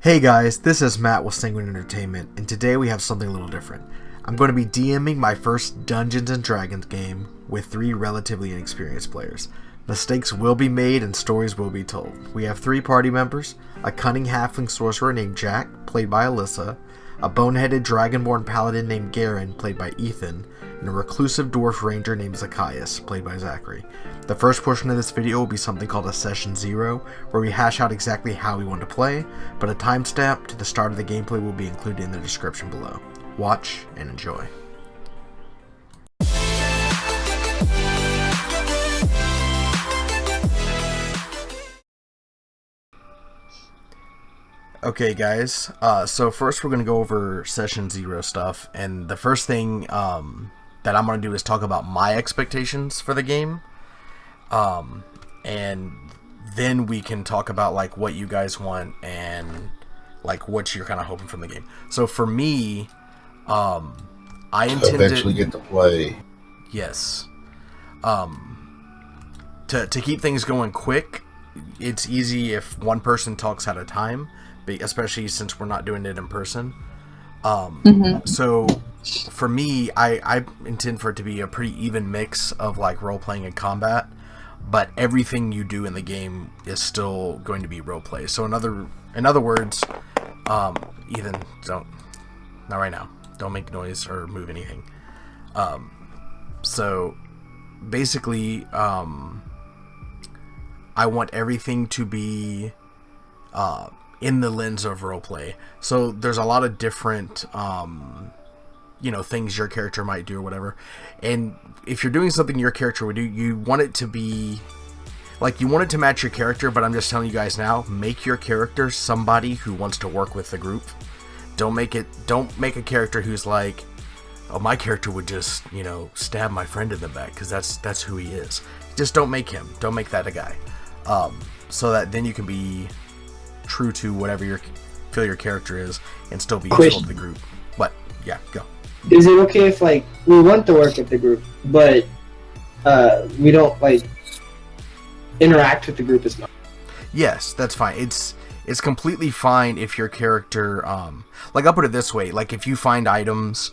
Hey guys, this is Matt with Sanguine Entertainment, and today we have something a little different. I'm going to be DMing my first Dungeons & Dragons game with 3 relatively inexperienced players. Mistakes will be made and stories will be told. We have 3 party members, a cunning halfling sorcerer named Jack, played by Alyssa, a boneheaded dragonborn paladin named Garen, played by Ethan, and a reclusive dwarf ranger named Zacchaeus, played by Zachary. The first portion of this video will be something called a Session 0, where we hash out exactly how we want to play, but a timestamp to the start of the gameplay will be included in the description below. Watch and enjoy. Okay guys, so first we're going to go over Session 0 stuff, and the first thing that I'm going to do is talk about my expectations for the game, and then we can talk about like what you guys want and like what you're kind of hoping from the game. So for me, I intend eventually get to play. Yes. To keep things going quick, it's easy if one person talks at a time, especially since we're not doing it in person. So for me, I intend for it to be a pretty even mix of like role-playing and combat, but everything you do in the game is still going to be role-play. So in other words, Ethan, not right now. Don't make noise or move anything. So basically, I want everything to be in the lens of roleplay. So there's a lot of different things your character might do or whatever, and if you're doing something your character would do, you want it to be like, you want it to match your character, but I'm just telling you guys now, make your character somebody who wants to work with the group. Don't make a character who's like, oh, my character would just, stab my friend in the back, because that's who he is. Just don't make that a guy, so that then you can be true to whatever you feel your character is and still be useful to the group. But yeah, go. Is it okay if like we want to work with the group, but we don't like interact with the group as much? Yes, that's fine. It's completely fine if your character like, I'll put it this way, like if you find items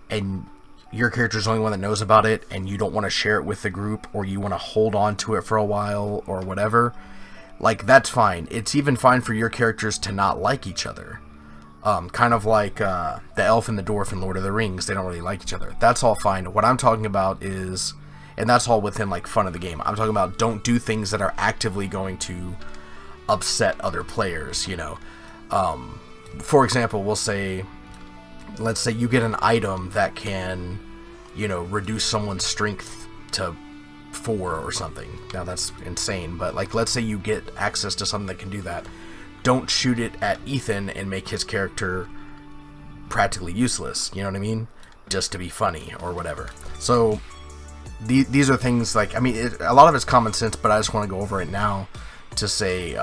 and your character's the only one that knows about it and you don't want to share it with the group, or you want to hold on to it for a while or whatever, like, that's fine. It's even fine for your characters to not like each other. Kind of like the elf and the dwarf in Lord of the Rings. They don't really like each other. That's all fine. What I'm talking about is, and that's all within like fun of the game, I'm talking about don't do things that are actively going to upset other players, For example, let's say you get an item that can, reduce someone's strength to 4 or something. Now that's insane, but like, let's say you get access to something that can do that. Don't shoot it at Ethan and make his character practically useless, you know what I mean? Just to be funny or whatever. So these are things like, a lot of it's common sense, but I just want to go over it now to say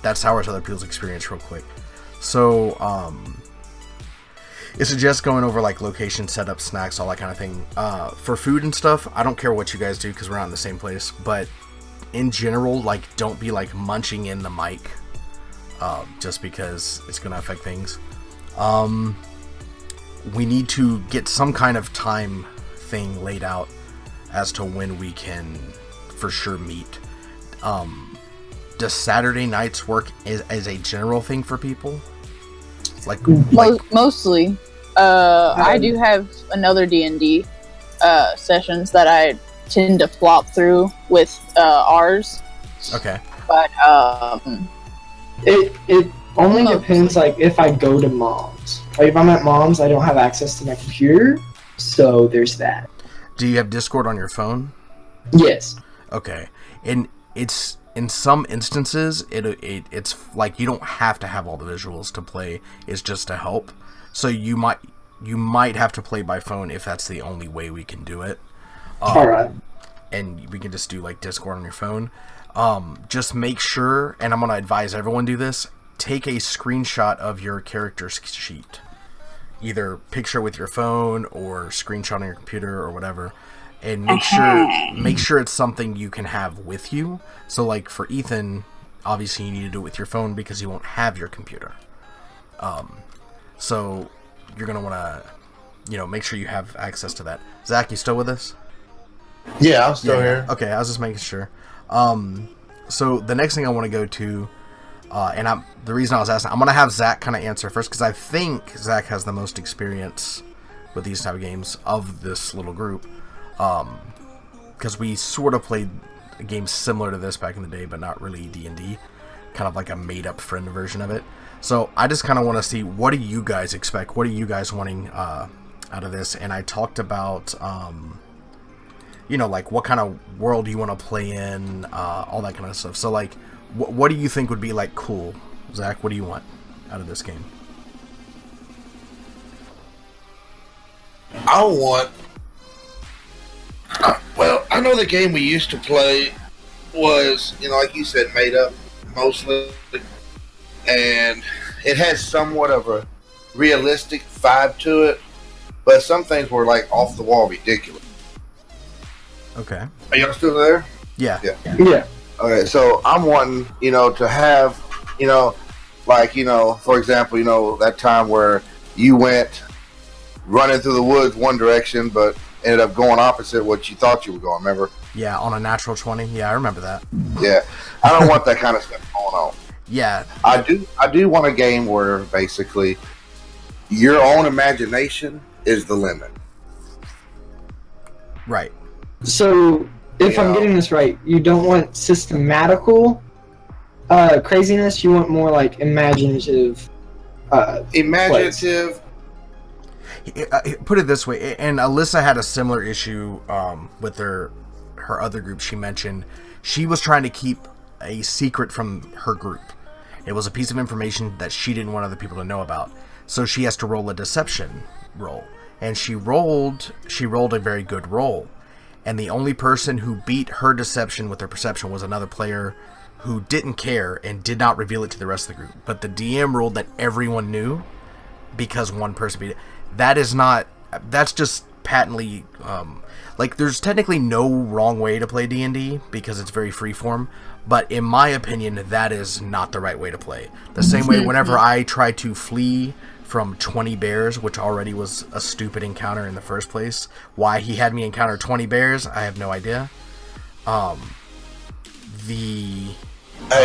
that's how it's other people's experience real quick. So it suggests going over like location, setup, snacks, all that kind of thing. For food and stuff, I don't care what you guys do because we're not in the same place, but in general, like, don't be like munching in the mic, just because it's going to affect things. We need to get some kind of time thing laid out as to when we can for sure meet. Does Saturday nights work as a general thing for people? Like mostly. I do have another D&D sessions that I tend to flop through with ours. Okay. But it only depends. Like, if I go to mom's, like if I'm at mom's, I don't have access to my computer, so there's that. Do you have Discord on your phone? Yes. Okay. And it's, in some instances, it's like you don't have to have all the visuals to play. It's just to help. So you might have to play by phone if that's the only way we can do it. All right. And we can just do like Discord on your phone. Just make sure, and I'm going to advise everyone do this, take a screenshot of your character sheet. Either picture with your phone or screenshot on your computer or whatever. And make sure it's something you can have with you. So like for Ethan, obviously you need to do it with your phone because you won't have your computer. So you're gonna want to, make sure you have access to that. Zach, you still with us? Yeah, I'm still here. Okay, I was just making sure. So the next thing I want to go to, and the reason I was asking, I'm gonna have Zach kind of answer first because I think Zach has the most experience with these type of games of this little group. Because we sort of played games similar to this back in the day, but not really D&D, kind of like a made-up friend version of it. So I just kind of want to see, what do you guys expect? What are you guys wanting out of this? And I talked about, like what kind of world you want to play in, all that kind of stuff. So like, what do you think would be like cool? Zach, what do you want out of this game? I want. Well, I know the game we used to play was, like you said, made up mostly, and it has somewhat of a realistic vibe to it, but some things were like off the wall ridiculous. Okay. Are y'all still there? Yeah. Yeah. Okay, so I'm wanting, to have, for example, that time where you went running through the woods one direction, but ended up going opposite what you thought you were going, remember? Yeah, on a natural 20. Yeah, I remember that. Yeah. I don't want that kind of stuff going on. Yeah. I do want a game where basically your own imagination is the limit. Right. So, if I'm getting this right, you don't want systematical craziness, you want more like imaginative. Imaginative. Put it this way, and Alyssa had a similar issue with her other group she mentioned. She was trying to keep a secret from her group. It was a piece of information that she didn't want other people to know about. So she has to roll a deception roll. And she rolled a very good roll. And the only person who beat her deception with her perception was another player who didn't care and did not reveal it to the rest of the group. But the DM ruled that everyone knew because one person beat it. That's just patently, there's technically no wrong way to play D&D because it's very freeform, but in my opinion, that is not the right way to play. The same way whenever I try to flee from 20 bears, which already was a stupid encounter in the first place, why he had me encounter 20 bears, I have no idea. Hey,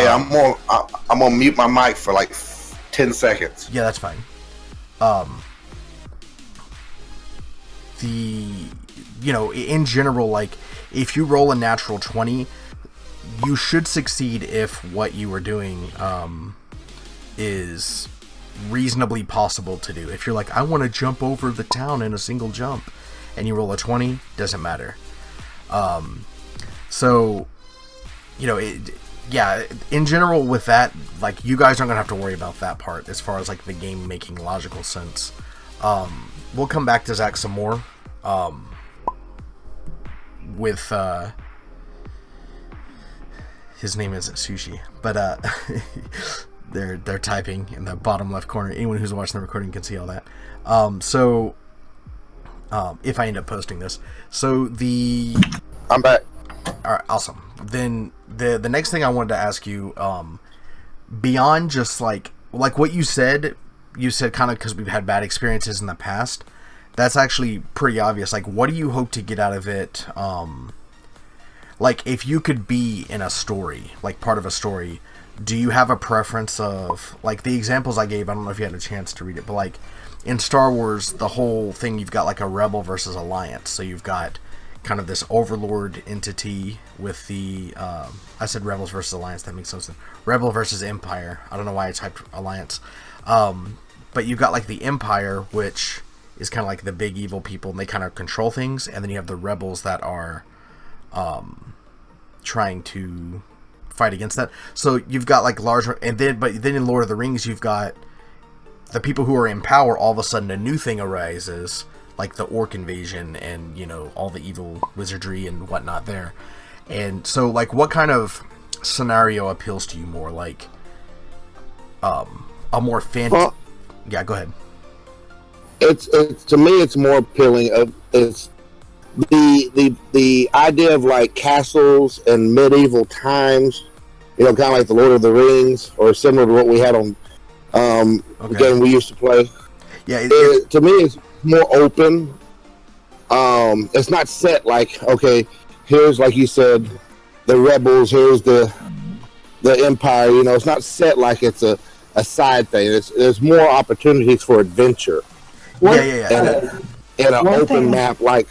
I'm gonna mute my mic for like 10 seconds. Yeah, that's fine. In general, like, if you roll a natural 20, you should succeed if what you are doing is reasonably possible to do. If you're like, I want to jump over the town in a single jump, and you roll a 20, doesn't matter. In general with that, like, you guys aren't gonna have to worry about that part as far as like the game making logical sense. We'll come back to Zach some more with his name is Sushi, but they're typing in the bottom left corner. Anyone who's watching the recording can see all that. If I end up posting this, I'm back. All right, awesome. Then the next thing I wanted to ask you, beyond just like what you said kind of because we've had bad experiences in the past. That's actually pretty obvious. Like, what do you hope to get out of it? Like, if you could be in a story, like part of a story, do you have a preference of, like, the examples I gave? I don't know if you had a chance to read it, but like in Star Wars, the whole thing, you've got like a rebel versus alliance. So you've got kind of this overlord entity with the I said rebels versus alliance, that makes no sense. Rebel versus empire. I don't know why I typed alliance. But you've got like the empire, which is kind of like the big evil people, and they kind of control things, and then you have the rebels that are trying to fight against that. So you've got like large, but then in Lord of the Rings, you've got the people who are in power. All of a sudden, a new thing arises, like the orc invasion, and all the evil wizardry and whatnot there. And so, like, what kind of scenario appeals to you more? Like, a more yeah, go ahead. It's to me, it's more appealing. It's the idea of like castles and medieval times, kind of like the Lord of the Rings, or similar to what we had on game we used to play. Yeah, To me, it's more open. It's not set like, okay, here's, like you said, the rebels, here's the empire. You know, it's not set like it's a side thing. There's more opportunities for adventure. Yeah. In an open map like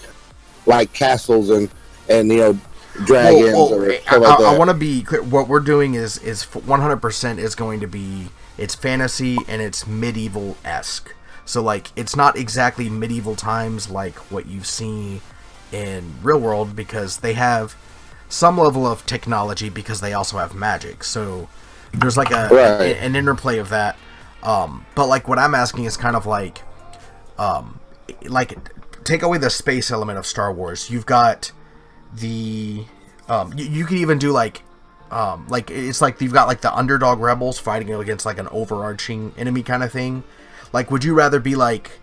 castles and you know, dragons or stuff like that. I want to be clear. What we're doing is 100% is going to be, it's fantasy and it's medieval-esque. So, like, it's not exactly medieval times like what you see in real world, because they have some level of technology because they also have magic. So there's like an interplay of that. But like what I'm asking is kind of like take away the space element of Star Wars. You've got the you could even do like it's like you've got like the underdog rebels fighting against like an overarching enemy kind of thing. Like, would you rather be like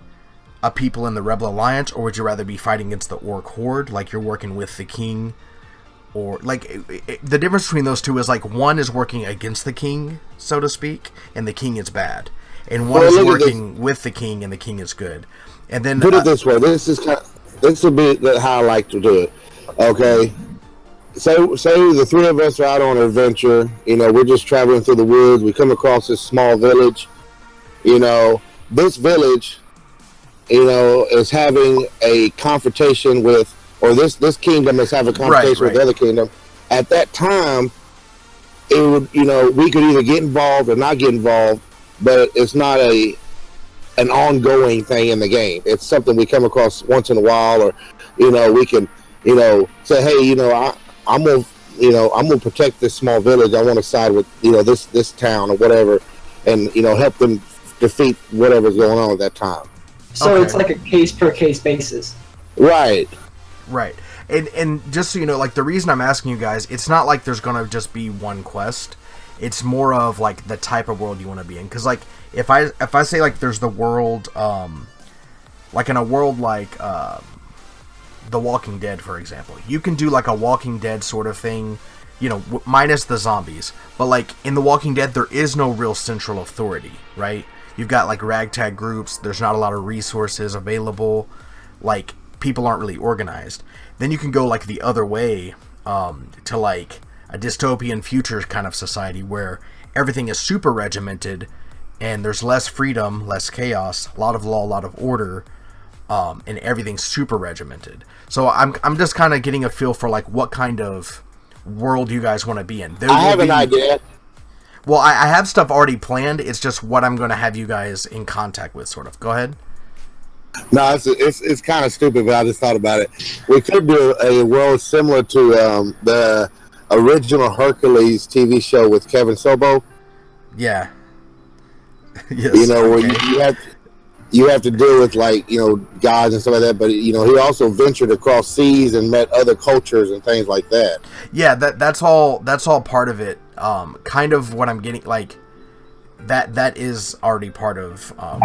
a people in the Rebel Alliance, or would you rather be fighting against the Orc Horde, like you're working with the King? Or like the difference between those two is like one is working against the King, so to speak, and the King is bad, and one is working with the King and the King is good. And then put it this way, this will be how I like to do it. Okay, say the three of us are out on an adventure. You know, we're just traveling through the woods. We come across this small village. You know, this village, you know, is having a confrontation with, or this kingdom is having a confrontation with the other kingdom. At that time, it would, you know, we could either get involved or not get involved, but it's not an ongoing thing in the game. It's something we come across once in a while, or, you know, we can, you know, say, hey, you know, I'm gonna protect this small village. I want to side with, you know, this town or whatever, and, you know, help them defeat whatever's going on at that time. So it's like a case per case basis. Right. And just so you know, like, the reason I'm asking you guys, it's not like there's gonna just be one quest. It's more of like the type of world you want to be in. Because like if I say like there's the world, like in a world like The Walking Dead, for example, you can do like a Walking Dead sort of thing, you know, minus the zombies. But like in The Walking Dead, there is no real central authority, right? You've got like ragtag groups. There's not a lot of resources available. Like, people aren't really organized. Then you can go like the other way to like a dystopian future kind of society where everything is super regimented and there's less freedom, less chaos, a lot of law, a lot of order, and everything's super regimented. So I'm just kind of getting a feel for like what kind of world you guys want to be in. I have an idea. Well, I have stuff already planned. It's just what I'm going to have you guys in contact with, sort of. Go ahead. No, it's kind of stupid, but I just thought about it. We could do a world similar to the original Hercules TV show with Kevin Sorbo. Yeah. Yes. You know, where you have to deal with, like, you know, gods and stuff like that. But, you know, he also ventured across seas and met other cultures and things like that. Yeah, that's all part of it. Kind of what I'm getting, like, that is already part of. I'll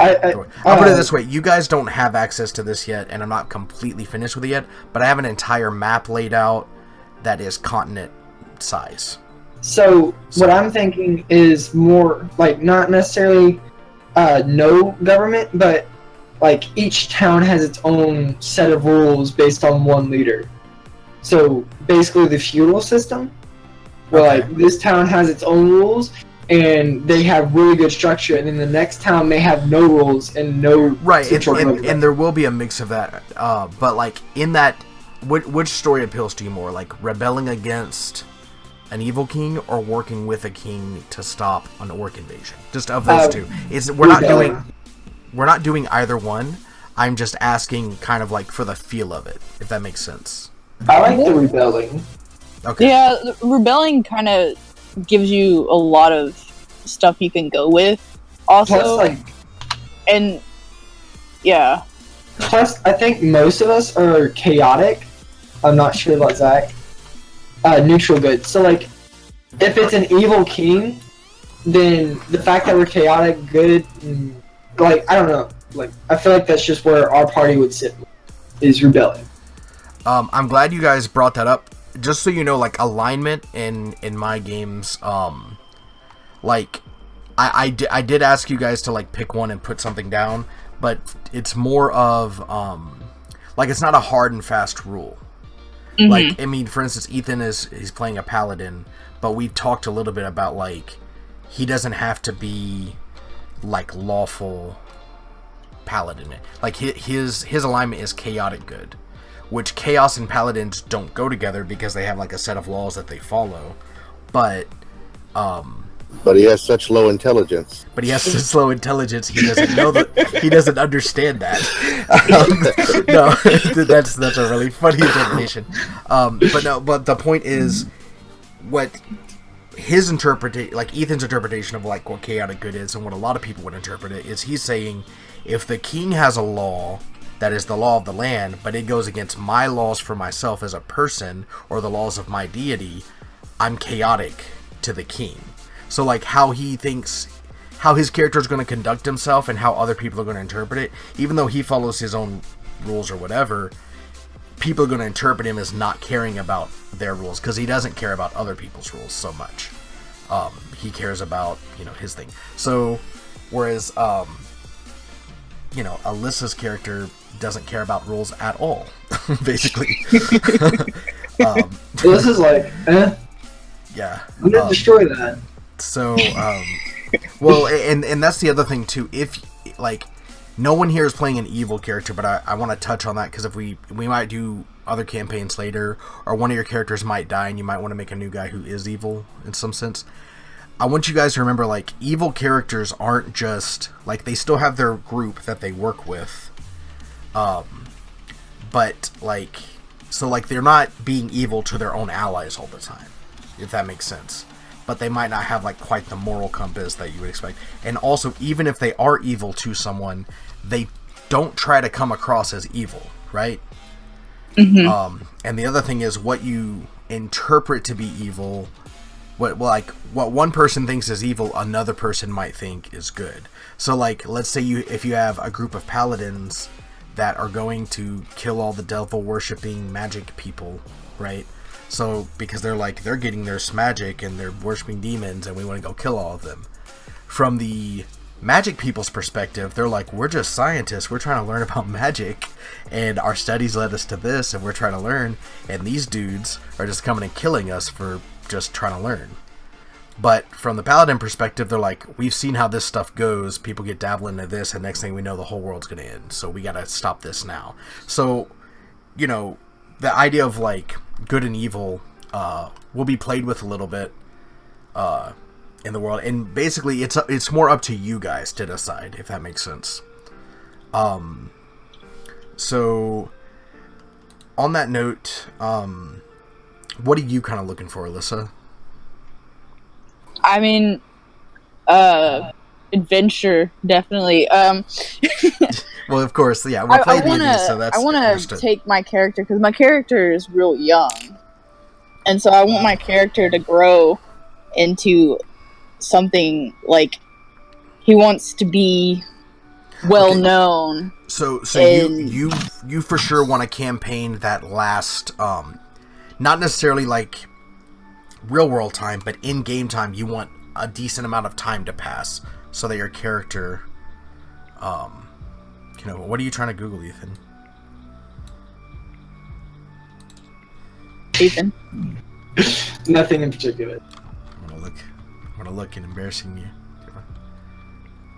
put it this way: you guys don't have access to this yet, and I'm not completely finished with it yet. But I have an entire map laid out that is continent size. So what I'm thinking is more like not necessarily no government, but like each town has its own set of rules based on one leader. So basically the feudal system, where like this town has its own rules and they have really good structure, and then the next town may have no rules and no and there will be a mix of that. But like in that, which story appeals to you more? Like rebelling against an evil king or working with a king to stop an orc invasion? Just of those two. We're not doing either one. I'm just asking kind of like for the feel of it, if that makes sense. I like the rebelling. Okay. Yeah, rebelling kind of gives you a lot of stuff you can go with. Also, plus, Plus, I think most of us are chaotic. I'm not sure about Zach. Neutral good. So, like, if it's an evil king, then the fact that we're chaotic good, like, I don't know. Like, I feel like that's just where our party would sit, is rebelling. I'm glad you guys brought that up. Just so you know, like, alignment in my games, like, I did ask you guys to like pick one and put something down, but it's more of like it's not a hard and fast rule. Mm-hmm. Like, I mean, for instance, Ethan he's playing a paladin, but we've talked a little bit about like he doesn't have to be like lawful paladin. Like his alignment is chaotic good, which chaos and paladins don't go together because they have like a set of laws that they follow. But he has such low intelligence. But he has such low intelligence. He doesn't know that. He doesn't understand that. No, that's a really funny interpretation. But the point is, what his interpretation, like Ethan's interpretation of like what chaotic good is, and what a lot of people would interpret it is, he's saying if the king has a law that is the law of the land, but it goes against my laws for myself as a person or the laws of my deity, I'm chaotic to the king. So like how he thinks, how his character is going to conduct himself and how other people are going to interpret it, even though he follows his own rules or whatever, people are going to interpret him as not caring about their rules because he doesn't care about other people's rules so much. He cares about, his thing. So whereas, Alyssa's character doesn't care about rules at all, basically. This is like, yeah. I'm gonna destroy that. So, well, and that's the other thing too. If like, no one here is playing an evil character, but I want to touch on that because if we might do other campaigns later, or one of your characters might die, and you might want to make a new guy who is evil in some sense. I want you guys to remember, like, evil characters aren't just like they still have their group that they work with, but like, so like they're not being evil to their own allies all the time, if that makes sense. But they might not have like quite the moral compass that you would expect. And also, even if they are evil to someone, they don't try to come across as evil, right? Mm-hmm. And the other thing is what you interpret to be evil. What one person thinks is evil, another person might think is good. So like, let's say if you have a group of paladins that are going to kill all the devil worshipping magic people, right? So, because they're getting their magic and they're worshipping demons and we want to go kill all of them. From the magic people's perspective, they're like, we're just scientists, we're trying to learn about magic, and our studies led us to this, and we're trying to learn, and these dudes are just coming and killing us for just trying to learn. But from the paladin perspective, they're like, we've seen how this stuff goes, people get dabbling into this, and next thing we know, the whole world's going to end, so we gotta stop this now. So, the idea of like good and evil will be played with a little bit in the world, and basically it's more up to you guys to decide, if that makes sense. So on that note, what are you kind of looking for, Alyssa? I mean, adventure, definitely. Well, of course, yeah. We're playing D&D, so that's I want understood. to take my character, because my character is real young. And so I want my character to grow into something, like, he wants to be well-known. So you for sure want a campaign that lasts, not necessarily, like, real-world time, but in-game time, you want a decent amount of time to pass, so that your character, what are you trying to Google, Ethan? Ethan? Nothing in particular. I'm gonna look and embarrassing you.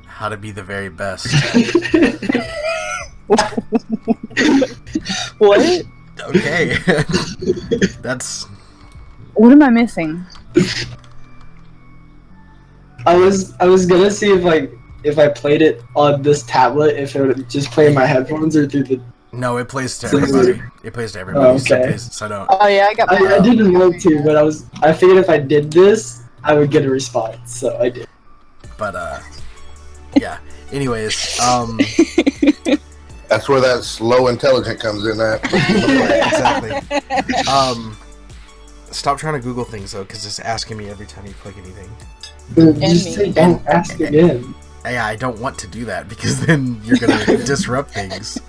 How to be the very best. What? Okay. That's... What am I missing? I was gonna see if I played it on this tablet, if it would just play in my headphones or through the... No, it plays to everybody. It plays to everybody. Oh, okay. So I don't... Oh yeah, I didn't want to, but I figured if I did this, I would get a response, so I did. But yeah. Anyways, That's where that slow intelligent comes in at. Exactly. Stop trying to Google things though, because it's asking me every time you click anything. Just say don't ask again. Yeah, I don't want to do that because then you're gonna disrupt things.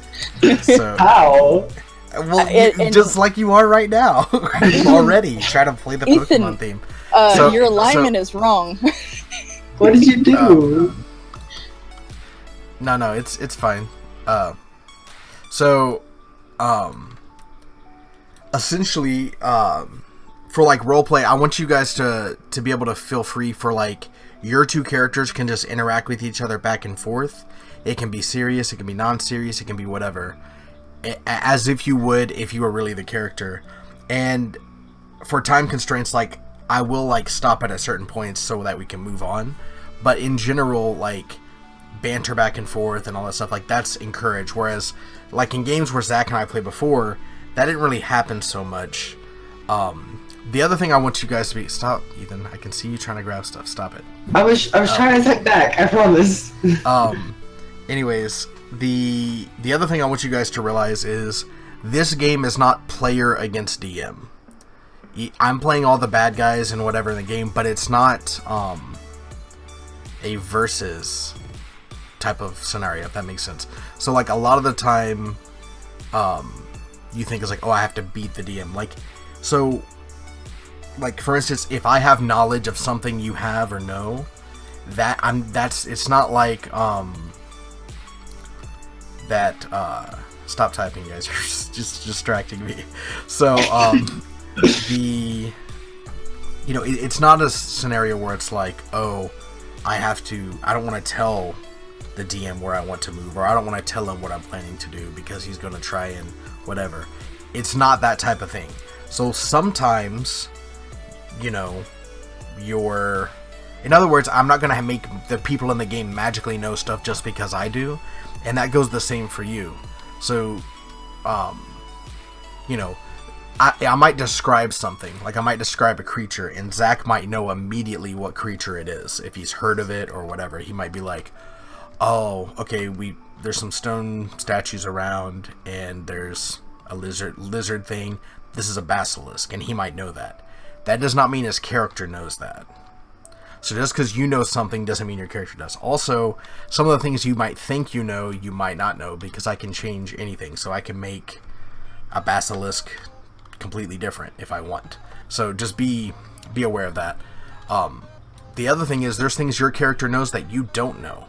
So How? Well, just like you are right now, already trying to play the Ethan, Pokemon theme. Your alignment is wrong. What did you do? No, it's fine. So, essentially, for like roleplay, I want you guys to be able to feel free for like your two characters can just interact with each other back and forth. It can be serious, it can be non-serious, it can be whatever, as if you would if you were really the character. And for time constraints, like I will like stop at a certain point so that we can move on. But in general, like banter back and forth and all that stuff, like that's encouraged. Whereas like in games where Zach and I played before, that didn't really happen so much. The other thing I want you guys to be... Stop, Ethan. I can see you trying to grab stuff. Stop it. I was trying to attack back. I promise. Anyways, the other thing I want you guys to realize is this game is not player against DM. I'm playing all the bad guys and whatever in the game, but it's not a versus type of scenario, if that makes sense. So like a lot of the time, you think it's like, oh, I have to beat the DM. Like, so, like for instance, if I have knowledge of something you have or know, it's not like stop typing, guys. You're just distracting me. So it's not a scenario where it's like, oh, I don't want to tell the DM where I want to move, or I don't want to tell him what I'm planning to do because he's going to try and whatever. It's not that type of thing. So sometimes, in other words, I'm not going to make the people in the game magically know stuff just because I do, and that goes the same for you. So, I might describe something, like I might describe a creature, and Zach might know immediately what creature it is. If he's heard of it or whatever, he might be like, oh, okay, there's some stone statues around, and there's a lizard thing. This is a basilisk, and he might know that. That does not mean his character knows that. So just because you know something doesn't mean your character does. Also, some of the things you might think you know, you might not know, because I can change anything. So I can make a basilisk completely different if I want. So just be aware of that. The other thing is there's things your character knows that you don't know.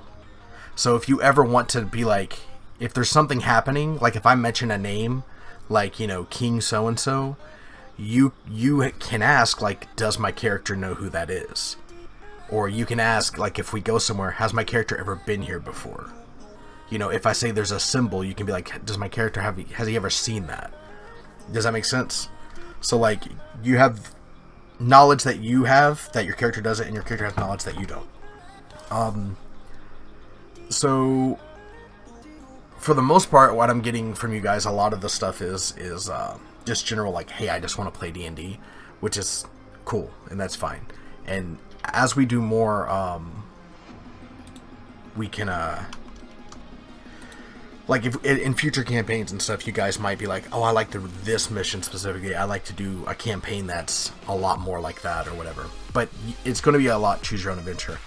So if you ever want to be like, if there's something happening, like if I mention a name, like, King so-and-so, you can ask, like, does my character know who that is? Or you can ask, like, if we go somewhere, has my character ever been here before? If I say there's a symbol, you can be like, does my character has he ever seen that? Does that make sense? So, like, you have knowledge that you have, that your character doesn't, and your character has knowledge that you don't. So, for the most part, what I'm getting from you guys, a lot of the stuff is just general, like, hey, I just want to play D&D, which is cool, and that's fine. And as we do more, we can, like, if in future campaigns and stuff, you guys might be like, oh, I like this mission specifically. I like to do a campaign that's a lot more like that or whatever. But it's going to be a lot choose your own adventure.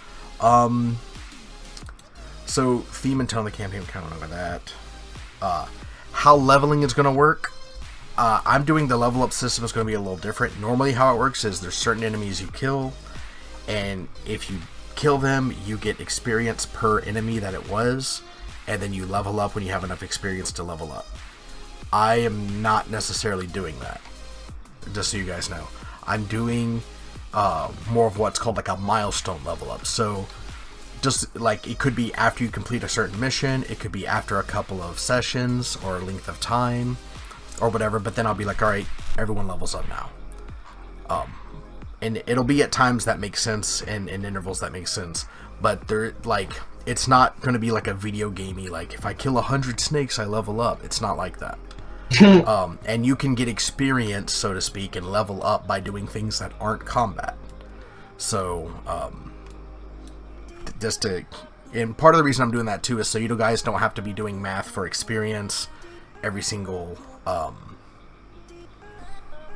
So, theme and tone of the campaign, we kind of know about that. How leveling is going to work. I'm doing the level up system is going to be a little different. Normally how it works is there's certain enemies you kill, and if you kill them, you get experience per enemy that it was, and then you level up when you have enough experience to level up. I am not necessarily doing that, just so you guys know. I'm doing more of what's called like a milestone level up. So just like it could be after you complete a certain mission, it could be after a couple of sessions or a length of time or whatever, but then I'll be like, all right, everyone levels up now. And it'll be at times that make sense and in intervals that make sense, but they're like, it's not going to be like a video gamey, like if I kill 100 snakes, I level up. It's not like that. And you can get experience, so to speak, and level up by doing things that aren't combat. So, and part of the reason I'm doing that too is so you guys don't have to be doing math for experience every single,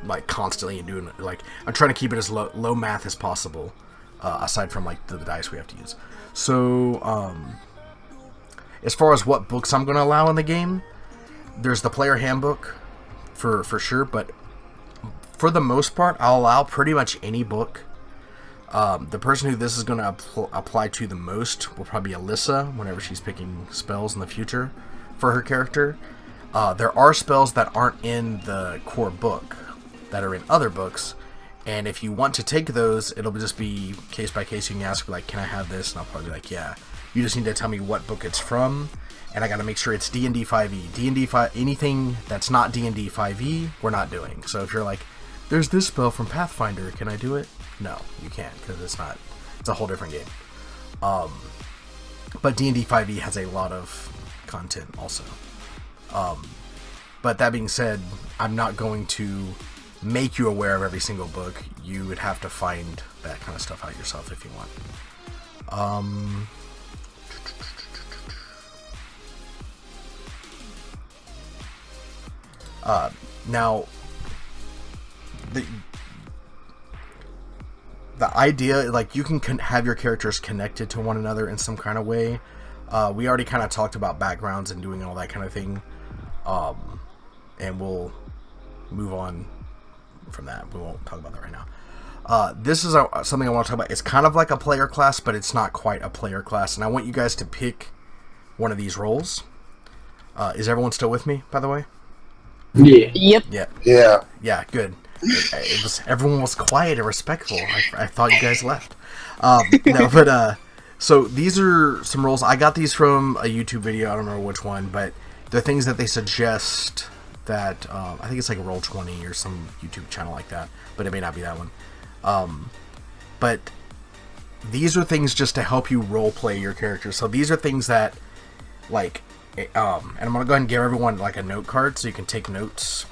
like constantly and doing, like, I'm trying to keep it as low math as possible, aside from like the dice we have to use. So, as far as what books I'm going to allow in the game, there's the player handbook for sure, but for the most part, I'll allow pretty much any book. The person who this is going to apply to the most will probably be Alyssa whenever she's picking spells in the future for her character. There are spells that aren't in the core book that are in other books, and if you want to take those, it'll just be case by case. You can ask, like, can I have this? And I'll probably be like, yeah. You just need to tell me what book it's from, and I got to make sure it's D&D 5e. D&D 5, anything that's not D&D 5e, we're not doing. So if you're like, there's this spell from Pathfinder, can I do it? No, you can't, because it's a whole different game. But D&D 5e has a lot of content also. But that being said, I'm not going to make you aware of every single book. You would have to find that kind of stuff out yourself if you want. Now, the idea, like, you can have your characters connected to one another in some kind of way. We already kind of talked about backgrounds and doing all that kind of thing. And we'll move on from that. We won't talk about that right now. This is something I want to talk about. It's kind of like a player class, but it's not quite a player class. And I want you guys to pick one of these roles. Is everyone still with me, by the way? Yeah. Yep. Yeah, good. Everyone was quiet and respectful. I thought you guys left. No, but so these are some roles. I got these from a YouTube video. I don't remember which one, but they're things that they suggest that I think it's like Roll20 or some YouTube channel like that, but it may not be that one. But these are things just to help you role play your character. So these are things that, like, and I'm gonna go ahead and give everyone like a note card so you can take notes.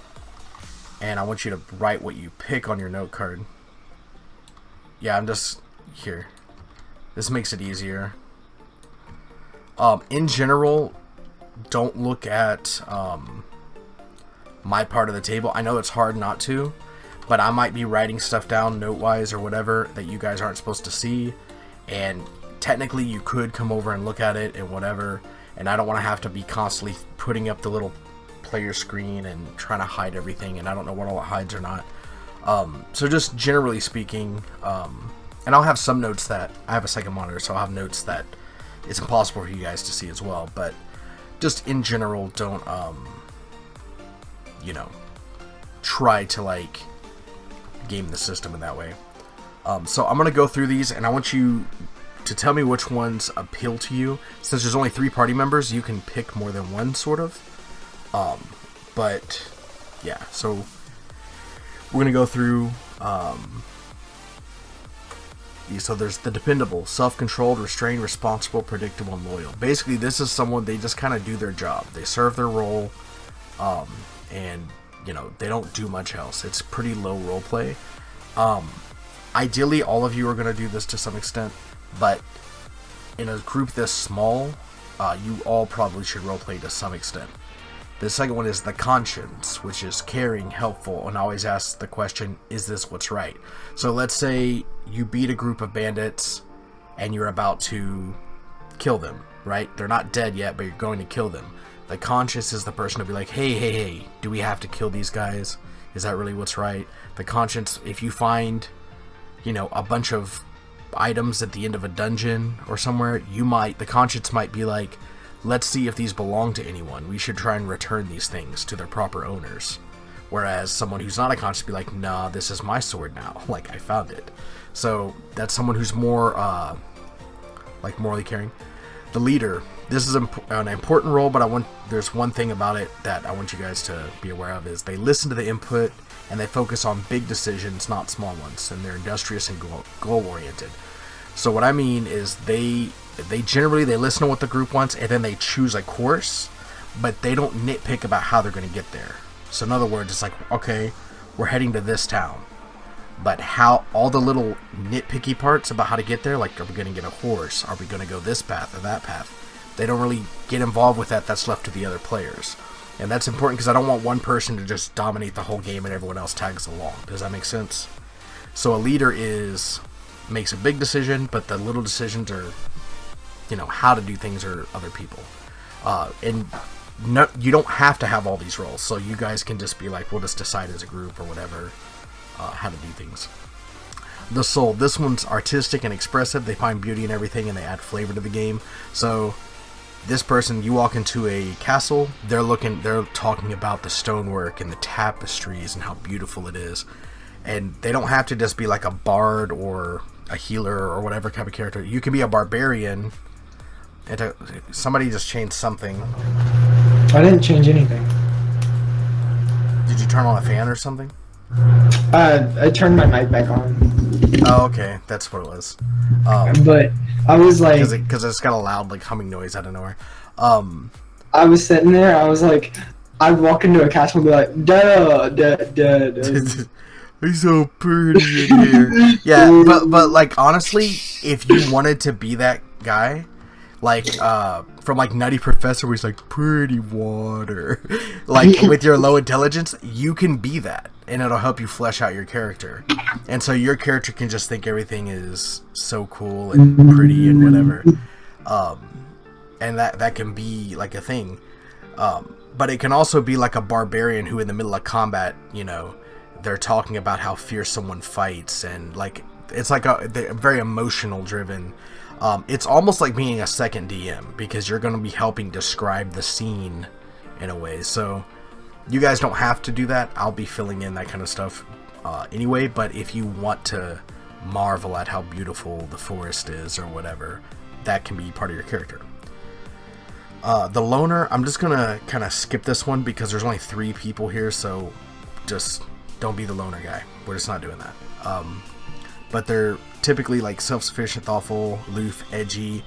And I want you to write what you pick on your note card. Yeah, I'm just here. This makes it easier. In general, don't look at my part of the table. I know it's hard not to, but I might be writing stuff down note-wise or whatever that you guys aren't supposed to see. And technically, you could come over and look at it and whatever. And I don't want to have to be constantly putting up the little player screen and trying to hide everything, and I don't know what all it hides or not. So just generally speaking, and I'll have some notes that I have a second monitor, so I'll have notes that it's impossible for you guys to see as well. But just in general, don't try to like game the system in that way. So I'm gonna go through these, and I want you to tell me which ones appeal to you. Since there's only 3 party members, you can pick more than one, sort of. But yeah, so we're gonna go through these. So there's the dependable, self-controlled, restrained, responsible, predictable, and loyal. Basically, this is someone, they just kind of do their job. They serve their role, and they don't do much else. It's pretty low role play. Ideally, all of you are gonna do this to some extent, but in a group this small, you all probably should role play to some extent. The second one is the conscience, which is caring, helpful, and always asks the question, is this what's right? So let's say you beat a group of bandits and you're about to kill them, right? They're not dead yet, but you're going to kill them. The conscience is the person to be like, hey, do we have to kill these guys? Is that really what's right? The conscience, if you find, a bunch of items at the end of a dungeon or somewhere, the conscience might be like, let's see if these belong to anyone. We should try and return these things to their proper owners. Whereas someone who's not a conscience would be like, nah, this is my sword now. Like, I found it. So that's someone who's more, morally caring. The leader. This is an important role, but there's one thing about it that I want you guys to be aware of, is they listen to the input and they focus on big decisions, not small ones. And they're industrious and goal-oriented. So what I mean is they generally listen to what the group wants, and then they choose a course, but they don't nitpick about how they're going to get there. So in other words, it's like, okay, we're heading to this town, but how all the little nitpicky parts about how to get there, like, are we going to get a horse? Are we going to go this path or that path? They don't really get involved with that. That's left to the other players. And that's important because I don't want one person to just dominate the whole game and everyone else tags along. Does that make sense? So a leader makes a big decision, but the little decisions are, how to do things are other people. And you don't have to have all these roles, so you guys can just be like, we'll just decide as a group or whatever how to do things. the soul. This one's artistic and expressive. They find beauty in everything and they add flavor to the game. So this person, you walk into a castle, they're talking about the stonework and the tapestries and how beautiful it is. And they don't have to just be like a bard or a healer or whatever type of character. You can be a barbarian. Somebody just changed something. I didn't change anything. Did you turn on a fan or something? I turned my mic back on. Oh, okay, that's what it was. But I was like, because it's got a loud like humming noise out of nowhere. I was sitting there. I was like, I'd walk into a castle and be like, duh, duh, duh, duh. He's so pretty in here. Yeah, but like honestly, if you wanted to be that guy, like from like Nutty Professor, where he's like pretty water, like with your low intelligence, you can be that, and it'll help you flesh out your character. And so your character can just think everything is so cool and pretty and whatever, and that can be like a thing. But it can also be like a barbarian who, in the middle of combat, they're talking about how fierce someone fights, and like it's like they're very emotional driven. It's almost like being a second DM, because you're going to be helping describe the scene in a way. So you guys don't have to do that. I'll be filling in that kind of stuff anyway. But if you want to marvel at how beautiful the forest is or whatever, that can be part of your character. The loner, I'm just going to kind of skip this one because there's only 3 people here, so just don't be the loner guy. We're just not doing that. But they're typically like self-sufficient, thoughtful, aloof, edgy,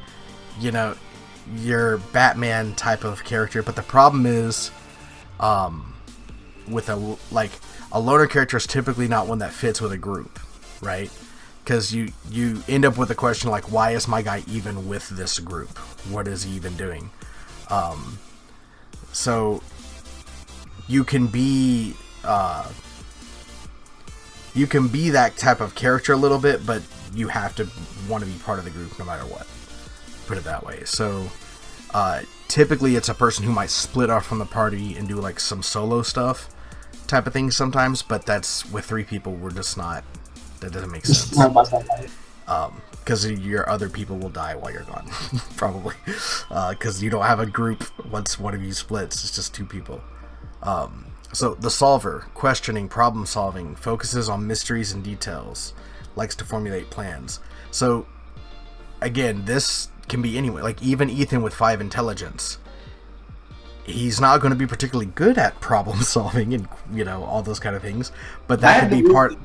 your Batman type of character. But the problem is, with a loner character is typically not one that fits with a group, right? Because you end up with a question like, why is my guy even with this group? What is he even doing? So you can be that type of character a little bit, but you have to want to be part of the group no matter what. Put it that way. So typically it's a person who might split off from the party and do like some solo stuff type of thing sometimes, but that's with 3 people, we're just not, that doesn't make sense. Because your other people will die while you're gone, probably. Because you don't have a group once one of you splits, it's just 2 people. So the solver, questioning, problem solving, focuses on mysteries and details, likes to formulate plans. So again, this can be anyone, like even Ethan with 5 intelligence. He's not going to be particularly good at problem solving and all those kind of things, but that could be part.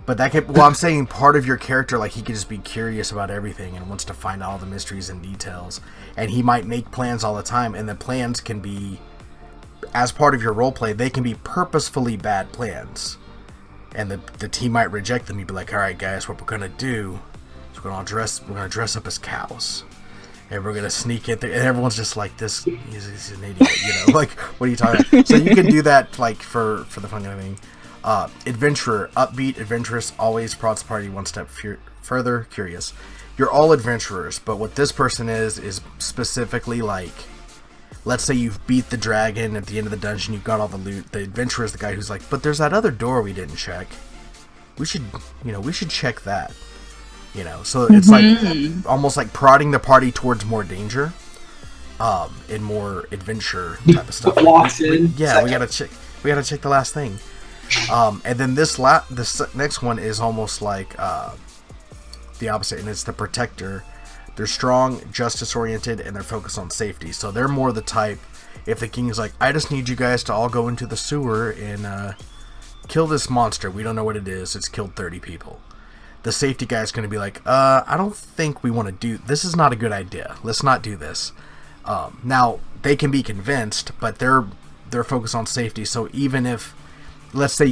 But that can, I'm saying part of your character, like he could just be curious about everything and wants to find out all the mysteries and details, and he might make plans all the time, and the plans can be, as part of your roleplay, they can be purposefully bad plans, and the team might reject them. You'd be like, all right guys, what we're gonna do is we're gonna dress up as cows, and we're gonna sneak in there, and everyone's just like, this he's an idiot, like, what are you talking about? So you can do that like for the fun of thing. Adventurer, upbeat, adventurous, always prods the party one step further, curious. You're all adventurers, but what this person is specifically like, let's say you've beat the dragon at the end of the dungeon, you've got all the loot. The adventurer is the guy who's like, but there's that other door we didn't check. We should check that. So it's like almost like prodding the party towards more danger, and more adventure type of stuff. We gotta check the last thing. And then this next one is almost like the opposite, and it's the protector. They're strong, justice oriented, and they're focused on safety. So they're more the type, if the king is like, I just need you guys to all go into the sewer and kill this monster. We don't know what it is. It's killed 30 people. The safety guy is going to be like, I don't think we want to do, this is not a good idea. Let's not do this. Now they can be convinced, but they're focused on safety. So even if, let's say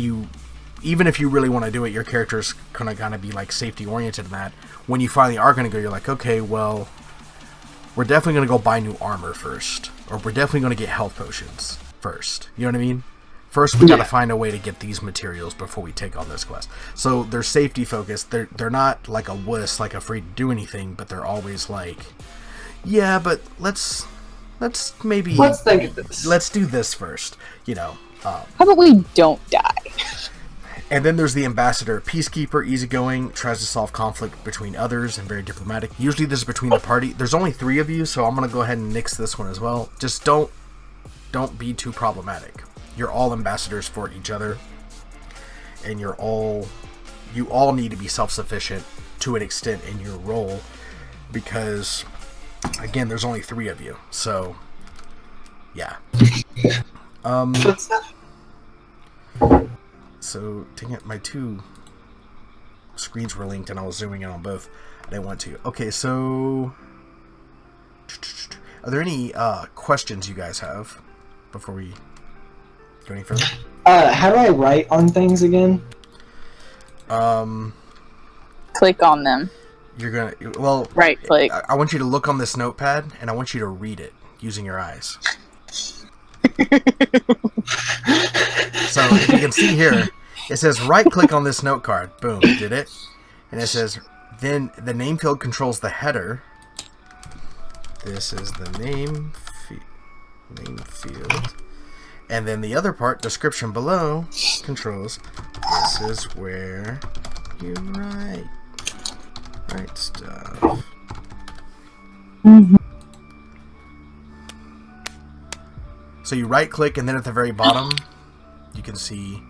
even if you really want to do it, your character's kind of be like safety oriented in that. When you finally are going to go, you're like, okay, well, we're definitely going to go buy new armor first, or we're definitely going to get health potions first. You know what I mean? First, we got to find a way to get these materials before we take on this quest. So they're safety focused. They're not like a wuss, like afraid to do anything, but they're always like, yeah, but let's think of this. Let's do this first. How about we don't die? And then there's the ambassador, peacekeeper, easygoing, tries to solve conflict between others, and very diplomatic. Usually this is between the party. There's only 3 of you, so I'm gonna go ahead and nix this one as well. Just don't be too problematic. You're all ambassadors for each other, and you all need to be self-sufficient to an extent in your role, because again, there's only 3 of you. So yeah. So, dang it, my 2 screens were linked and I was zooming in on both. I didn't want to. Okay, so... Are there any questions you guys have before we go any further? How do I write on things again? Click on them. You're gonna... Well... Right click. I want you to look on this notepad and I want you to read it using your eyes. So, if you can see here, it says right-click on this note card. Boom, did it. And it says, then the name field controls the header. This is the name field. And then the other part, description below, controls, this is where you write stuff. Mm-hmm. So you right-click, and then at the very bottom, you can see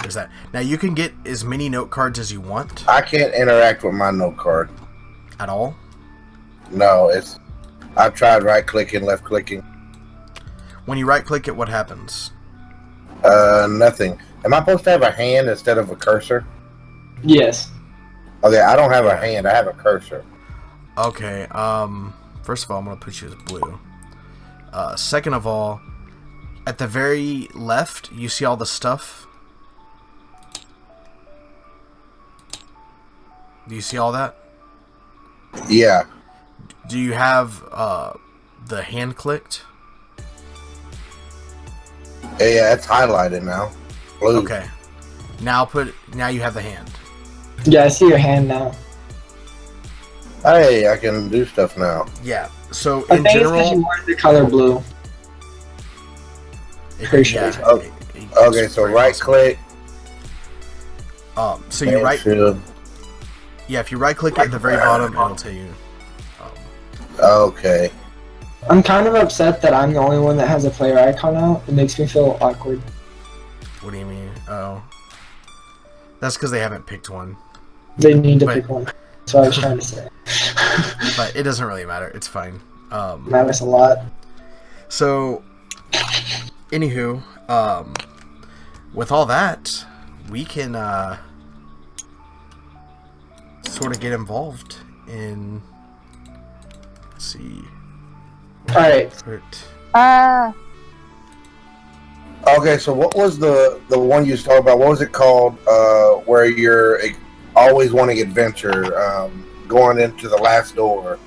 there's that. Now you can get as many note cards as you want. I can't interact with my note card At all? No, I've tried right clicking, left clicking. When you right-click it, what happens? Nothing. Am I supposed to have a hand instead of a cursor? Yes. Okay, I don't have a hand. I have a cursor. Okay. First of all, I'm gonna put you as blue. Second of all, at the very left, you see all the stuff? Do you see all that? Yeah. Do you have the hand clicked? Yeah, it's highlighted now. Blue. Okay. Now you have the hand. Yeah, I see your hand now. Hey, I can do stuff now. Yeah. So I in think it's general, because you wanted the color blue. Pretty sure. Okay, so right click. So you right. Field. Yeah, if you right click at the very bottom, it'll tell you. Okay. I'm kind of upset that I'm the only one that has a player icon out. It makes me feel awkward. What do you mean? Oh, that's because they haven't picked one. They need to pick one. That's what I was trying to say. But it doesn't really matter. It's fine. Matters a lot. So, anywho, with all that, we can sort of get involved in. Let's see. All right. Okay, so what was the one you was talking about? What was it called? Where you're always wanting adventure, going into the last door.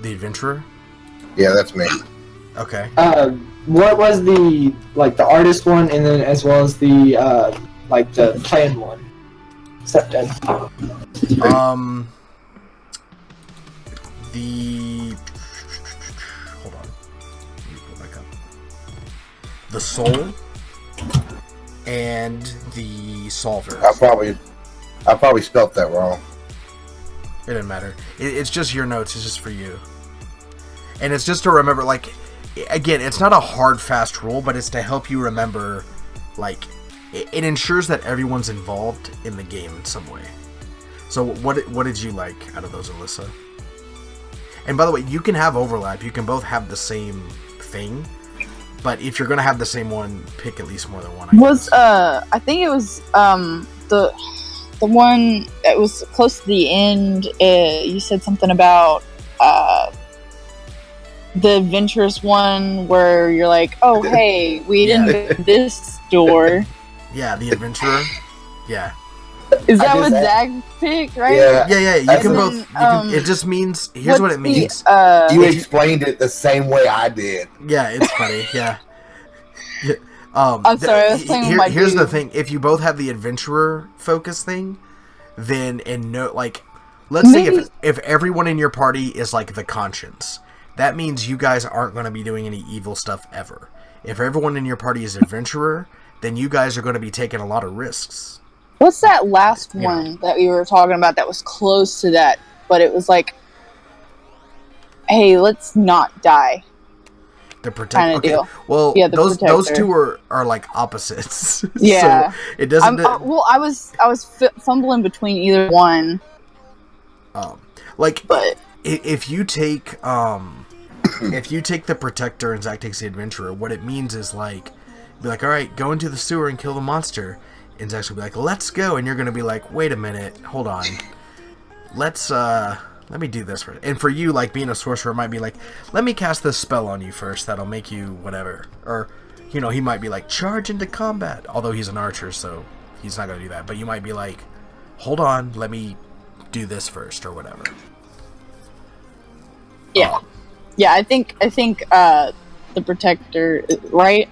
The Adventurer? Yeah, that's me. Okay. What was the artist one, and then as well as the the planned one? Except then. Hold on. Let me pull back up. The Soul and the Solver. I probably spelt that wrong. It didn't matter. It's just your notes. It's just for you. And it's just to remember, again, it's not a hard, fast rule, but it's to help you remember, it ensures that everyone's involved in the game in some way. So what did you like out of those, Alyssa? And by the way, you can have overlap. You can both have the same thing, but if you're going to have the same one, pick at least more than one. I think it was the one that was close to the end. You said something about the adventurous one where you're like, oh hey, we didn't go to this door. Yeah, the Adventurer. Yeah. Is that what Zach picked, right? Yeah. You can both. It just means. Here's what it means. You explained it the same way I did. Yeah, it's funny. Yeah. I'm sorry. I was playing with my Here's dude. the thing: if you both have the adventurer focus thing, then let's say if everyone in your party is the conscience, that means you guys aren't going to be doing any evil stuff ever. If everyone in your party is adventurer, then you guys are going to be taking a lot of risks. What's that last one that we were talking about that was close to that, but it was like, hey, let's not die. The protector. Okay. Deal. Well, yeah, those two are like opposites. Yeah. So it doesn't. Well, I was fumbling between either one. But if you take the protector and Zach takes the adventurer, what it means is like, be like, all right, go into the sewer and kill the monster, and Zach's gonna be like, let's go, and you're gonna be like, wait a minute, hold on, let me do this first. And for you, like being a sorcerer, it might be like, let me cast this spell on you first that'll make you whatever. Or, he might be like, charge into combat. Although he's an archer, so he's not going to do that. But you might be like, hold on, let me do this first or whatever. Yeah. Yeah, I think the protector, right?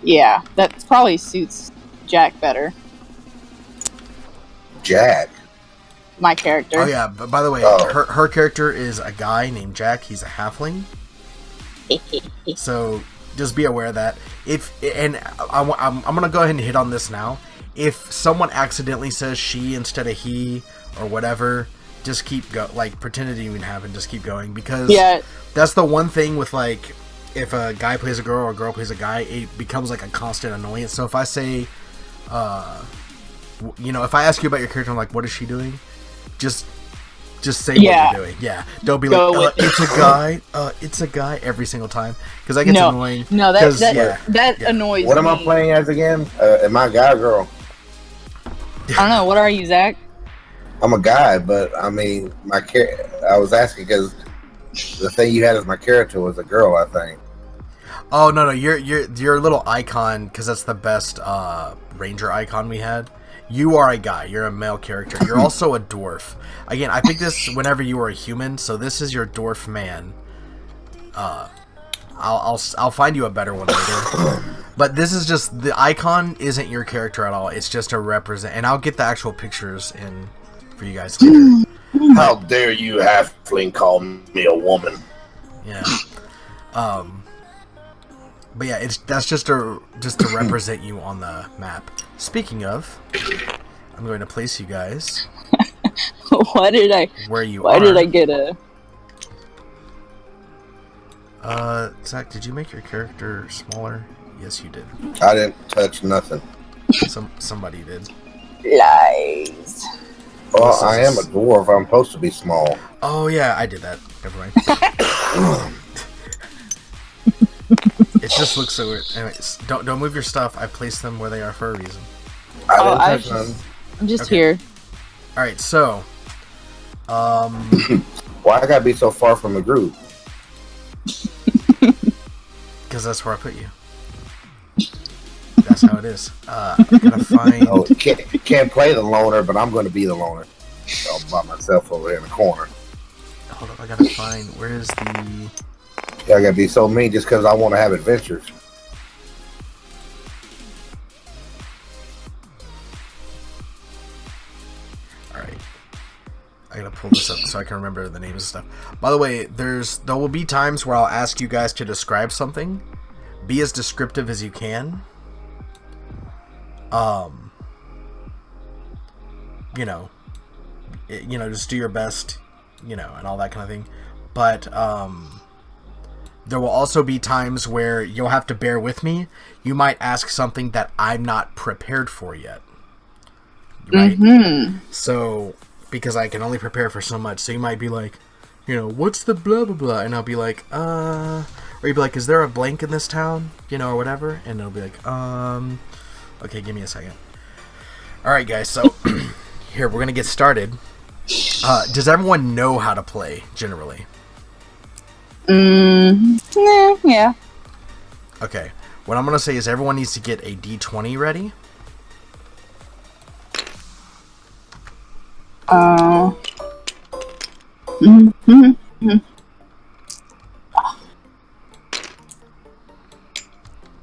Yeah, that probably suits Jack better. Jack? My character. Oh yeah, but by the way, her character is a guy named Jack. He's a halfling. So just be aware of that. I'm gonna go ahead and hit on this now. If someone accidentally says she instead of he or whatever, just pretend it didn't even happen. Just keep going, because that's the one thing with like, if a guy plays a girl or a girl plays a guy, it becomes like a constant annoyance. So if I say, if I ask you about your character, I'm like, what is she doing? Just say what you're doing. Yeah. Don't be like, it's a guy. It's a guy every single time. Because that gets annoying. No, that annoys me. What am I playing as again? Am I a guy or girl? I don't know. What are you, Zach? I'm a guy, but I mean, I was asking because the thing you had as my character was a girl, I think. Oh, no. Your little icon, because that's the best ranger icon we had. You are a guy. You're a male character. You're also a dwarf. Again, I picked this whenever you were a human, so this is your dwarf man. I'll find you a better one later. But this is just, the icon isn't your character at all. It's just a represent, and I'll get the actual pictures in for you guys later. How dare you, halfling, call me a woman? Yeah. But yeah, that's just to represent you on the map. Speaking of, I'm going to place you guys. Why did I get a? Zach, did you make your character smaller? Yes, you did. I didn't touch nothing. Somebody did. Lies. Well, I am a dwarf. I'm supposed to be small. Oh yeah, I did that. Never mind. It just looks so weird. Anyways, don't move your stuff. I placed them where they are for a reason. I didn't touch them. I'm just here. All right, so why I gotta be so far from the group? Because that's where I put you. That's how it is. I gotta find. Oh, you can't play the loner, but I'm going to be the loner. So I'm by myself over here in the corner. Hold up, I gotta find. Where is the? Yeah, I gotta be so mean just because I want to have adventures. Alright. I gotta pull this up so I can remember the names and stuff. By the way, there will be times where I'll ask you guys to describe something. Be as descriptive as you can. Just do your best, and all that kind of thing. But, there will also be times where you'll have to bear with me. You might ask something that I'm not prepared for yet. Right? Mm-hmm. So, because I can only prepare for so much. So you might be like, what's the blah, blah, blah? And I'll be like, or you'd be like, is there a blank in this town? Or whatever. And it'll be like, okay, give me a second. Alright, guys. So, here, we're going to get started. Does everyone know how to play, generally? Yeah. Okay. What I'm going to say is everyone needs to get a D20 ready.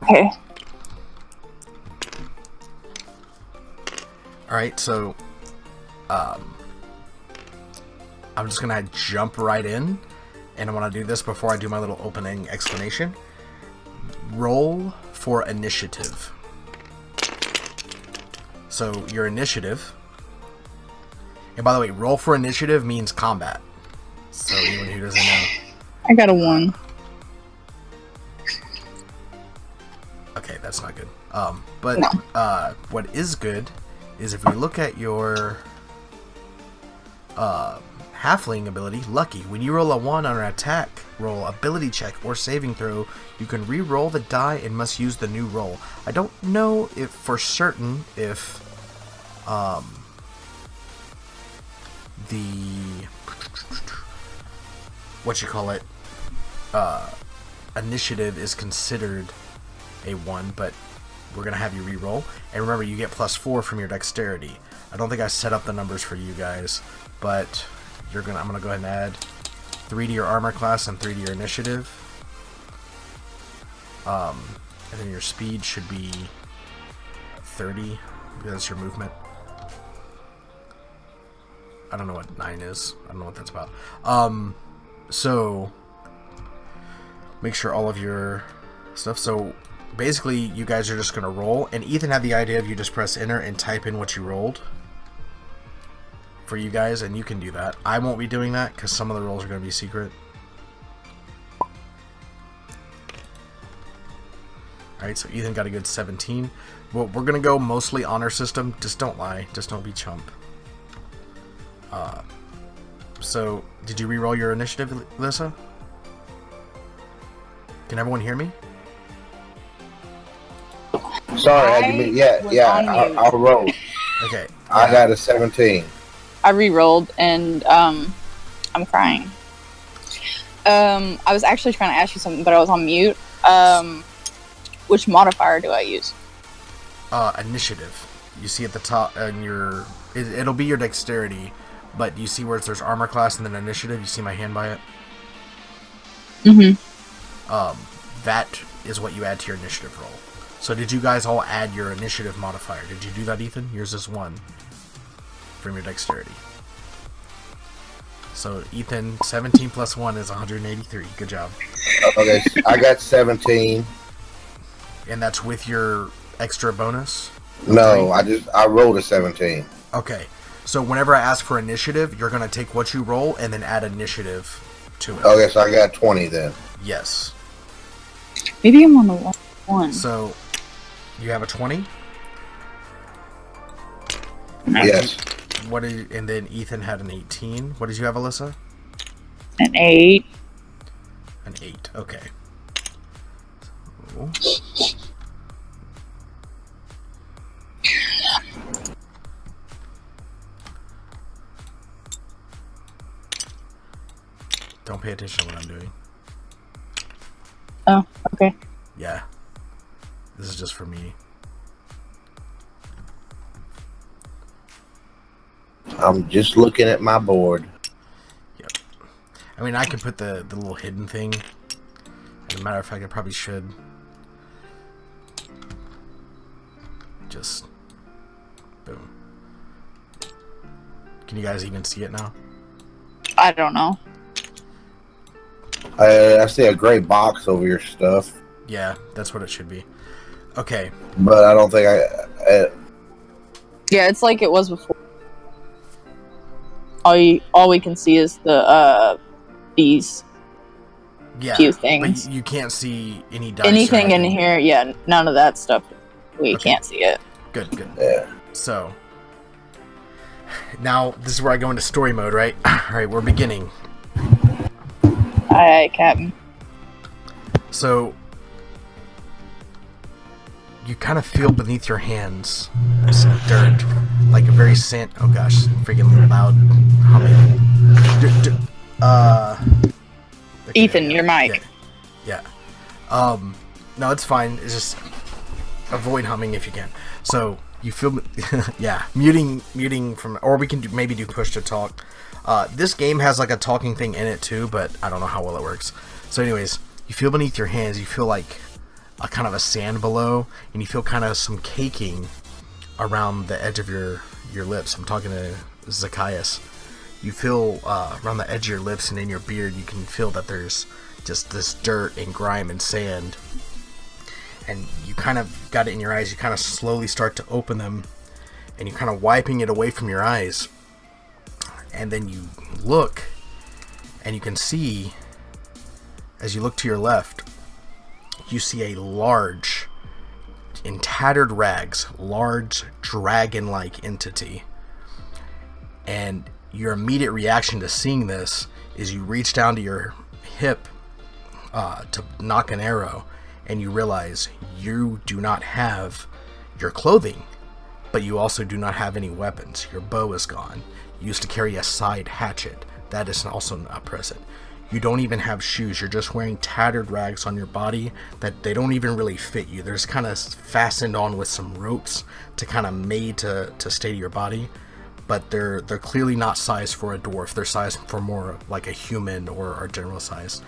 Okay. Alright, so I'm just going to jump right in. And I want to do this before I do my little opening explanation. roll for initiative. So your initiative, and by the way, roll for initiative means combat. So anyone who doesn't know. I got a 1. Okay, that's not good. But what is good is if we look at your halfling ability, Lucky. When you roll a 1 on an attack roll, ability check, or saving throw, you can re-roll the die and must use the new roll. I don't know if for certain if the initiative is considered a 1, but we're gonna have you re-roll. And remember, you get +4 from your dexterity. I don't think I set up the numbers for you guys, but I'm gonna go ahead and add 3 to your armor class and 3 to your initiative. And then your speed should be 30, because that's your movement. I don't know what 9 is. I don't know what that's about. So make sure all of your stuff. So basically, you guys are just gonna roll, and Ethan had the idea of you just press enter and type in what you rolled for you guys, and you can do that. I won't be doing that because some of the rolls are gonna be secret. Alright, so Ethan got a good 17. Well, we're gonna go mostly honor system. Just don't lie. Just don't be chump. So, did you re-roll your initiative, Alyssa? Can everyone hear me? Sorry, I'll roll. Okay. I got a 17. I re-rolled and I'm crying. I was actually trying to ask you something, but I was on mute. Which modifier do I use? Initiative. You see at the top, and it'll be your dexterity, but you see where there's armor class and then initiative. You see my hand by it. That is what you add to your initiative roll. So did you guys all add your initiative modifier? Did you do that, Ethan? Yours is 1 from your dexterity. So Ethan, 17 plus 1 is 183. Good job. Okay, I got 17. And that's with your extra bonus? No, I rolled a 17. Okay. So whenever I ask for initiative, you're going to take what you roll and then add initiative to it. Okay, so I got 20 then. Yes. Maybe I'm on the 1. So you have a 20? Yes. And then Ethan had an 18. What did you have, Alyssa? An 8. An 8. Okay. Ooh. Don't pay attention to what I'm doing. Oh, okay. Yeah. This is just for me. I'm just looking at my board. Yep. I mean, I could put the little hidden thing. As a matter of fact, I probably should. Just... boom. Can you guys even see it now? I don't know. I see a gray box over your stuff. Yeah, that's what it should be. Okay. But I don't think I Yeah, it's like it was before. All we can see is the these few things. But you can't see any dice. Anything in here, yeah, none of that stuff. We can't see it. Good. Yeah. So now this is where I go into story mode, right? Alright, we're beginning. Aye, Captain. So you kind of feel beneath your hands some dirt, like a very oh gosh, freaking loud humming. Okay, Ethan, your mic. Yeah. No, it's fine. It's just avoid humming if you can. So you feel, yeah, muting from, or we can maybe do push to talk. This game has like a talking thing in it too, but I don't know how well it works. So anyways, you feel beneath your hands, you feel like a kind of a sand below, and you feel kind of some caking around the edge of your lips. I'm talking to Zacchaeus. You feel around the edge of your lips and in your beard, you can feel that there's just this dirt and grime and sand and you kind of got it in your eyes. You kind of slowly start to open them, and you're kind of wiping it away from your eyes. And then you look, and you can see, as you look to your left, you see a large, in tattered rags, large dragon-like entity. And your immediate reaction to seeing this is you reach down to your hip to knock an arrow, and you realize you do not have your clothing, but you also do not have any weapons. Your bow is gone. You used to carry a side hatchet. That is also not present. You don't even have shoes. You're just wearing tattered rags on your body that they don't even really fit you. They're just kind of fastened on with some ropes to kind of made to stay to your body. But they're clearly not sized for a dwarf. They're sized for more like a human or general size.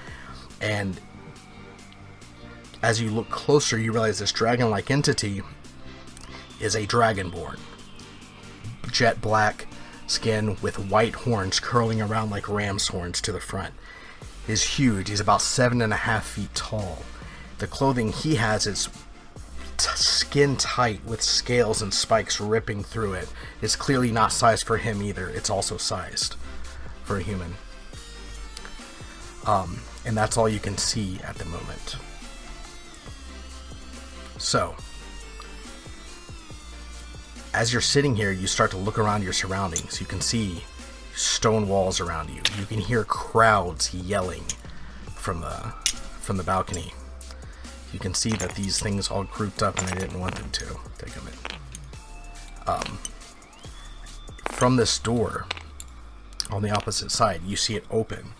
And as you look closer, you realize this dragon-like entity is a dragonborn. Jet black skin with white horns curling around like ram's horns to the front. He's huge. He's about 7.5 feet tall. The clothing he has is skin tight with scales and spikes ripping through it. It's clearly not sized for him either. It's also sized for a human. And that's all you can see at the moment. So, as you're sitting here, you start to look around your surroundings. You can see stone walls around you. You can hear crowds yelling from the balcony. You can see that these things all grouped up and they didn't want them to. Take a minute. From this door, on the opposite side, you see it open.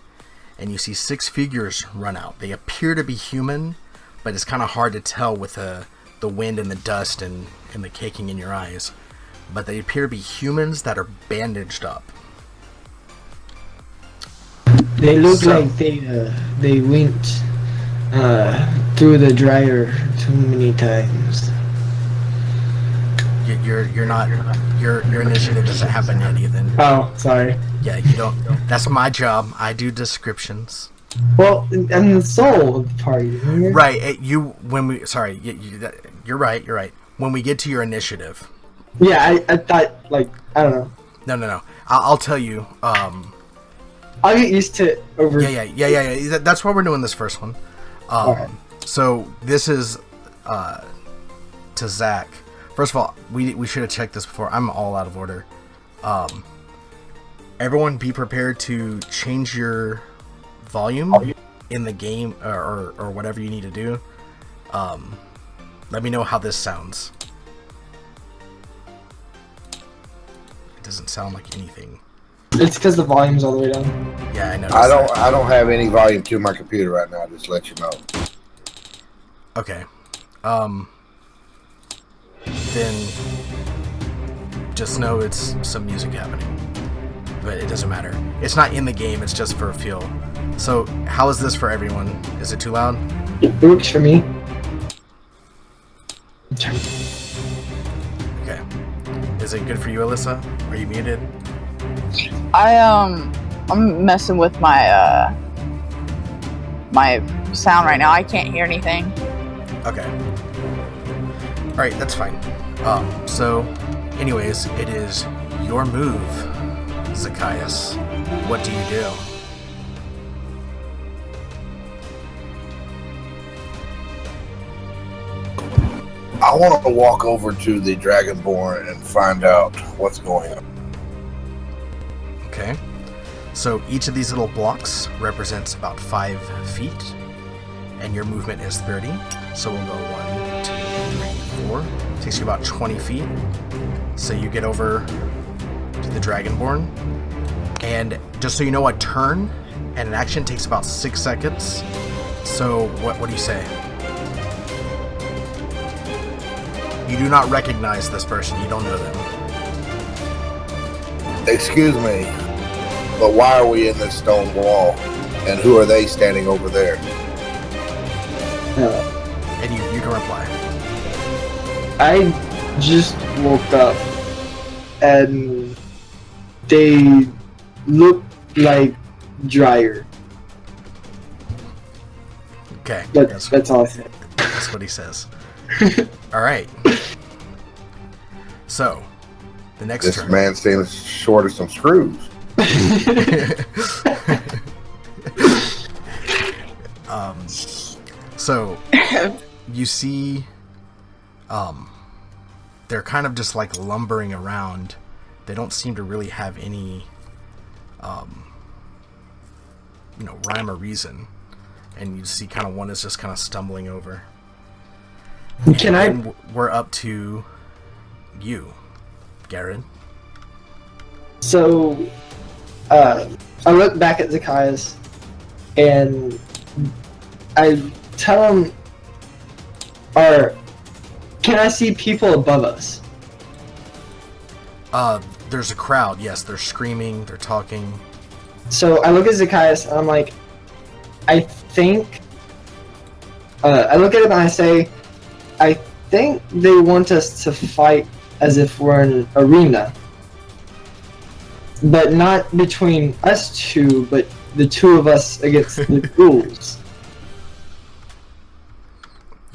And you see 6 figures run out. They appear to be human, but it's kind of hard to tell with the wind and the dust and the caking in your eyes. But they appear to be humans that are bandaged up. They look like they went through the dryer too many times. You're not your initiative doesn't happen yet, Ethan. Oh, sorry. Yeah, you don't. That's my job. I do descriptions. Well, I'm the soul of the party. Remember? Right. You're right. You're right. When we get to your initiative. Yeah, I thought, like, I don't know. No. I'll tell you. I'll get used to it over. Yeah. That's why we're doing this first one. Alright. So this is to Zach. First of all, we should have checked this before. I'm all out of order. Everyone be prepared to change your volume in the game or whatever you need to do. Let me know how this sounds. It doesn't sound like anything. It's because the volume's all the way down. Yeah, I know. I don't have any volume to my computer right now. Just to let you know. Okay. Then just know it's some music happening. But it doesn't matter. It's not in the game, it's just for a feel. So, how is this for everyone? Is it too loud? It works for me. Okay. Is it good for you, Alyssa? Are you muted? I'm messing with my my sound right now. I can't hear anything. Okay. Alright, that's fine. So, anyways, it is your move, Zacchaeus. What do you do? I want to walk over to the Dragonborn and find out what's going on. Okay. So each of these little blocks represents about 5 feet, and your movement is 30. So we'll go 1, 2, 3, 4. Takes you about 20 feet. So you get over to the Dragonborn, and just so you know, a turn and an action takes about 6 seconds. So what do you say? You do not recognize this person. You don't know them. Excuse me, but why are we in this stone wall? And who are they standing over there? And you can reply. I just woke up and they look like dryer. Okay. That's all I said. That's what he says. All right. So, the next This turn. man seems short of some screws. So you see, they're kind of just like lumbering around. They don't seem to really have any, rhyme or reason. And you see kind of one is just kind of stumbling over. We're up to you, Garen. So, I look back at Zacchaeus, and I tell him, can I see people above us? There's a crowd. Yes, they're screaming. They're talking. So I look at Zacchaeus, and I'm like, I think. I look at him and I say, I think they want us to fight as if we're in an arena. But not between us two, but the two of us against the ghouls.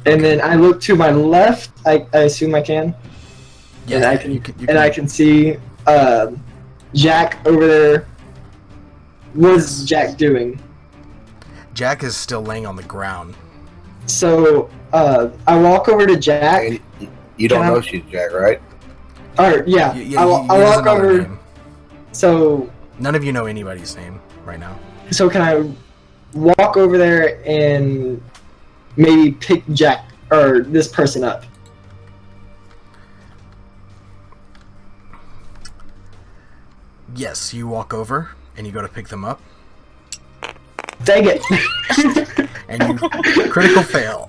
And then I look to my left. I assume I can. Yeah, and I can. I can see Jack over there. What is Jack doing? Jack is still laying on the ground. So I walk over to Jack. And you don't know she's Jack, right? Or yeah, I walk over. Name. So none of you know anybody's name right now. So can I walk over there and maybe pick Jack or this person up? Yes, you walk over and you go to pick them up. Dang it! And you critical fail.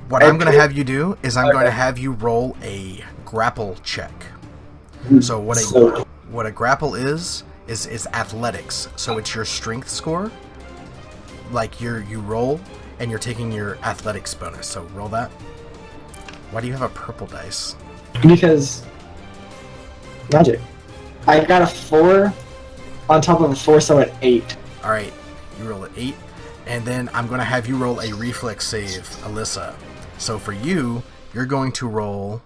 What I'm going to have you do is I'm going to have you roll a grapple check. So what a grapple is athletics. So it's your strength score. Like you roll and you're taking your athletics bonus. So roll that. Why do you have a purple dice? Because magic. I got a 4 on top of a 4, so an 8. All right, you roll an 8, and then I'm going to have you roll a reflex save, Alyssa. So for you, you're going to roll,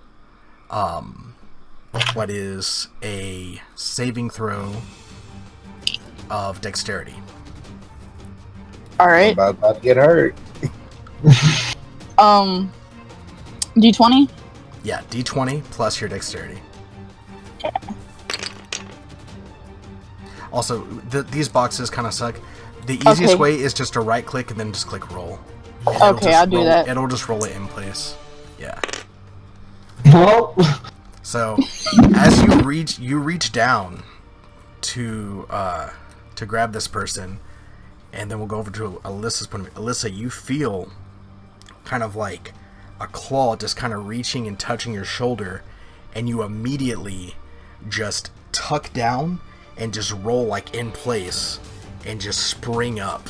what is a saving throw of dexterity. All right. I'm about to get hurt. D20? Yeah, D20 plus your dexterity. Okay. Also, these boxes kind of suck. The easiest way is just to right click and then just click roll. Okay, I'll do that. It'll just roll it in place. Yeah. Well. So, as you reach down to grab this person, and then we'll go over to Alyssa's point of view. Alyssa, you feel kind of like a claw just kind of reaching and touching your shoulder, and you immediately just tuck down and just roll like in place and just spring up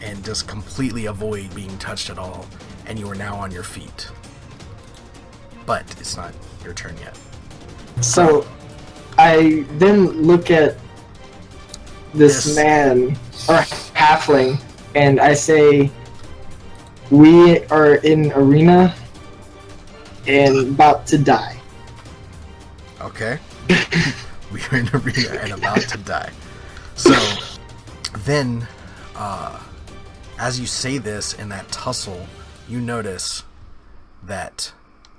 and just completely avoid being touched at all, and you are now on your feet. But it's not your turn yet. So I then look at this man or halfling and I say, we are in arena and about to die. Okay. We are in an arena and about to die. So then, as you say this in that tussle, you notice that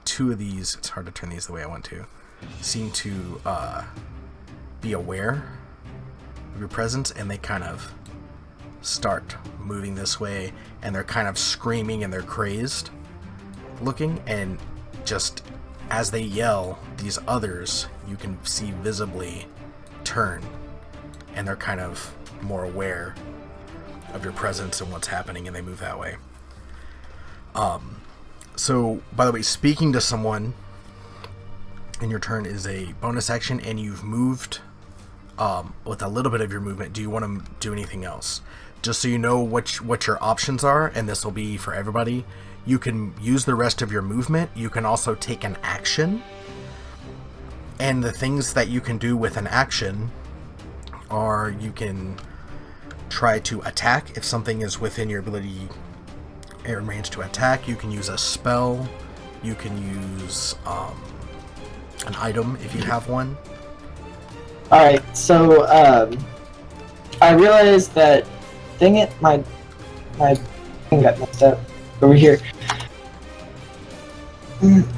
two of these, it's hard to turn these the way I want to, seem to be aware of your presence, and they kind of start moving this way, and they're kind of screaming and they're crazed looking, and just as they yell, these others you can see visibly turn, and they're kind of more aware of your presence and what's happening, and they move that way. So, by the way, speaking to someone in your turn is a bonus action, and you've moved with a little bit of your movement. Do you want to do anything else? Just so you know what your options are, and this will be for everybody. You can use the rest of your movement. You can also take an action. And the things that you can do with an action are you can try to attack. If something is within your ability and range to attack, you can use a spell. You can use an item if you have one. Alright, so I realized that, dang it, my thing got messed up over here.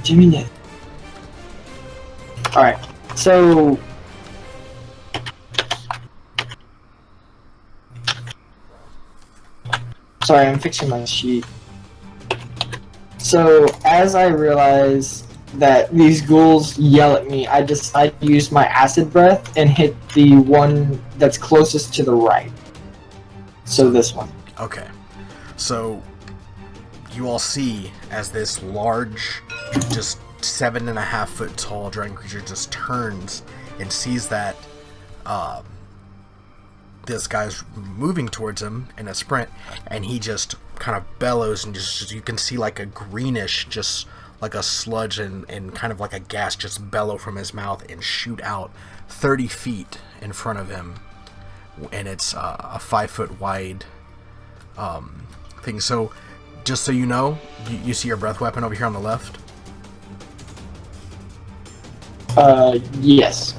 Jimmy it. Alright, so sorry, I'm fixing my sheet. So as I realize that these ghouls yell at me, I decide to use my acid breath and hit the one that's closest to the right. So this one. Okay. So you all see as this large, just 7.5 foot tall dragon creature just turns and sees that this guy's moving towards him in a sprint, and he just kind of bellows, and just you can see like a greenish, just like a sludge and kind of like a gas just bellow from his mouth and shoot out 30 feet in front of him, and it's a 5 foot wide thing. So just so you know, you see your breath weapon over here on the left? Yes.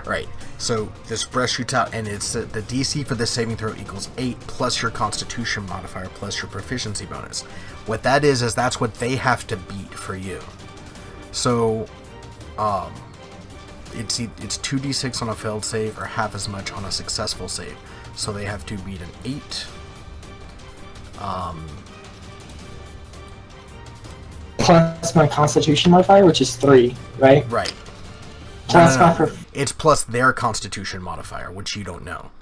Right. So this breath shoots out, and it's the DC for this saving throw equals 8 plus your Constitution modifier plus your proficiency bonus. What that is that's what they have to beat for you. So, it's 2d6 on a failed save or half as much on a successful save. So they have to beat an 8. Plus my Constitution modifier, which is 3, right? Right. Plus my It's plus their Constitution modifier, which you don't know.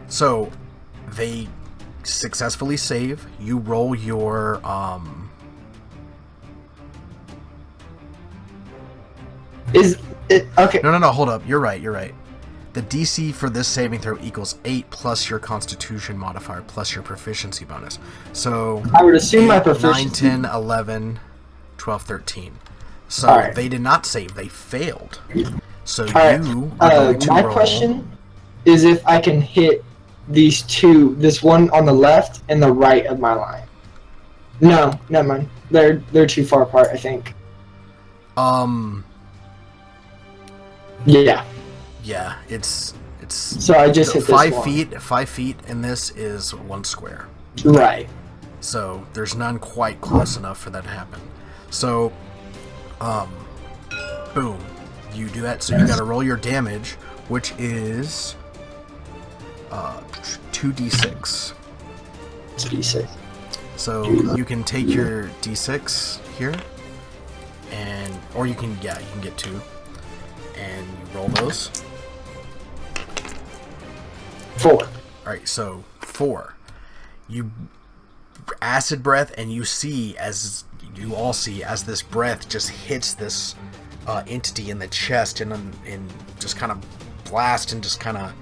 So they successfully save. You roll your Is it okay? No, hold up. You're right. The DC for this saving throw equals 8 plus your Constitution modifier plus your proficiency bonus. So I would assume 8, my 9, proficiency. 10, 11, 12, 13. So Alright. they did not save. They failed. So Alright, you are going to my roll. question is if I can hit these two, this one on the left and the right of my line. No, never mind. They're too far apart, I think. Yeah, it's So I just hit this 5 one. feet. 5 feet, and this is 1 square. Right. So there's none quite close enough for that to happen. So, boom, you do that. So you got to roll your damage, which is 2d6. It's a D6. So you can take your d6 here, or you can get 2, and you roll those. 4. All right, so 4. You acid breath, and you all see as this breath just hits this entity in the chest, and just kind of blast and just kind of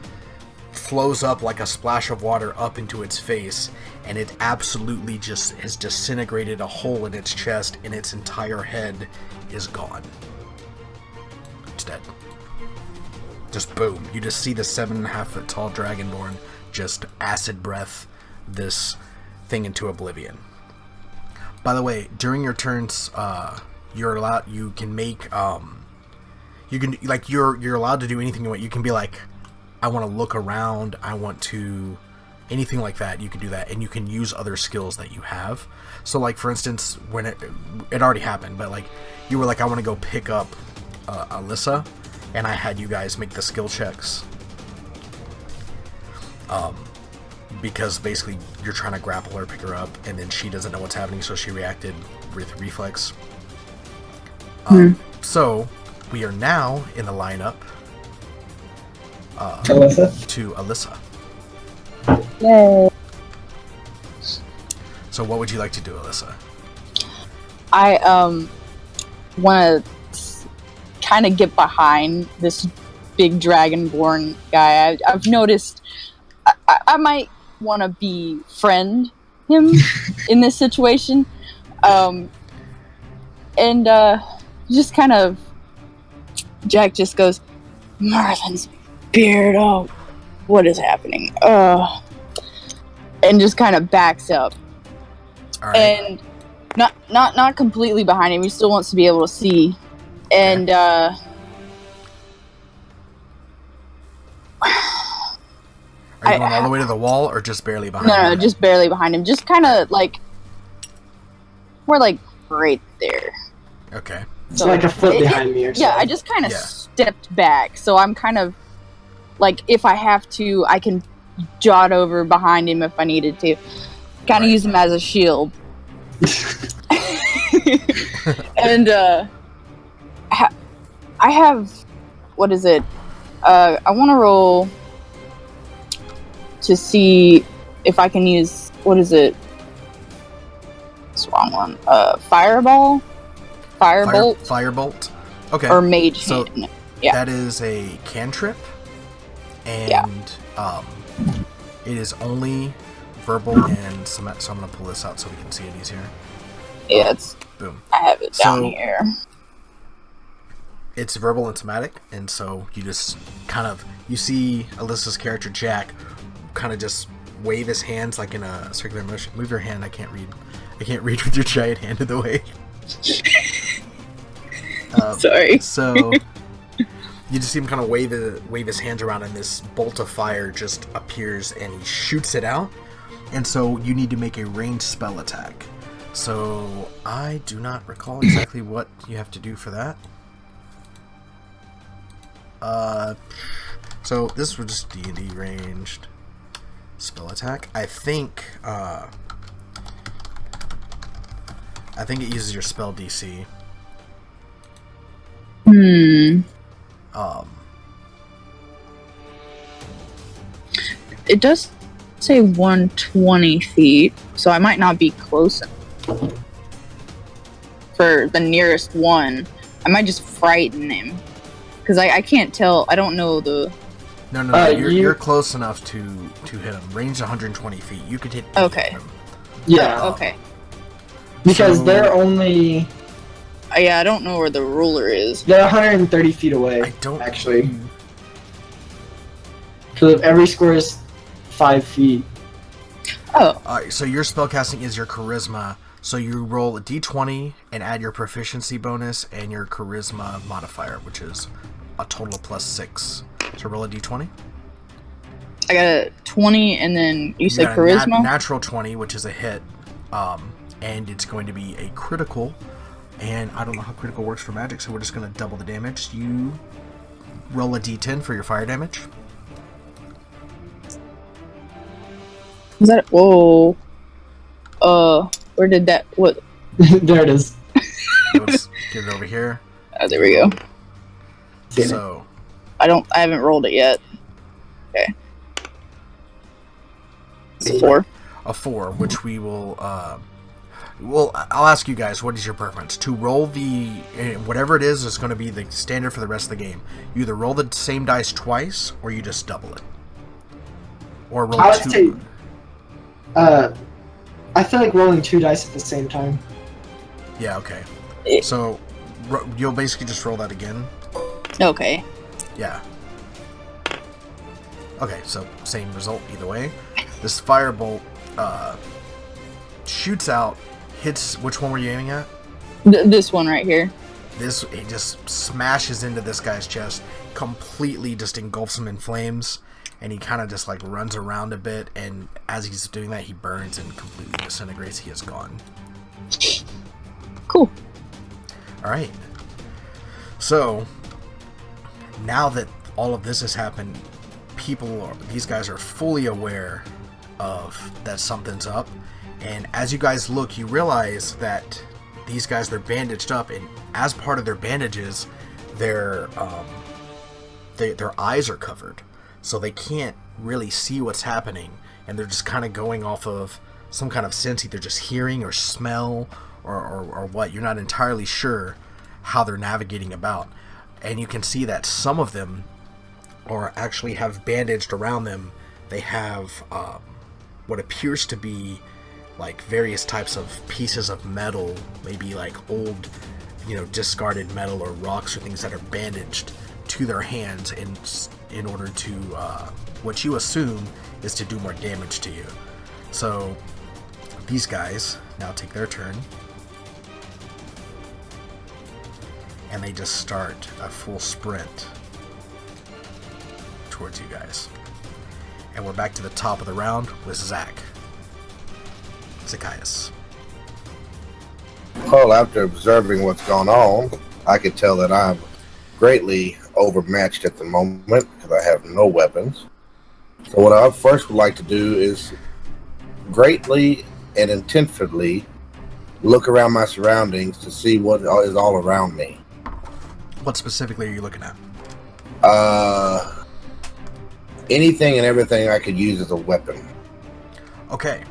flows up like a splash of water up into its face, and it absolutely just has disintegrated a hole in its chest, and its entire head is gone. It's dead. Just boom. You just see the 7.5 foot tall dragonborn just acid breath this thing into oblivion. By the way, during your turns, you're allowed to do anything you want. You can be like, I want to look around, I want to anything like that. You can do that, and you can use other skills that you have. So like, for instance, when it already happened, but like you were like, I want to go pick up Alyssa, and I had you guys make the skill checks, because basically you're trying to grapple her, pick her up, and then she doesn't know what's happening, so she reacted with reflex. So we are now in the lineup to Alyssa. Yay. So what would you like to do, Alyssa? I want to kind of get behind this big dragonborn guy. I've noticed I might want to befriend him in this situation, and just kind of Jack just goes, Merlin's beard. Oh, what is happening? And just kind of backs up. All right. And not completely behind him. He still wants to be able to see. And Are you going all the way to the wall, or just barely behind him? No, just barely behind him. Just kind of like we're like right there. Okay. It's like a foot behind me or something. Yeah, I just kind of stepped back, so I'm kind of like, if I have to, I can jot over behind him if I needed to. Kind of use him as a shield. And I have, what is it? I want to roll to see if I can use, what is it? It's the wrong one. Fireball? Firebolt? Firebolt. Okay. Or Mage So Hand. Yeah. that is a cantrip, and it is only verbal and so I'm gonna pull this out so we can see it easier. Yeah, it's. Boom. I have it down So- here. It's verbal and somatic, and so you just kind of you see Alyssa's character Jack kind of just wave his hands like in a circular motion. Move your hand. I can't read with your giant hand in the way. Sorry. So you just see him kind of wave his hands around, and this bolt of fire just appears, and he shoots it out. And so you need to make a ranged spell attack. So I do not recall exactly what you have to do for that. So this was just D&D ranged spell attack. I think it uses your spell DC. It does say 120 feet, so I might not be close for the nearest one. I might just frighten him, because I can't tell. I don't know the. No. You're close enough to hit him. Range 120 feet. You could hit. Okay. Him. Yeah. Okay. Because So- they're only Yeah, I don't know where the ruler is. they're 130 feet away. I don't actually. So every square is 5 feet. Oh, Alright, so your spellcasting is your charisma. So you roll a d20 and add your proficiency bonus and your charisma modifier, which is a total of +6. So roll a d20. I got a 20, and then you said got a charisma. natural 20, which is a hit, and it's going to be a critical. And I don't know how critical works for magic, so we're just going to double the damage. You roll a d10 for your fire damage. Is that? Whoa. Where did that? What? There it is. Let's get it over here. Oh, there we go. So I haven't rolled it yet. Okay. It's a 4. a 4, which we will. Well, I'll ask you guys, what is your preference? To roll whatever it is going to be the standard for the rest of the game. You either roll the same dice twice, or you just double it. Or roll I would 2. say, I feel like rolling 2 dice at the same time. Yeah, okay. So, you'll basically just roll that again. Okay. Yeah. Okay, so same result either way. This firebolt shoots out, hits. Which one were you aiming at? This one right here. It just smashes into this guy's chest, completely just engulfs him in flames, and he kind of just like runs around a bit, and as he's doing that, he burns and completely disintegrates. He is gone. Cool. Alright. So, now that all of this has happened, these guys are fully aware of that something's up, and as you guys look, you realize that these guys, they're bandaged up, and as part of their bandages, their eyes are covered, so they can't really see what's happening, and they're just kind of going off of some kind of sense, either just hearing or smell or what. You're not entirely sure how they're navigating about, and you can see that some of them or actually have bandaged around them. They have what appears to be like various types of pieces of metal, maybe like old, discarded metal or rocks or things that are bandaged to their hands in order to what you assume is to do more damage to you. So these guys now take their turn, and they just start a full sprint towards you guys. And we're back to the top of the round with Zacchaeus. Well, after observing what's going on, I could tell that I'm greatly overmatched at the moment because I have no weapons. So what I first would like to do is greatly and intensively look around my surroundings to see what is all around me. What specifically are you looking at? Anything and everything I could use as a weapon. Okay.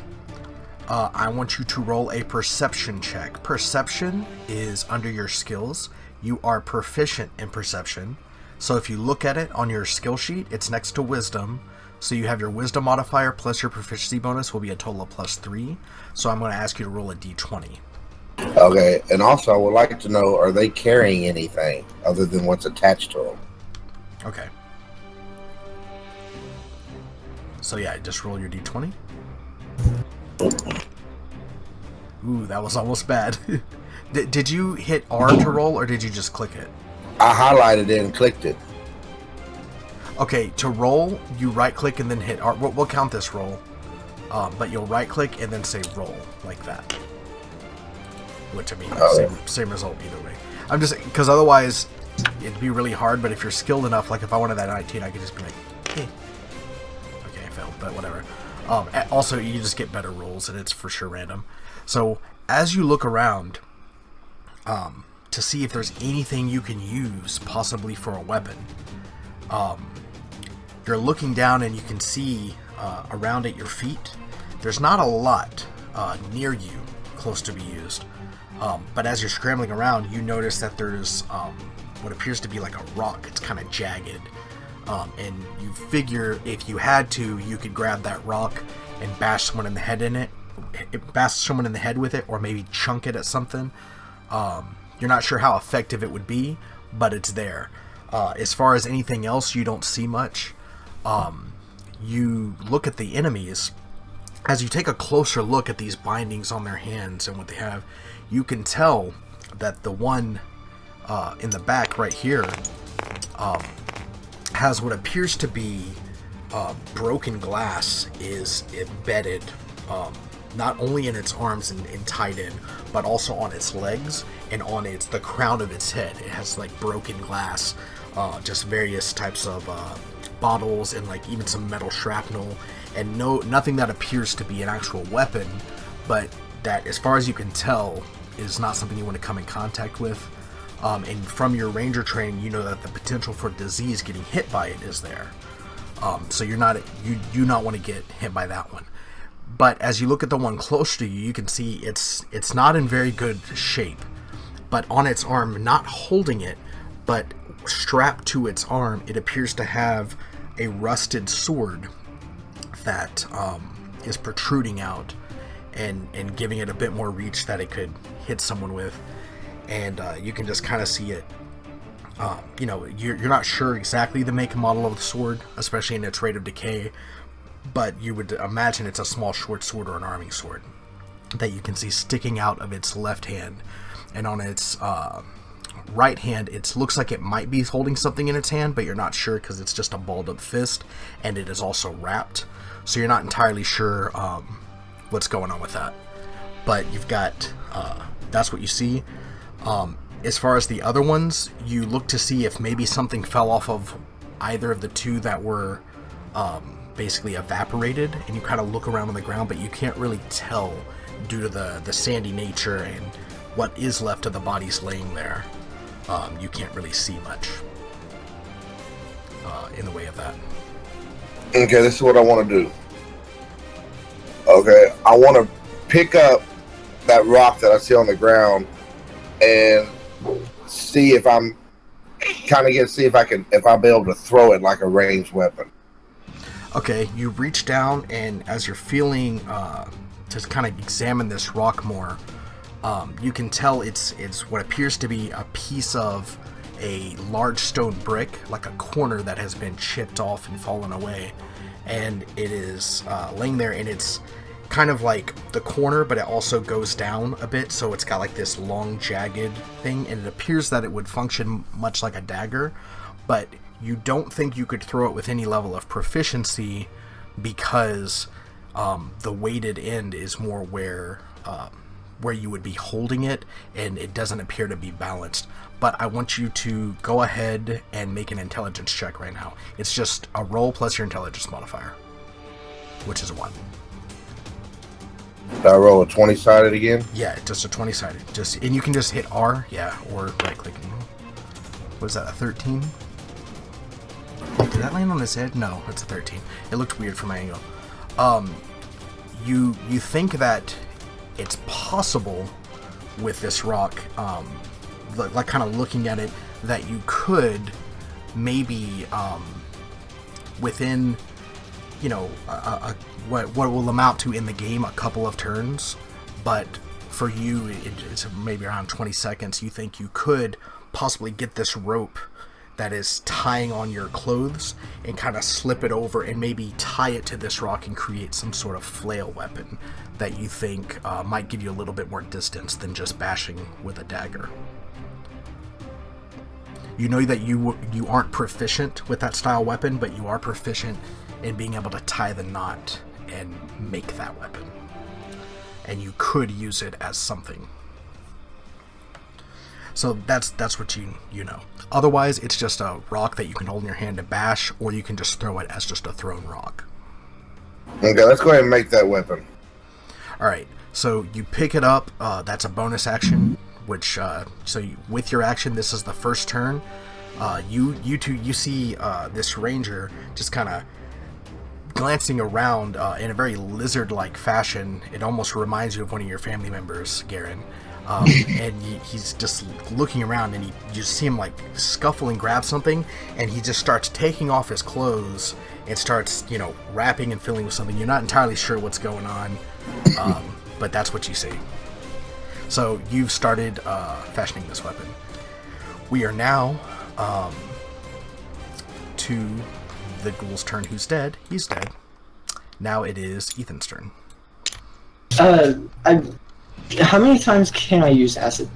I want you to roll a perception check. Perception is under your skills. You are proficient in perception. So if you look at it on your skill sheet, it's next to wisdom. So you have your wisdom modifier plus your proficiency bonus will be a total of +3. So I'm going to ask you to roll a d20. Okay, and also I would like to know, are they carrying anything other than what's attached to them? Okay. So yeah, just roll your d20. Ooh, that was almost bad. Did you hit R to roll, or did you just click it? I highlighted it and clicked it. Okay, to roll, you right-click and then hit R. We'll count this roll, but you'll right-click and then say roll, like that. Which, I mean, same result either way. I'm just, because otherwise, it'd be really hard, but if you're skilled enough, like if I wanted that 19, I could just be like, hey. Okay, I failed, but whatever. Also, you just get better rolls, and it's for sure random. So, as you look around, to see if there's anything you can use, possibly for a weapon, you're looking down and you can see around at your feet, there's not a lot near you close to be used. But as you're scrambling around, you notice that there's what appears to be like a rock. It's kind of jagged. And you figure if you had to, you could grab that rock and bash someone in the head with it, or maybe chunk it at something. You're not sure how effective it would be, but it's there. As far as anything else, you don't see much. You look at the enemies. As you take a closer look at these bindings on their hands and what they have, you can tell that the one in the back right here has what appears to be broken glass is embedded not only in its arms and tied in, but also on its legs and on the crown of its head. It has like broken glass, just various types of bottles and like even some metal shrapnel, and nothing that appears to be an actual weapon, but that, as far as you can tell, is not something you want to come in contact with. And from your ranger training, you know that the potential for disease getting hit by it is there. So you do not want to get hit by that one. But as you look at the one close to you, you can see it's not in very good shape. But on its arm, not holding it, but strapped to its arm, it appears to have a rusted sword that is protruding out and giving it a bit more reach that it could hit someone with. And you can just kind of see it. You're not sure exactly the make and model of the sword, especially in its rate of decay, but you would imagine it's a small short sword or an arming sword that you can see sticking out of its left hand. And on its right hand, it looks like it might be holding something in its hand, but you're not sure because it's just a balled up fist, and it is also wrapped. So you're not entirely sure what's going on with that. But you've got, that's what you see. As far as the other ones, you look to see if maybe something fell off of either of the two that were basically evaporated, and you kind of look around on the ground, but you can't really tell due to the sandy nature and what is left of the bodies laying there. You can't really see much in the way of that. Okay, this is what I want to do. Okay, I want to pick up that rock that I see on the ground and see if I'll be able to throw it like a ranged weapon. Okay, you reach down, and as you're feeling to kind of examine this rock more, you can tell it's what appears to be a piece of a large stone brick, like a corner that has been chipped off and fallen away, and it is laying there, and it's kind of like the corner, but it also goes down a bit, so it's got like this long jagged thing, and it appears that it would function much like a dagger, but you don't think you could throw it with any level of proficiency because the weighted end is more where you would be holding it, and it doesn't appear to be balanced. But I want you to go ahead and make an intelligence check right now. It's just a roll plus your intelligence modifier, which is 1. I roll a 20-sided again? Yeah, just a 20-sided. And you can just hit R, yeah, or right-clicking. What is that, a 13? Did that land on his head? No, it's a 13. It looked weird from my angle. You think that it's possible with this rock, like kind of looking at it, that you could maybe within, you know, what will amount to in the game a couple of turns, but for you it's maybe around 20 seconds. You think you could possibly get this rope that is tying on your clothes and kind of slip it over and maybe tie it to this rock and create some sort of flail weapon that you think might give you a little bit more distance than just bashing with a dagger. You know that you aren't proficient with that style weapon, but you are proficient in being able to tie the knot and make that weapon. And you could use it as something. So that's what you know. Otherwise, it's just a rock that you can hold in your hand to bash, or you can just throw it as just a thrown rock. Okay, let's go ahead and make that weapon. Alright, so you pick it up. That's a bonus action, which, with your action, this is the first turn. You see this ranger just kind of glancing around in a very lizard-like fashion. It almost reminds you of one of your family members, Garen. And he's just looking around, and you just see him like scuffle and grab something, and he just starts taking off his clothes and starts, wrapping and filling with something. You're not entirely sure what's going on, but that's what you see. So you've started fashioning this weapon. We are now to the ghoul's turn, who's dead. He's dead. Now it is Ethan's turn. How many times can I use acid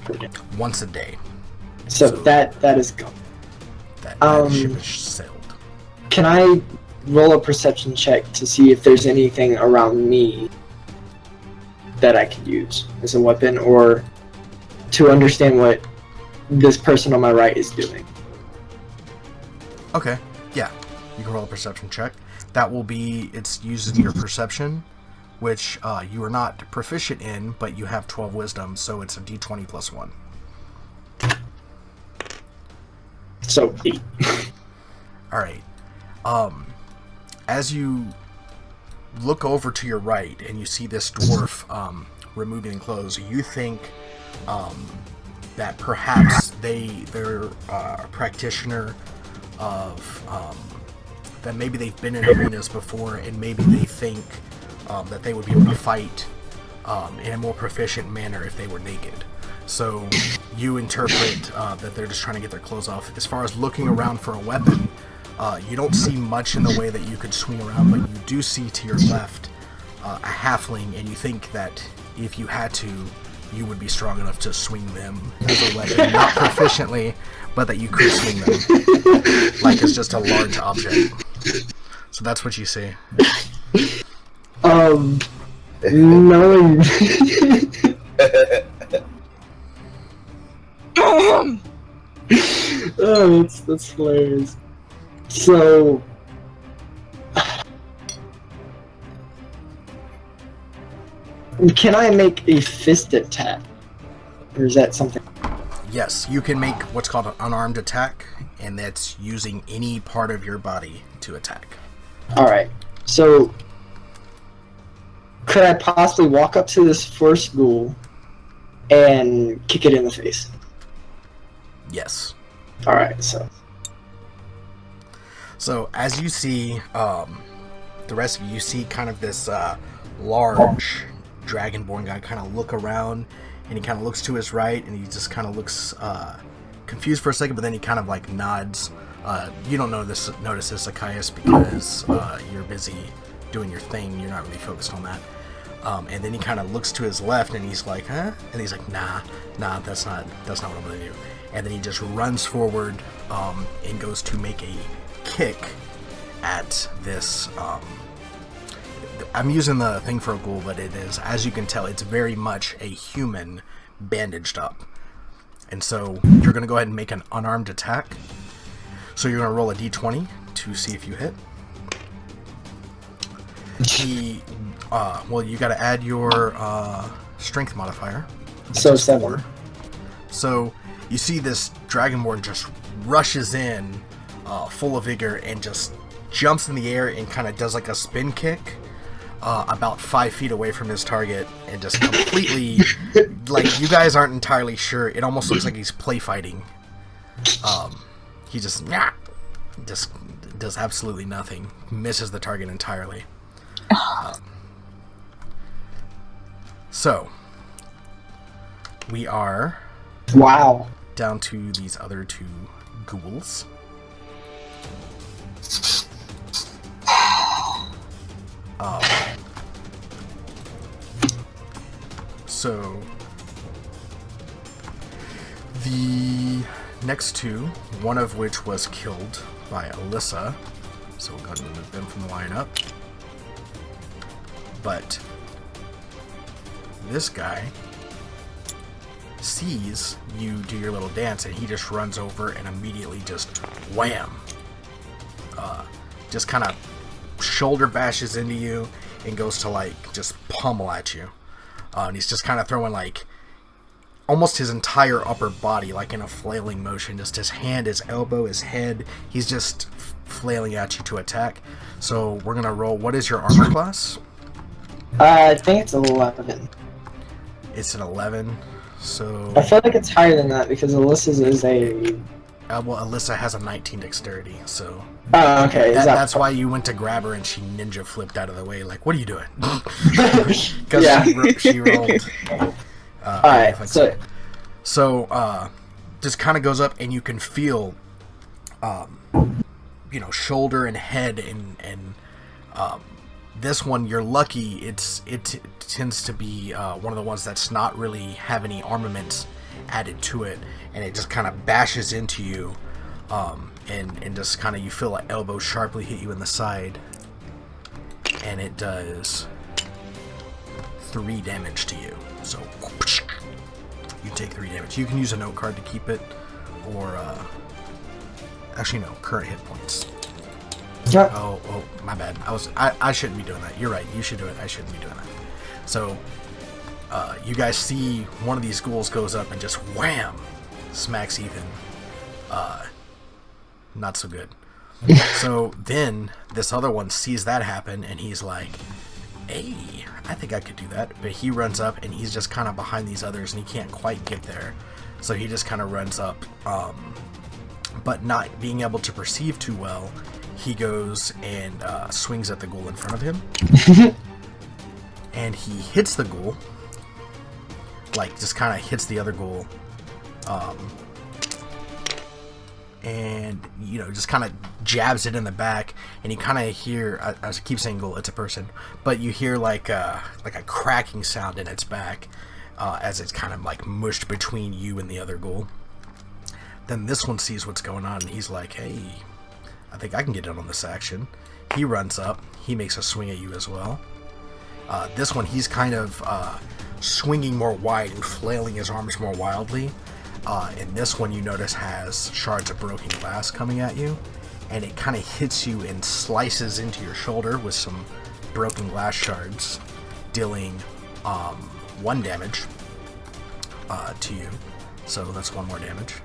per day? Once a day. So that is gone. That ship is sailed. Can I roll a perception check to see if there's anything around me that I could use as a weapon, or to understand what this person on my right is doing? Okay, yeah. You can roll a perception check. That will be, it's using your perception, which you are not proficient in, but you have 12 wisdom, so it's a d20 plus 1. So 8. Alright. As you look over to your right and you see this dwarf removing clothes, you think that perhaps they're a practitioner of that maybe they've been in arenas before, and maybe they think that they would be able to fight in a more proficient manner if they were naked. So you interpret that they're just trying to get their clothes off. As far as looking around for a weapon, you don't see much in the way that you could swing around, but you do see to your left a halfling, and you think that if you had to, you would be strong enough to swing them as a weapon. Not proficiently, but that you could swing them like it's just a large object. So that's what you see. Knowing oh, that's hilarious. So can I make a fist attack? Or is that something? Yes, you can make what's called an unarmed attack, and that's using any part of your body to attack. Alright, so could I possibly walk up to this first ghoul and kick it in the face? Yes. Alright, So as you see, the rest of you see kind of this large dragonborn guy kind of look around, and he kind of looks to his right, and he just kind of looks confused for a second, but then he kind of like nods. You don't notice this, Zacchaeus, because you're busy doing your thing. You're not really focused on that. And then he kind of looks to his left, and he's like, "Huh?" And he's like, "Nah, that's not what I'm gonna do." And then he just runs forward and goes to make a kick at this. I'm using the thing for a ghoul, but it is, as you can tell, it's very much a human bandaged up. And so you're going to go ahead and make an unarmed attack. So you're going to roll a d20 to see if you hit. Well, you got to add your strength modifier. So 7. So you see this Dragonborn just rushes in full of vigor and just jumps in the air and kind of does like a spin kick about 5 feet away from his target and just completely, like, you guys aren't entirely sure. It almost looks like he's play fighting. He just does absolutely nothing. Misses the target entirely. So we are down to these other 2 ghouls. So the next 2, one of which was killed by Alyssa, so we'll go ahead and move them from the lineup. But this guy sees you do your little dance, and he just runs over and immediately just wham, just kind of shoulder bashes into you and goes to like just pummel at you. And he's just kind of throwing like almost his entire upper body like in a flailing motion, just his hand, his elbow, his head. He's just flailing at you to attack. So we're gonna roll. What is your armor class? I think it's 11. It's an 11. So I feel like it's higher than that because Alyssa's is a. Well, Alyssa has a 19 dexterity, so. Oh, okay. That's why you went to grab her and she ninja flipped out of the way. Like, what are you doing? Because she rolled. Alright, so just kind of goes up, and you can feel, shoulder and head, and this one, you're lucky. It tends to be one of the ones that's not really have any armament added to it, and it just kind of bashes into you, and just kind of you feel an elbow sharply hit you in the side, and it does 3 damage to you. So you take 3 damage. You can use a note card to keep it, or actually no, current hit points. Yep. Oh, my bad. I shouldn't be doing that. You're right. You should do it. I shouldn't be doing that. So you guys see one of these ghouls goes up and just wham, smacks Ethan. Not so good. So then this other one sees that happen, and he's like, "Hey, I think I could do that." But he runs up, and he's just kind of behind these others, and he can't quite get there. So he just kind of runs up, but not being able to perceive too well, he goes and swings at the ghoul in front of him. And he hits the ghoul, like just kind of hits the other ghoul, and just kind of jabs it in the back, and you kind of hear, I keep saying ghoul, it's a person, but you hear like a cracking sound in its back as it's kind of like mushed between you and the other ghoul. Then this one sees what's going on, and he's like, "Hey, I think I can get in on this action." He runs up, he makes a swing at you as well. This one, he's kind of swinging more wide and flailing his arms more wildly. And this one, you notice, has shards of broken glass coming at you, and it kind of hits you and slices into your shoulder with some broken glass shards, dealing 1 damage to you. So that's 1 more damage.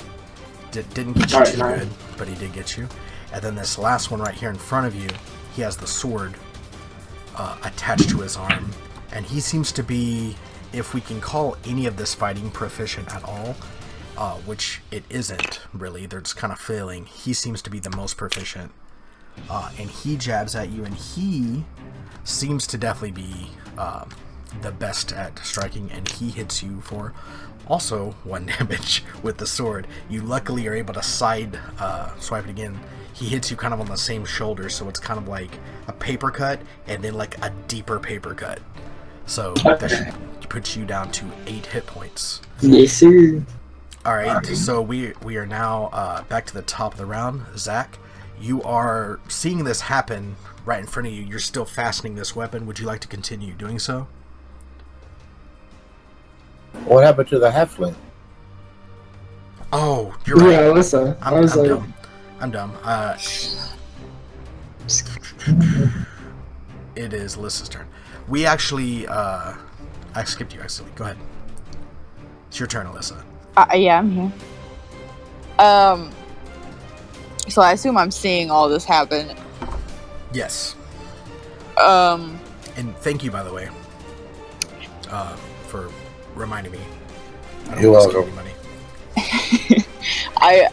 Didn't get you too good, but he did get you. And then this last one right here in front of you, he has the sword attached to his arm, and he seems to be, if we can call any of this fighting proficient at all, which it isn't really, they're just kind of failing. He seems to be the most proficient, and he jabs at you, and he seems to definitely be the best at striking, and he hits you for also 1 damage with the sword. You luckily are able to side swipe it again. He hits you kind of on the same shoulder, so it's kind of like a paper cut and then like a deeper paper cut. So that puts you down to 8 hit points. Yes, sir. All right, so we are now back to the top of the round. Zach, you are seeing this happen right in front of you. You're still fastening this weapon. Would you like to continue doing so? What happened to the halfling? Oh, you're right. Yeah, Alyssa. I'm dumb. I'm dumb. It is Alyssa's turn. We actually, I skipped you, actually. Go ahead. It's your turn, Alyssa. Yeah, I'm here. So I assume I'm seeing all this happen. Yes. Um, And thank you, by the way, for reminding me. I don't You're want to welcome. spend any money.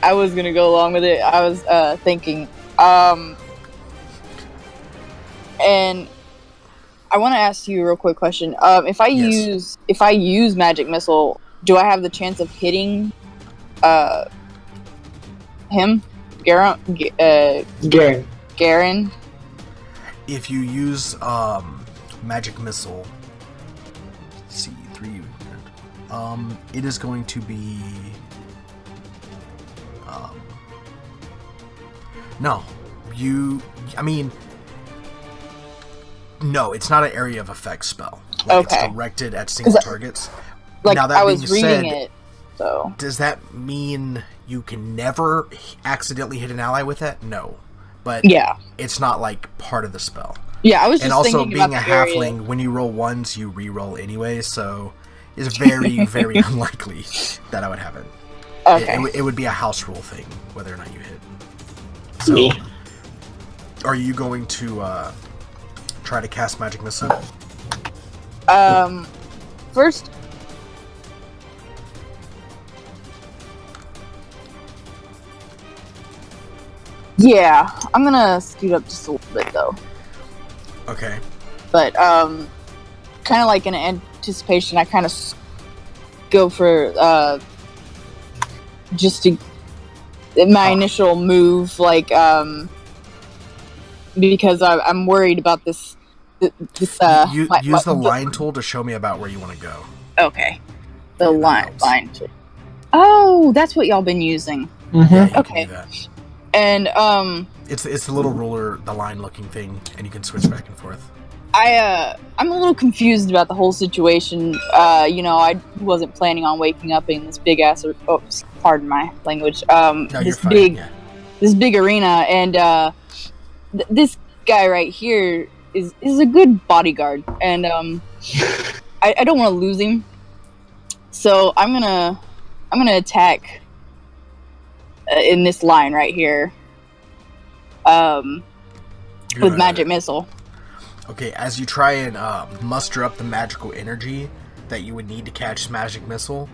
I was gonna go along with it. I was thinking, and I want to ask you a real quick question. If I Yes. use magic missile, do I have the chance of hitting him, Garen. Garen? If you use magic missile, let's see, 3. It is going to be. No, I mean, no, it's not an area of effect spell. Like, Okay. It's directed at single 'Cause targets. Like Now, that I was being reading said, it, so Does that mean you can never accidentally hit an ally with that? No, but yeah. it's not like part of the spell. Yeah, I was just And also, thinking being a about the area. halfling, when you roll ones, you re-roll anyway, so it's very, very unlikely that I would have it. Okay. It would be a house rule thing, whether or not you hit. So, Me. are you going to try to cast Magic Missile? First. Yeah, I'm gonna scoot up just a little bit though. Okay. But kind of like in anticipation, I kind of go for just to my initial move, like because I'm worried about this. Use the line tool to show me about where you want to go. Okay, the Yeah, that line helps. tool. Oh, that's what y'all been using. Yeah, Mm-hmm. you can Okay. do that. And It's the little ruler, the line-looking thing, and you can switch back and forth. I'm a little confused about the whole situation. I wasn't planning on waking up in this big ass. Oops, pardon my language. No, you're This fine. Yeah. this big arena, and this guy right here is a good bodyguard, and I don't want to lose him. So I'm gonna attack in this line right here. You're With gonna- magic missile. Okay, as you try and muster up the magical energy that you would need to catch Magic Missile,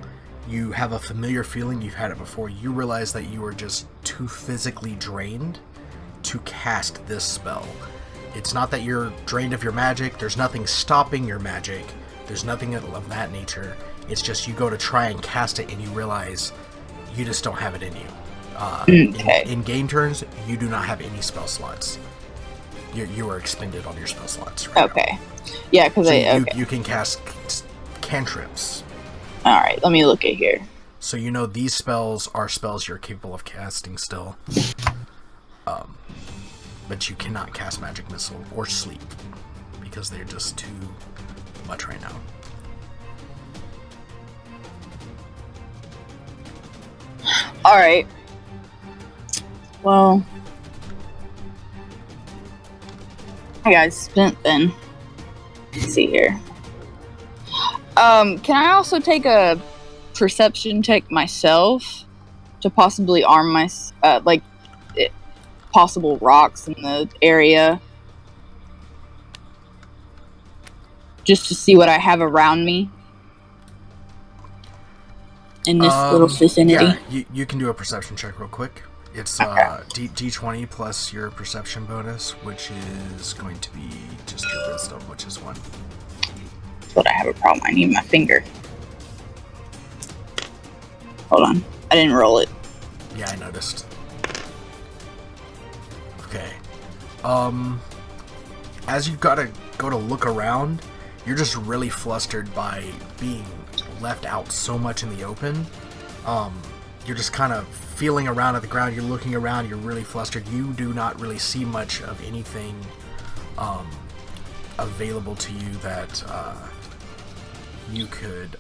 you have a familiar feeling. You've had it before. You realize that you are just too physically drained to cast this spell. It's not that you're drained of your magic. There's nothing stopping your magic. There's nothing of that nature. It's just you go to try and cast it and you realize you just don't have it in you. Okay. In game turns, you do not have any spell slots. You are expended on your spell slots right now. Okay. Yeah, because So okay. you can cast cantrips. All right. Let me look at here. So you know these spells are spells you're capable of casting still. But you cannot cast Magic Missile or Sleep because they're just too much right now. All right. Well, I got spent then. Let's see here. Can I also take a perception check myself to possibly arm my possible rocks in the area, just to see what I have around me in this little vicinity? Yeah, you can do a perception check real quick. It's Okay. D20 plus your perception bonus, which is going to be just your wisdom, which is 1. but I have a problem. I need my finger. Hold on. I didn't roll it. Yeah, I noticed. Okay. As you gotta go to look around, you're just really flustered by being left out so much in the open. You're just kind of feeling around at the ground, you're looking around, you're really flustered. You do not really see much of anything available to you that you could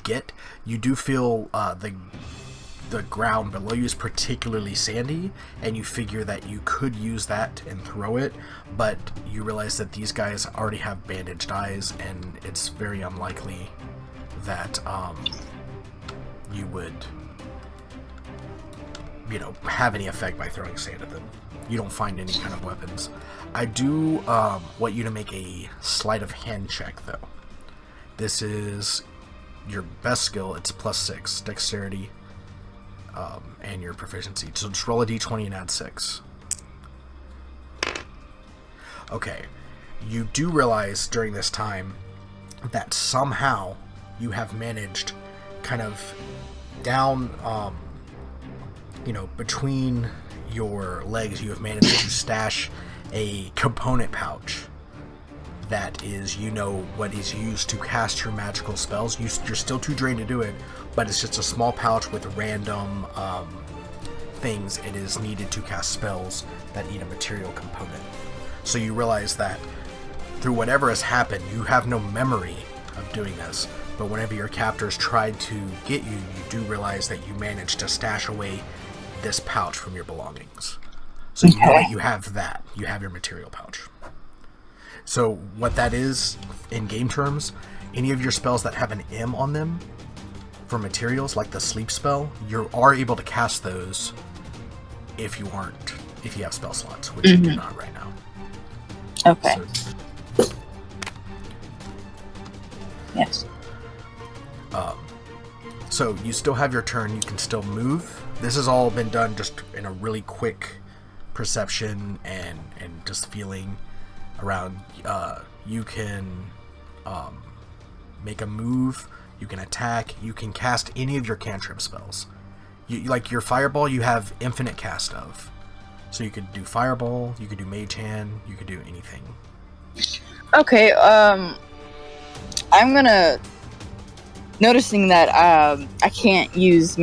get. You do feel the ground below you is particularly sandy, and you figure that you could use that and throw it, but you realize that these guys already have bandaged eyes, and it's very unlikely that you would, have any effect by throwing sand at them. You don't find any kind of weapons. I do want you to make a sleight of hand check, though. This is your best skill. It's +6 dexterity and your proficiency. So just roll a d20 and add 6. Okay. You do realize during this time that somehow you have managed kind of down, between your legs, you have managed to stash a component pouch that is, what is used to cast your magical spells. You're still too drained to do it, but it's just a small pouch with random things it is needed to cast spells that need a material component. So you realize that through whatever has happened, you have no memory of doing this, but whenever your captors tried to get you, you do realize that you managed to stash away this pouch from your belongings. So you know that you have that. You have your material pouch. So what that is, in game terms, any of your spells that have an M on them for materials, like the sleep spell, you are able to cast those if you have spell slots, which you do not right now. Okay. Yes. So you still have your turn. You can still move. This has all been done just in a really quick perception and just feeling around. You can make a move. You can attack. You can cast any of your cantrip spells. Like your fireball, you have infinite cast of. So you could do fireball. You could do mage hand. You could do anything. Okay. I'm gonna. Noticing that I can't use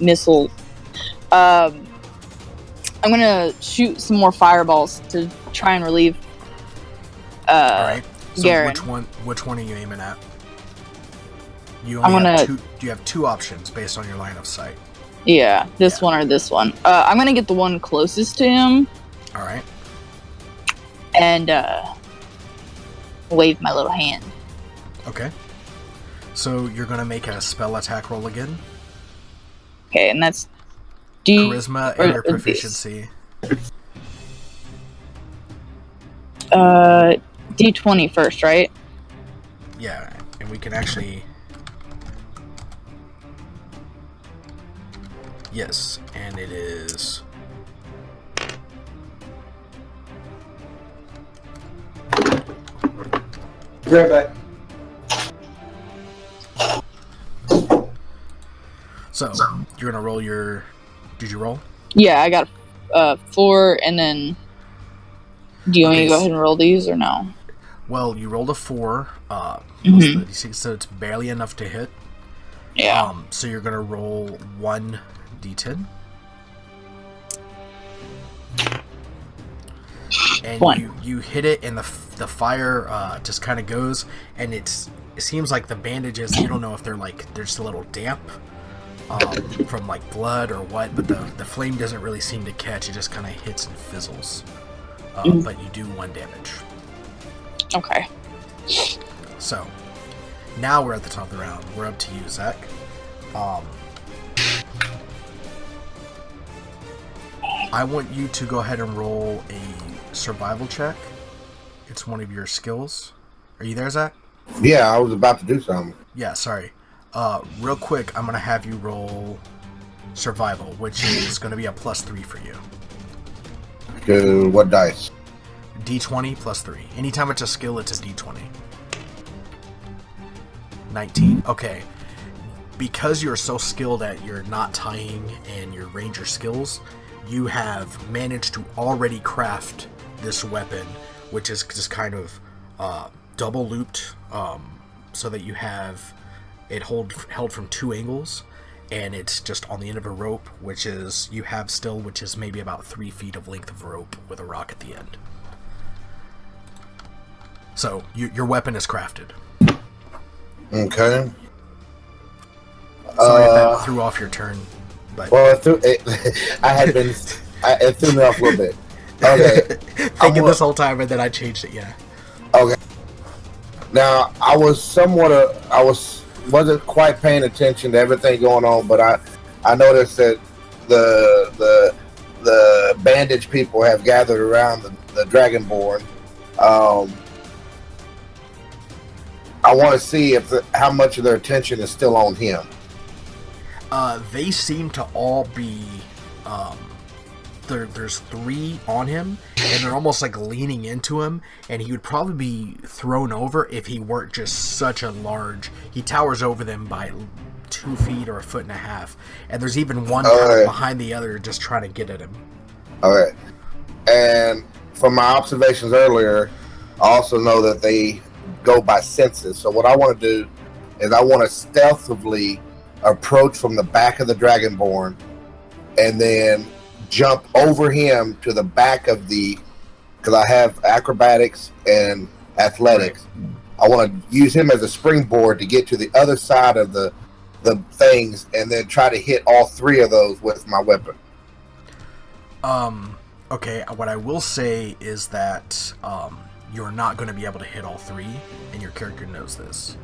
missile. I'm gonna shoot some more fireballs to try and relieve. All right. So Garen. Which one are you aiming at? You have two options based on your line of sight. Yeah, this one or this one. I'm gonna get the one closest to him. All right. And wave my little hand. Okay. So you're gonna make a spell attack roll again. Okay, and that's charisma and your proficiency. D20 first, right? Yeah, and we can actually. Yes, and it is. Right back. So you're gonna roll your. Did you roll? Yeah, I got 4, and then. Do you want me to go ahead and roll these or no? Well, you rolled a 4. So it's barely enough to hit. Yeah. So you're gonna roll 1 d10. And you hit it, and the fire just kind of goes, and it seems like the bandages, you don't know if they're just a little damp from like blood or what, but the flame doesn't really seem to catch. It just kind of hits and fizzles, but you do 1 damage. Okay. So now we're at the top of the round. We're up to you, Zach. I want you to go ahead and roll a survival check. It's one of your skills. Are you there, Zach? Yeah, I was about to do something. Yeah, sorry. Real quick, I'm going to have you roll survival, which is going to be a +3 for you. To what dice? D20 plus 3. Anytime it's a skill, it's a D20. 19. Okay. Because you're so skilled at your knot tying and your ranger skills, you have managed to already craft this weapon, which is just kind of double looped, so that you have it held from 2 angles, and it's just on the end of a rope, which is which is maybe about 3 feet of length of rope with a rock at the end. So your weapon is crafted. Okay. Sorry if that threw off your turn, but well, it threw me off a little bit. Okay, thinking this whole time, and then I changed it. Yeah. Okay. Now I wasn't quite paying attention to everything going on, but I noticed that the bandage people have gathered around the Dragonborn. I want to see how much of their attention is still on him. They seem to all be. There's 3 on him, and they're almost like leaning into him, and he would probably be thrown over if he weren't just such a large. He towers over them by 2 feet or 1.5 feet, and there's even one kind of behind the other just trying to get at him. Okay, and from my observations earlier, I also know that they go by senses. So what I want to do is I want to stealthily approach from the back of the Dragonborn, and then jump over him to the back of because I have acrobatics and athletics. I want to use him as a springboard to get to the other side of the things, and then try to hit all 3 of those with my weapon. Okay, what I will say is that you're not going to be able to hit all 3, and your character knows this.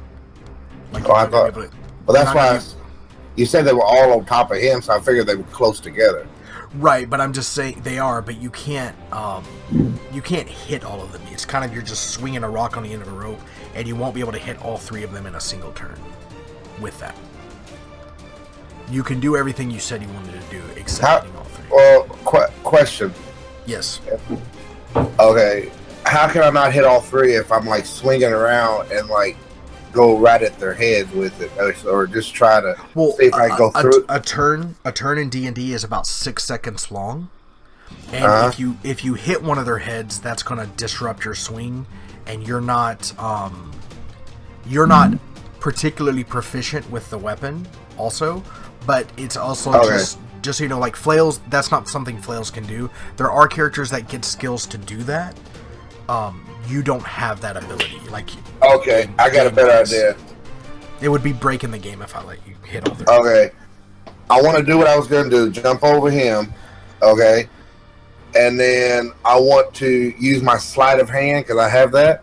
Like, well, that's why you said they were all on top of him, so I figured they were close together. Right, but I'm just saying they are, but you can't hit all of them. It's kind of, you're just swinging a rock on the end of a rope, and you won't be able to hit all 3 of them in a single turn with that. You can do everything you said you wanted to do, except hitting all 3. Well, question. Yes. Okay, how can I not hit all 3 if I'm like swinging around and like go right at their heads with it, or just try to see if I go through a turn in D&D is about 6 seconds long, and if you hit one of their heads, that's going to disrupt your swing, and you're not particularly proficient with the weapon also, but it's also just so you know, like flails, that's not something flails can do. There are characters that get skills to do that. You don't have that ability. Like, okay, I got a better idea. It would be breaking the game if I let you hit all 3. Okay, I want to do what I was going to do, jump over him, okay, and then I want to use my sleight of hand, because I have that,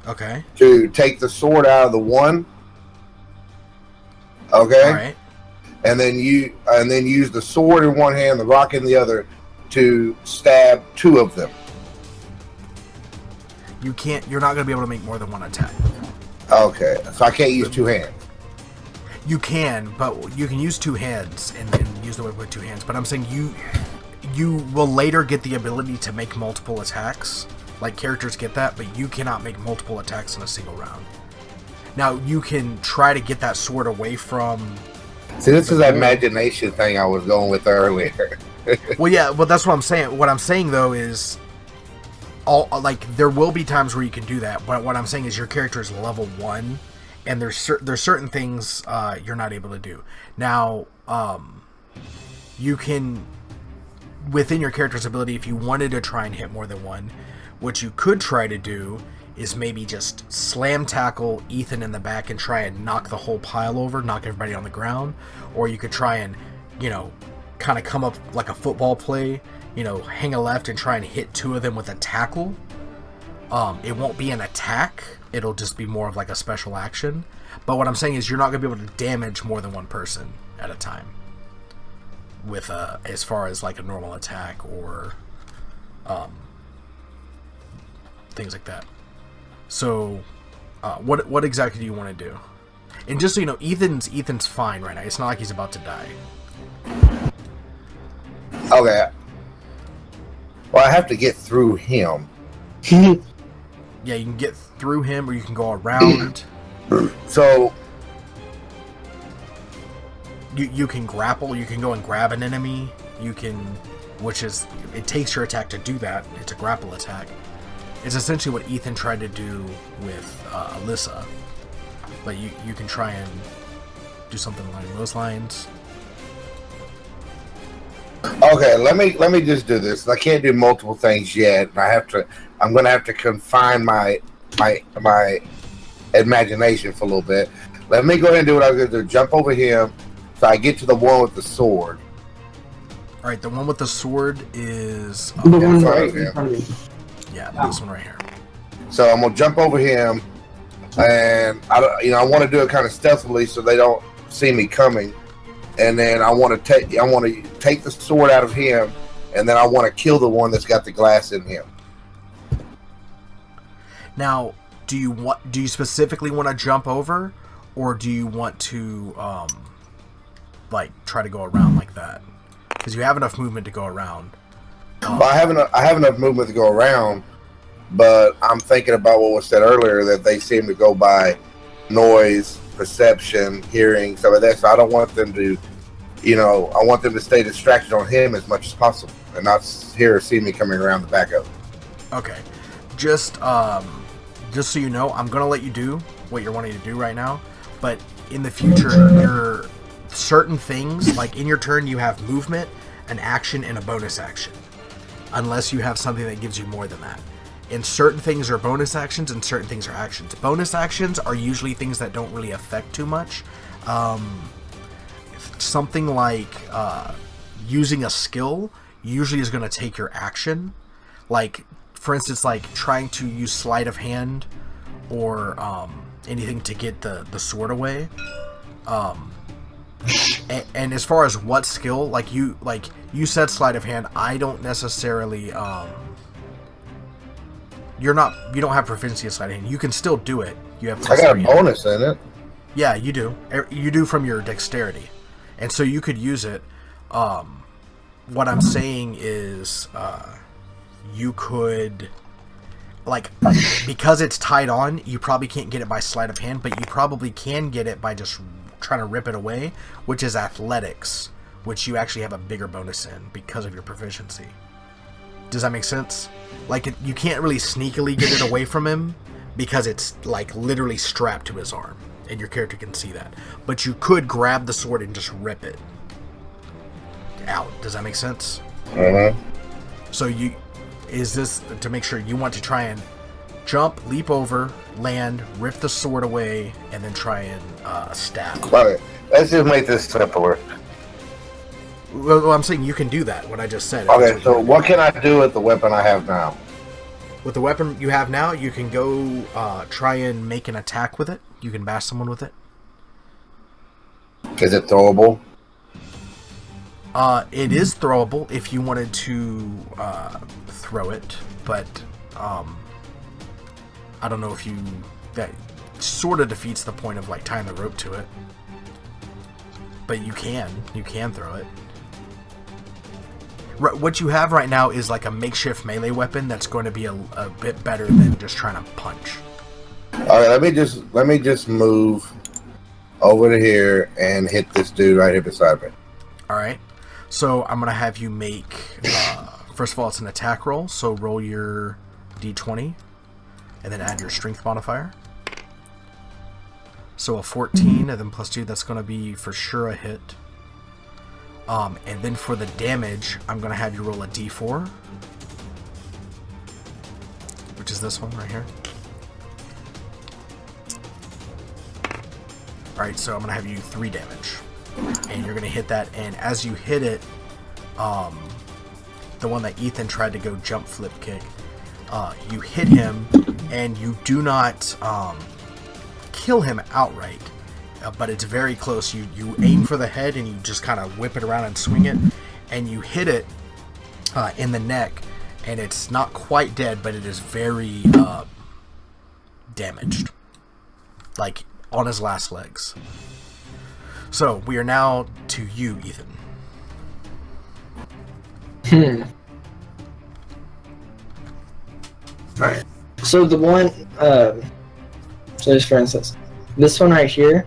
okay, to take the sword out of the one, okay, all right, and then use the sword in one hand, the rock in the other, to stab 2 of them. You're not going to be able to make more than 1 attack. Okay, so I can't use 2 hands. You can, but you can use 2 hands and use the weapon with 2 hands. But I'm saying you will later get the ability to make multiple attacks. Like, characters get that, but you cannot make multiple attacks in a single round. Now, you can try to get that sword away from... See, this is that imagination thing I was going with earlier. Well, yeah, well, that's what I'm saying. What I'm saying, though, is... there will be times where you can do that, but what I'm saying is your character is level 1, and there's certain things you're not able to do. Now, you can, within your character's ability, if you wanted to try and hit more than 1, what you could try to do is maybe just slam tackle Ethan in the back and try and knock the whole pile over, knock everybody on the ground, or you could try and, kind of come up like a football play, hang a left and try and hit 2 of them with a tackle. It won't be an attack. It'll just be more of like a special action. But what I'm saying is you're not going to be able to damage more than 1 person at a time with as far as like a normal attack or things like that. So what exactly do you want to do? And just so you know, Ethan's fine right now. It's not like he's about to die. Okay. Well, I have to get through him. Yeah, you can get through him, or you can go around. So You can grapple. You can go and grab an enemy. You can, which is, it takes your attack to do that. It's a grapple attack. It's essentially what Ethan tried to do with Alyssa, but you can try and do something along those lines. okay, let me just do this. I can't do multiple things yet. I'm gonna have to confine my imagination for a little bit. Let me go ahead and do what I was gonna do. Jump over him, so I get to the one with the sword. All right, the one with the sword is The one front right of in him. front of me. yeah, this one right here. So I'm gonna jump over him, and I want to do it kind of stealthily so they don't see me coming. And then I want to take the sword out of him, and then I want to kill the one that's got the glass in him. Now, do you specifically want to jump over, or do you want to like try to go around like that? Because you have enough movement to go around. Well, I have enough movement to go around, but I'm thinking about what was said earlier, that they seem to go by noise, perception, hearing, stuff like that. So I don't want them to, I want them to stay distracted on him as much as possible and not hear or see me coming around the back of him. Okay, just so you know, I'm gonna let you do what you're wanting to do right now, but in the future, your certain things, like in your turn, you have movement, an action, and a bonus action, unless you have something that gives you more than that. And certain things are bonus actions, and certain things are actions. Bonus actions are usually things that don't really affect too much. Something like using a skill usually is going to take your action. Like, for instance, like trying to use sleight of hand or anything to get the sword away. And as far as what skill, like you said sleight of hand, I don't necessarily you don't have proficiency in sleight of hand. You can still do it. You have I got a bonus in it. Yeah, you do. You do from your dexterity, and so you could use it. What I'm saying is, you could, like, because it's tied on, you probably can't get it by sleight of hand, but you probably can get it by just trying to rip it away, which is athletics, which you actually have a bigger bonus in because of your proficiency. Does that make sense? Like, you can't really sneakily get it away from him because it's, like, literally strapped to his arm, and your character can see that. But you could grab the sword and just rip it out. Does that make sense? Mm-hmm. So is this to make sure you want to try and jump, leap over, land, rip the sword away, and then try and stab? Right. Let's just make this simpler. Well, I'm saying you can do that, what I just said. Okay, so what can I do with the weapon I have now? With the weapon you have now, you can go try and make an attack with it. You can bash someone with it. Is it throwable? It is throwable if you wanted to throw it, but I don't know if that sort of defeats the point of like tying the rope to it. But you can throw it. What you have right now is like a makeshift melee weapon that's going to be a bit better than just trying to punch. All right, let me just move over to here and hit this dude right here beside me. All right. So I'm gonna have you make. First of all, it's an attack roll. So roll your d20, and then add your strength modifier. So a 14, and then plus 2. That's gonna be for sure a hit. And then for the damage, I'm gonna have you roll a d4, which is this one right here. All right. So I'm gonna have you 3 damage. And you're going to hit that, and as you hit it, the one that Ethan tried to go jump flip kick, you hit him, and you do not kill him outright, but it's very close. You aim for the head, and you just kind of whip it around and swing it, and you hit it in the neck, and it's not quite dead, but it is very damaged, like on his last legs. So, we are now to you, Ethan. Alright. So the one, so just for instance, this one right here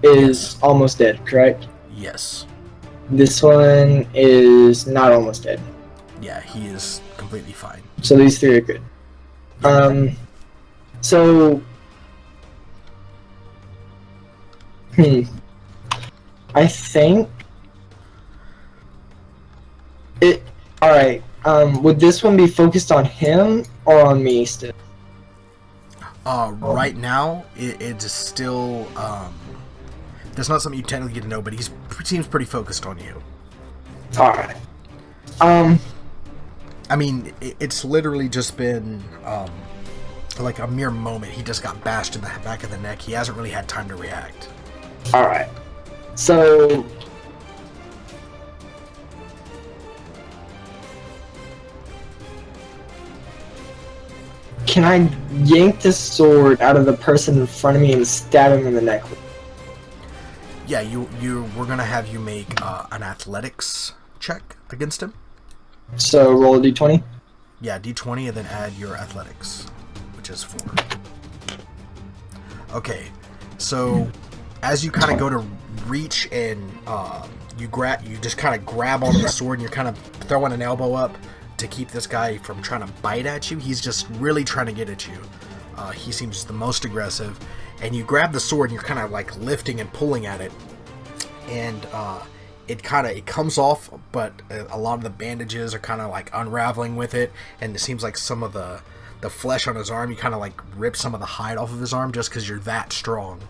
is almost dead, correct? Yes. This one is not almost dead. Yeah, he is completely fine. So these three are good. So, I think it. All right. Would this one be focused on him or on me still? Right now, it's still, that's not something you technically get to know, but he seems pretty focused on you. All right. I mean, it's literally just been, like a mere moment. He just got bashed in the back of the neck. He hasn't really had time to react. All right. So, can I yank the sword out of the person in front of me and stab him in the neck? Yeah, we're gonna have you make an athletics check against him. So roll a d20. Yeah, d20, and then add your athletics, which is 4. Okay, so as you kind of go to reach and you just kind of grab onto the sword, and you're kind of throwing an elbow up to keep this guy from trying to bite at you. He's just really trying to get at you. He seems the most aggressive, and you grab the sword and you're kind of like lifting and pulling at it, and it comes off, but a lot of the bandages are kind of like unraveling with it, and it seems like some of the flesh on his arm, you kind of like rip some of the hide off of his arm just because you're that strong,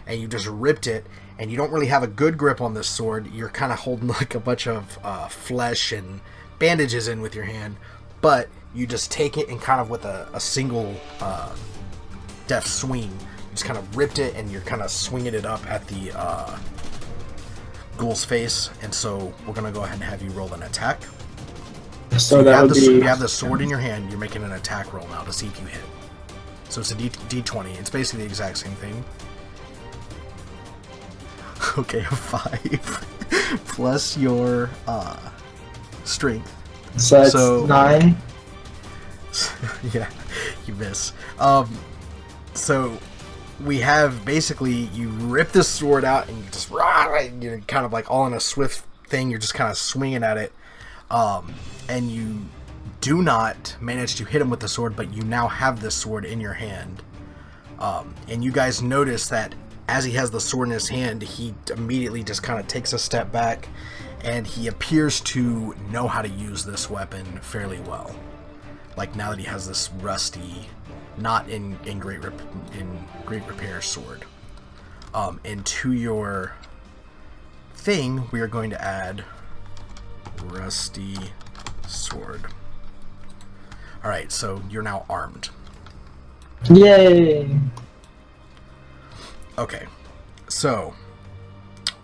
and you just ripped it, and you don't really have a good grip on this sword. You're kind of holding like a bunch of flesh and bandages in with your hand, but you just take it and kind of with a single deft swing, you just kind of ripped it, and you're kind of swinging it up at the ghoul's face. And so we're gonna go ahead and have you roll an attack. So that would be. You have the sword in your hand. You're making an attack roll now to see if you hit. So it's a d20. It's basically the exact same thing. Okay, a 5 plus your strength. So it's 9. Yeah, you miss. So we have basically, you rip this sword out and you just you're kind of like all in a swift thing. You're just kind of swinging at it, and you do not manage to hit him with the sword, but you now have this sword in your hand. And you guys notice that as he has the sword in his hand, he immediately just kind of takes a step back, and he appears to know how to use this weapon fairly well. Like, now that he has this rusty, not in great repair sword. And to your thing, we are going to add rusty sword. Alright, so you're now armed. Yay! Okay, so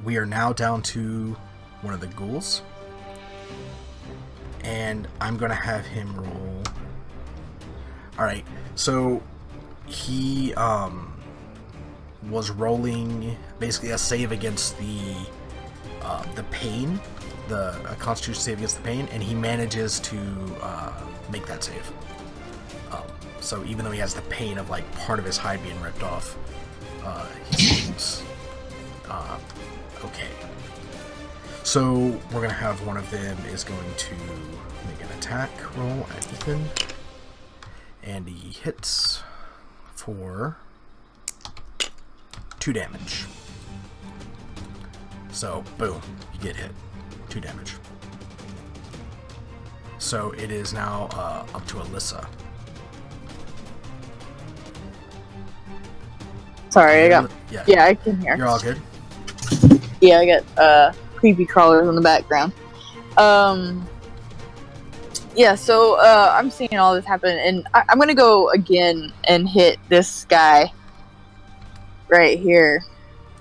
we are now down to one of the ghouls, and I'm gonna have him roll. Alright, so he was rolling basically a save against the pain, a constitution save against the pain, and he manages to make that save. So even though he has the pain of like part of his hide being ripped off, he seems okay. So we're gonna have one of them is going to make an attack roll at Ethan, and he hits for 2 damage. So boom, you get hit, 2 damage. So it is now up to Alyssa. Sorry, yeah, I can hear. You're all good? Yeah, I got creepy crawlers in the background. Yeah, so I'm seeing all this happen, and I'm gonna go again and hit this guy right here.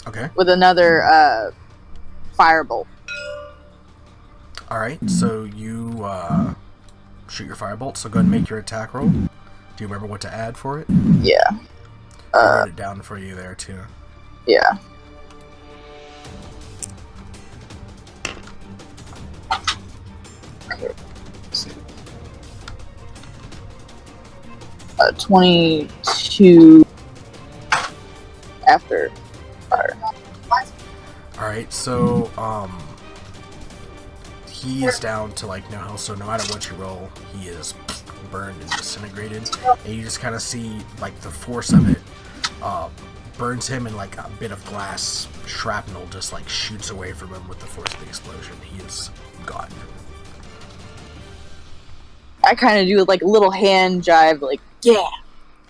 Okay. With another firebolt. Alright, so you shoot your firebolt, so go ahead and make your attack roll. Do you remember what to add for it? Yeah. I wrote it down for you there, too. Yeah. 22 after fire. Alright, so, he is down to, like, no health, so no matter what you roll, he is burned and disintegrated. And you just kind of see, like, the force of it burns him, and, like, a bit of glass shrapnel just, like, shoots away from him with the force of the explosion. He is gone. I kind of do like a little hand jive, like, yeah,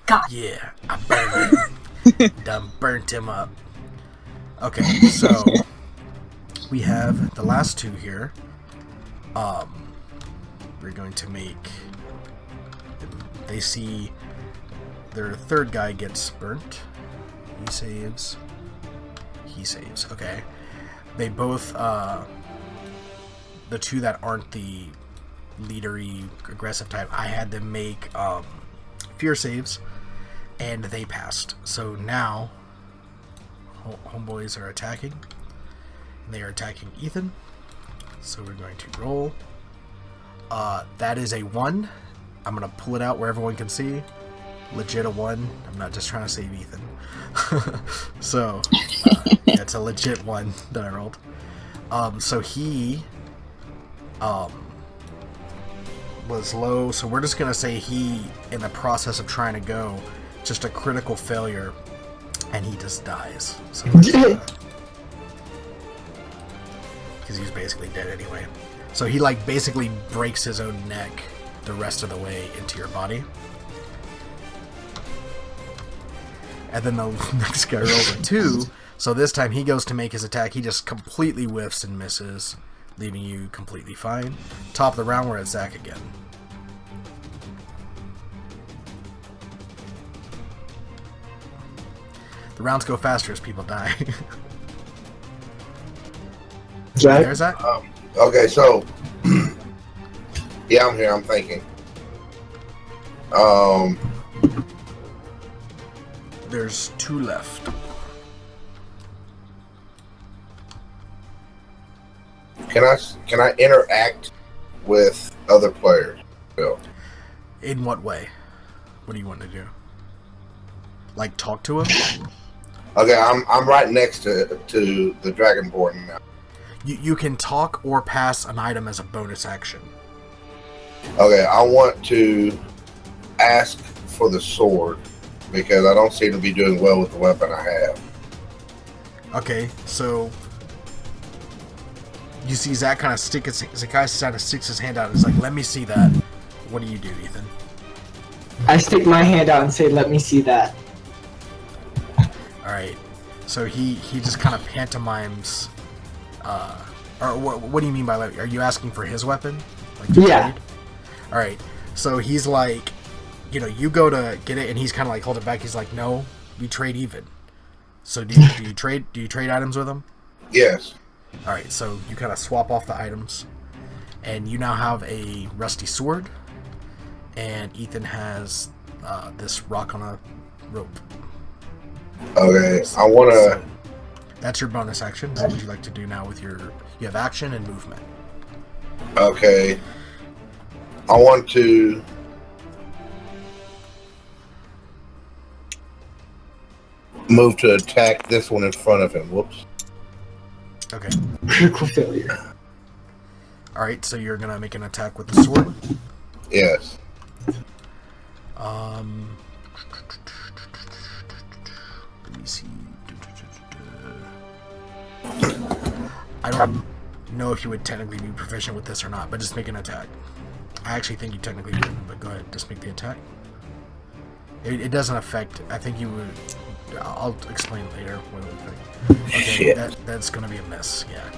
God. Yeah, I burned him. Done burnt him up. Okay, so we have the last two here. We're going to make... They see their third guy gets burnt. He saves. He saves. Okay. They both, the two that aren't the leadery, aggressive type, I had them make fear saves, and they passed. So now, homeboys are attacking. They are attacking Ethan. So we're going to roll. That is a 1. I'm going to pull it out where everyone can see. Legit a 1. I'm not just trying to save Ethan. So, yeah, it's a legit 1 that I rolled. So he was low, so we're just going to say he, in the process of trying to go, just a critical failure, and he just dies. So because he's basically dead anyway. So he, like, basically breaks his own neck the rest of the way into your body. And then the next guy rolls a 2, so this time he goes to make his attack. He just completely whiffs and misses, leaving you completely fine. Top of the round, we're at Zach again. The rounds go faster as people die. Zach? There's Zach? Okay, so yeah, I'm here. I'm thinking. There's 2 left. Can I interact with other players? Bill? In what way? What do you want to do? Like, talk to him? Okay, I'm right next to the Dragonborn now. You can talk or pass an item as a bonus action. Okay, I want to ask for the sword because I don't seem to be doing well with the weapon I have. Okay, so you see Zach kind of sticks his hand out and is like, "Let me see that." What do you do, Ethan? I stick my hand out and say, "Let me see that." All right, so he just kind of pantomimes. Or what do you mean by that? Are you asking for his weapon? Like to Yeah. trade? All right, so he's like, you go to get it, and he's kind of like hold it back. He's like, "No, we trade even." So do you trade items with him? Yes. All right, so you kind of swap off the items, and you now have a rusty sword, and Ethan has this rock on a rope. Okay, I want to. So that's your bonus action. What would you like to do now with your? You have action and movement. Okay, I want to. Move to attack this one in front of him. Whoops. Okay. Critical failure. All right, so you're gonna make an attack with the sword. Yes. Let me see. I don't know if you would technically be proficient with this or not, but just make an attack. I actually think you technically wouldn't, but go ahead, just make the attack. It doesn't affect. I think you would. I'll explain later what it would affect. Okay, Shit. that's gonna be a miss. Yeah.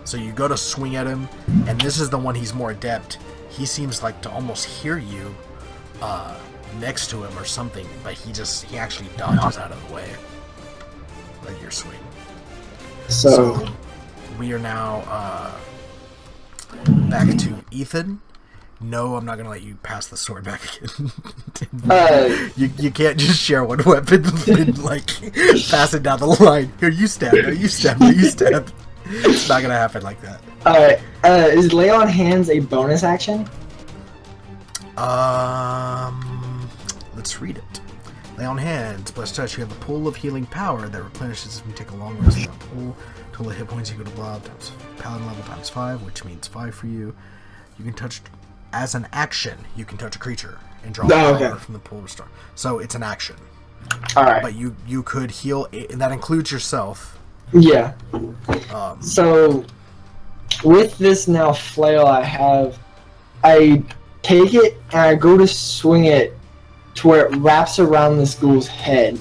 So you go to swing at him, and this is the one he's more adept. He seems like to almost hear you next to him or something, but he actually dodges out of the way. Like your swing. So we are now back to Ethan. No, I'm not gonna let you pass the sword back again. You can't just share one weapon and like pass it down the line. Here, you stab. No, you stab. No, you stab. It's not gonna happen like that. Alright, is lay on hands a bonus action? Let's read it. Lay on hands, blessed touch. You have a pool of healing power that replenishes if you take a long rest in that pool. Total hit points equal to blob times paladin level times 5, which means 5 for you. You can touch, as an action, you can touch a creature and draw power from the pool restore. So it's an action. Alright. But you could heal, and that includes yourself. Yeah. So, with this now flail I have, I take it and I go to swing it to where it wraps around this ghoul's head.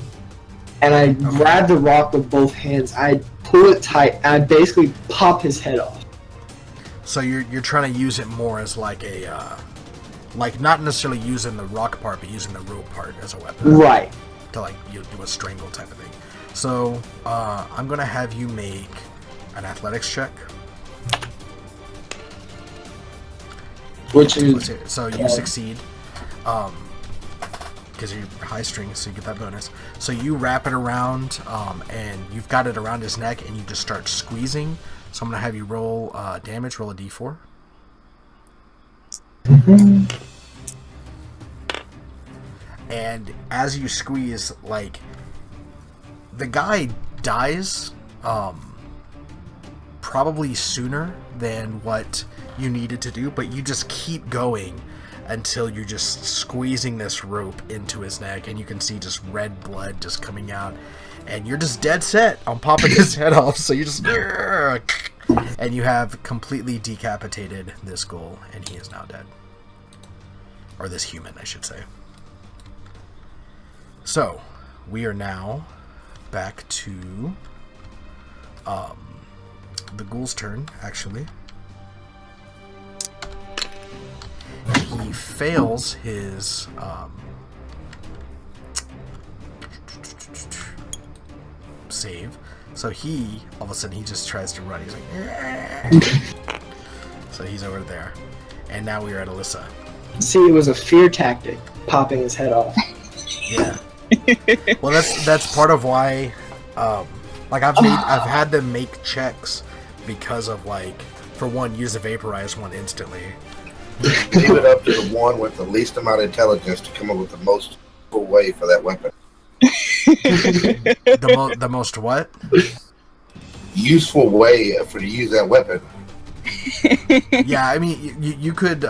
And I grab the rock with both hands, I pull it tight, and I basically pop his head off. So you're trying to use it more as like a, like not necessarily using the rock part, but using the rope part as a weapon. Right. To like you do a strangle type of thing. So I'm gonna have you make an athletics check. Which is so you succeed. Because you're high strength, so you get that bonus. So you wrap it around, and you've got it around his neck, and you just start squeezing. So I'm gonna have you roll damage. Roll a d4. And as you squeeze, like the guy dies, probably sooner than what you needed to do, but you just keep going until you're just squeezing this rope into his neck, and you can see just red blood just coming out, and you're just dead set on popping his head off. So you just and you have completely decapitated this ghoul, and he is now dead, or this human, I should say. So we are now back to the ghoul's turn, actually. He fails his save, so he all of a sudden he just tries to run. He's like, so he's over there, and now we are at Alyssa. See, it was a fear tactic, popping his head off. Yeah. Well, that's part of why, like I've had them make checks because of, like, for one, use a vaporize one instantly. Leave it up to the one with the least amount of intelligence to come up with the most useful way for that weapon. The most what? Useful way for to use that weapon. Yeah, I mean, you could,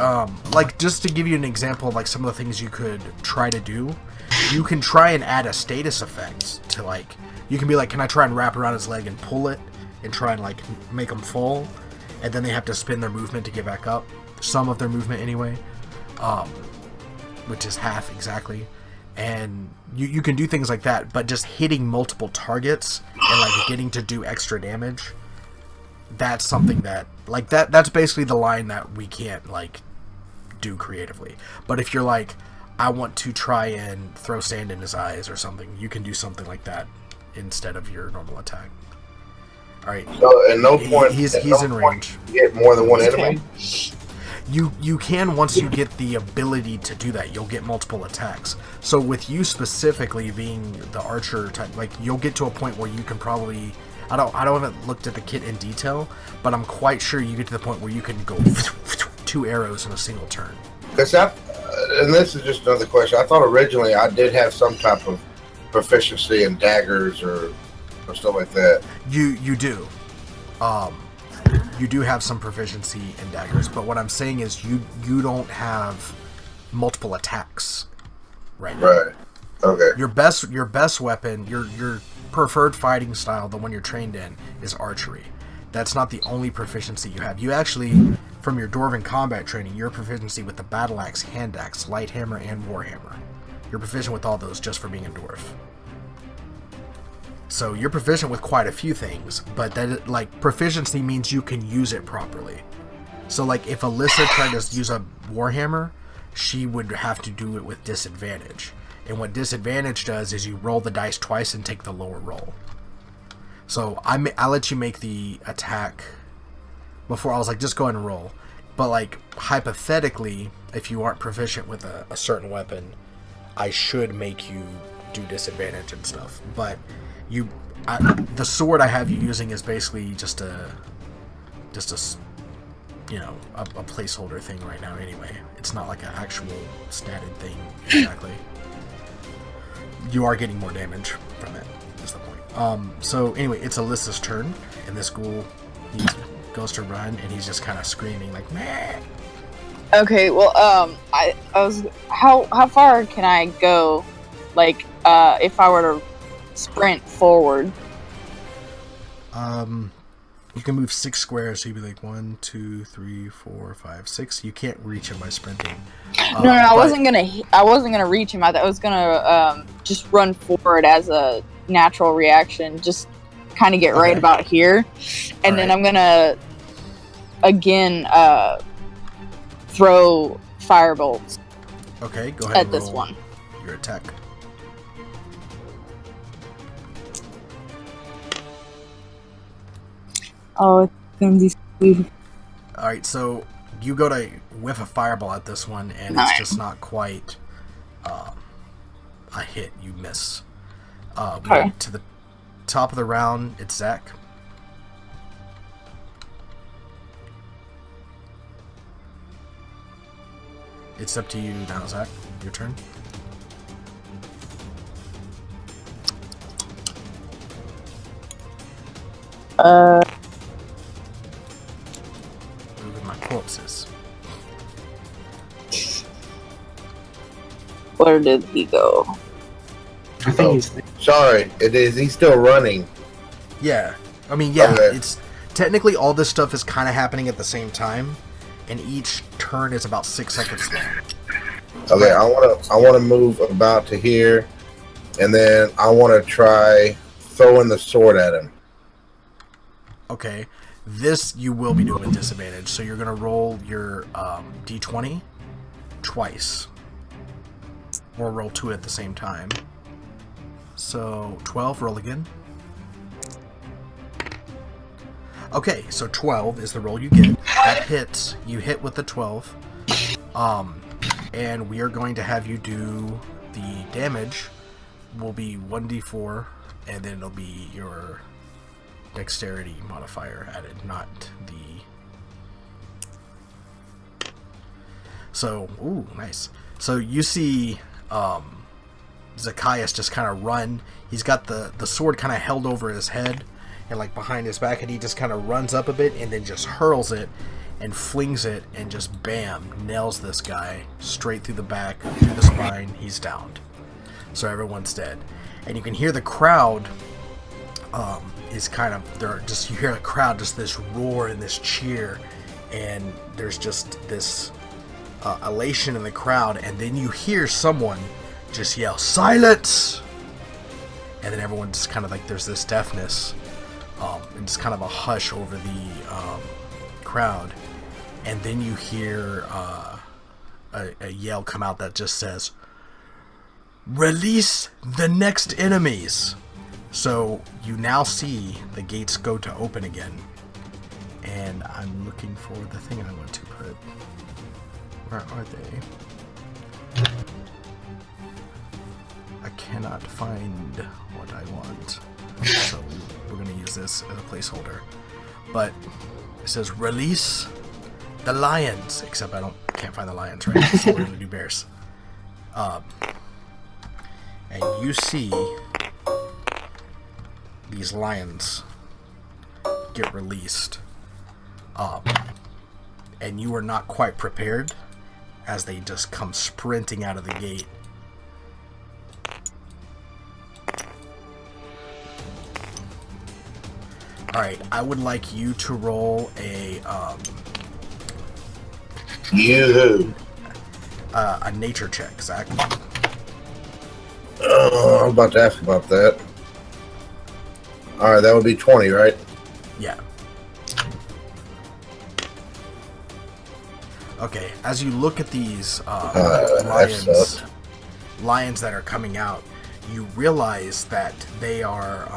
like, just to give you an example of, like, some of the things you could try to do, you can try and add a status effect to, like, you can be like, can I try and wrap around his leg and pull it and try and, like, make him fall, and then they have to spin their movement to get back up. Some of their movement anyway, which is half exactly, and you can do things like that, but just hitting multiple targets and, like, getting to do extra damage, that's something that, like, that's basically the line that we can't, like, do creatively. But if you're like, I want to try and throw sand in his eyes or something, you can do something like that instead of your normal attack. Alright, so at no point he's in range. You get more than one enemy. You can, once you get the ability to do that, you'll get multiple attacks. So with you specifically being the archer type, like, you'll get to a point where you can probably, I haven't looked at the kit in detail, but I'm quite sure you get to the point where you can go 2 arrows in a single turn. Because and this is just another question. I thought originally I did have some type of proficiency in daggers or stuff like that. You do. You do have some proficiency in daggers, but what I'm saying is you don't have multiple attacks right now. Right. Okay. Your best weapon, your preferred fighting style, the one you're trained in, is archery. That's not the only proficiency you have. You actually, from your Dwarven combat training, your proficiency with the battle axe, hand axe, light hammer, and warhammer. You're proficient with all those just for being a dwarf. So you're proficient with quite a few things, but that, like, proficiency means you can use it properly. So, like, if Alyssa tried to use a warhammer, she would have to do it with disadvantage. And what disadvantage does is you roll the dice twice and take the lower roll. So I'll let you make the attack. Before I was like, just go ahead and roll. But, like, hypothetically, if you aren't proficient with a certain weapon, I should make you do disadvantage and stuff. But the sword I have you using is basically just a placeholder thing right now anyway. It's not like an actual statted thing exactly. you are getting more damage from it, is the point. So anyway, it's Alyssa's turn, and this ghoul, he goes to run, and he's just kind of screaming like, meh. Okay, well, I was, how far can I go, like, if I were to sprint forward? You can move 6 squares, so you'd be like 1, 2, 3, 4, 5, 6. You can't reach him by sprinting. No, I wasn't gonna reach him. I was gonna just run forward as a natural reaction, just kind of get right about here, and then I'm gonna again throw firebolts. Okay, go ahead. At and this roll one. Your attack. Oh, it's gonna be. All right, so you go to whiff a fireball at this one, and it's just not quite a hit. You miss. Okay. To the top of the round, it's Zach. It's up to you now, Zach. Your turn. Moving my corpses. Where did he go? I think he's. Sorry, it is. He's still running. Yeah. I mean, yeah, Okay. it's technically all this stuff is kind of happening at the same time, and each turn is about 6 seconds long. Okay, I wanna move about to here, and then I wanna try throwing the sword at him. Okay. This you will be doing with disadvantage, so you're going to roll your d20 twice. Or roll 2 at the same time. So, 12, roll again. Okay, so 12 is the roll you get. That hits. You hit with the 12. And we are going to have you do the damage. Will be 1d4, and then it'll be your dexterity modifier added, not the... So, ooh, nice. So you see Zacchaeus just kind of run. He's got the sword kind of held over his head and like behind his back, and he just kind of runs up a bit and then just hurls it and flings it and just bam, nails this guy straight through the back, through the spine. He's downed. So everyone's dead. And you can hear the crowd is kind of, you hear the crowd, just this roar and this cheer, and there's just this elation in the crowd, and then you hear someone just yell, "Silence!" And then everyone just kind of like, there's this deafness, and just kind of a hush over the crowd, and then you hear a yell come out that just says, "Release the next enemies!" So you now see the gates go to open again, and I'm looking for the thing I want to put. Where are they? I cannot find what I want, so we're going to use this as a placeholder. But it says release the lions, except can't find the lions, right? So we're going to do bears. And you see these lions get released, and you are not quite prepared as they just come sprinting out of the gate. Alright, I would like you to roll a nature check, Zach. I'm about to ask about that. Alright, that would be 20, right? Yeah. Okay, as you look at these lions that are coming out, you realize that they are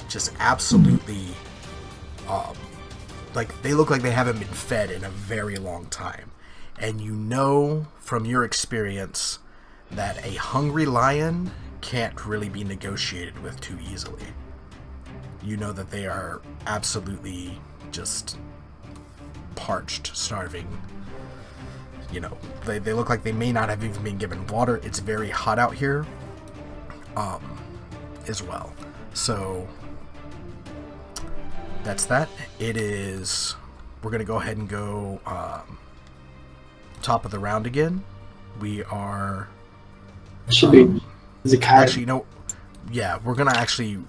just absolutely like, they look like they haven't been fed in a very long time. And you know from your experience that a hungry lion can't really be negotiated with too easily. You know that they are absolutely just parched, starving. You know, they look like they may not have even been given water. It's very hot out here. as well. So that's that. It is. We're gonna go ahead and go top of the round again. We are. Should be. Is it Kai? Actually, no. Yeah, we're gonna actually.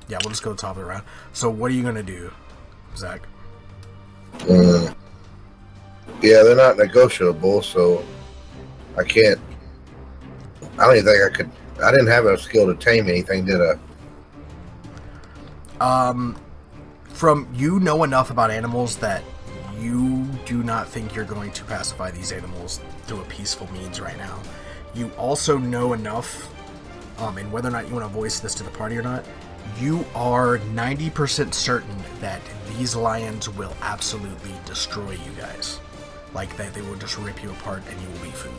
Yeah, we'll just go top of the round. So, what are you gonna do, Zach? Yeah, they're not negotiable, so I can't. I don't even think I could. I didn't have a skill to tame anything, did I? From you know enough about animals that you do not think you're going to pacify these animals through a peaceful means right now. You also know enough, and whether or not you want to voice this to the party or not, you are 90% certain that these lions will absolutely destroy you guys. Like that, they will just rip you apart and you will be food.